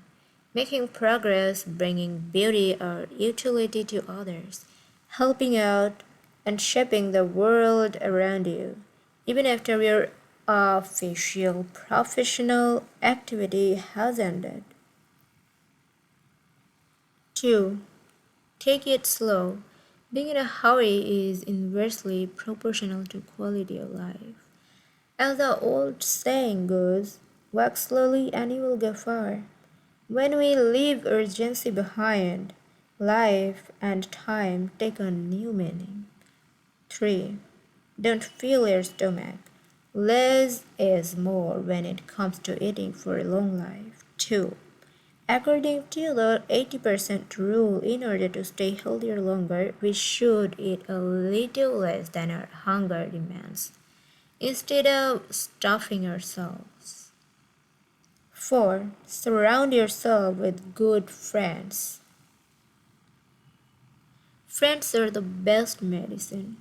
making progress, bringing beauty or utility to others, helping out, and shaping the world around you, even after your official professional activity has ended. 2. Take it slow. Being in a hurry is inversely proportional to quality of life. As the old saying goes, walk slowly and you will go far. When we leave urgency behind, life and time take on new meaning. 3. Don't fill your stomach. Less is more when it comes to eating for a long life. 2. According to the 80% rule, in order to stay healthier longer, we should eat a little less than our hunger demands, instead of stuffing ourselves. 4. Surround yourself with good friends. Friends are the best medicine.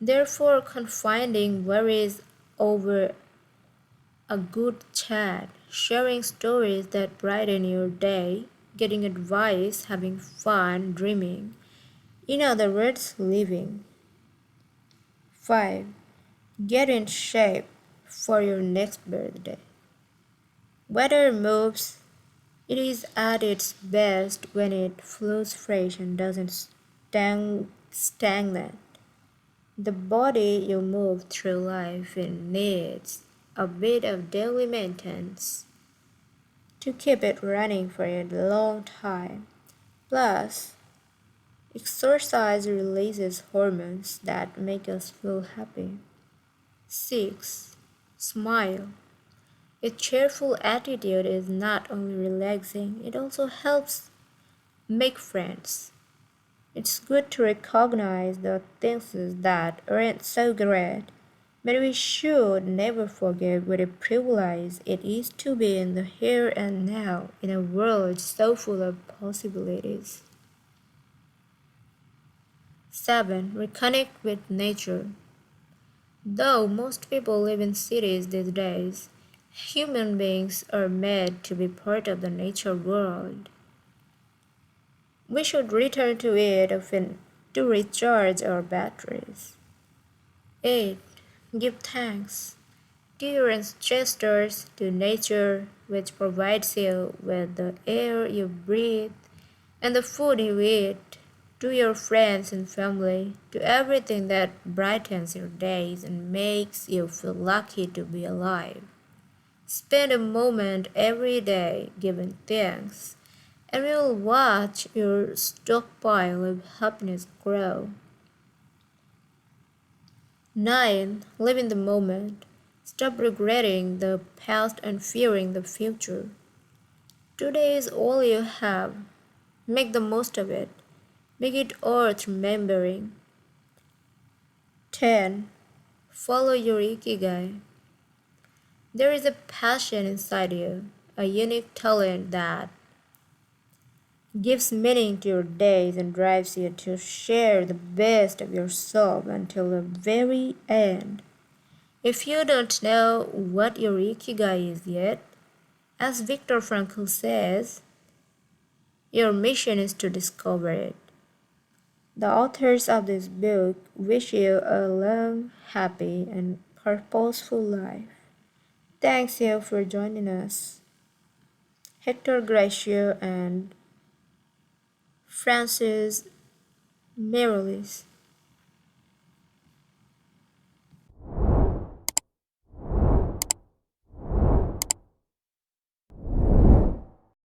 Therefore, confiding worries over a good chat, sharing stories that brighten your day, getting advice, having fun, dreaming. In other words, living. 5. Get in shape for your next birthday. Weather moves. It is at its best when it flows fresh and doesn't stagnate. The body you move through life in needs a bit of daily maintenance to keep it running for a long time. Plus, exercise releases hormones that make us feel happy. 6. Smile. A cheerful attitude is not only relaxing, it also helps make friends. It's good to recognize the things that aren't so great, but we should never forget what a privilege it is to be in the here and now in a world so full of possibilities. 7. Reconnect with nature. Though most people live in cities these days, human beings are made to be part of the nature world. We should return to it often to recharge our batteries. 8. Give thanks. Give your ancestors to nature, which provides you with the air you breathe and the food you eat, to your friends and family, to everything that brightens your days and makes you feel lucky to be alive. Spend a moment every day giving thanks, and we'll watch your stockpile of happiness grow. 9. Live in the moment. Stop regretting the past and fearing the future. Today is all you have. Make the most of it. Make it worth remembering. 10. Follow your Ikigai. There is a passion inside you, a unique talent that gives meaning to your days and drives you to share the best of yourself until the very end. If you don't know what your Ikigai is yet, as Viktor Frankl says, your mission is to discover it. The authors of this book wish you a long, happy, and purposeful life. Thanks you for joining us. Héctor García and Francesc Miralles.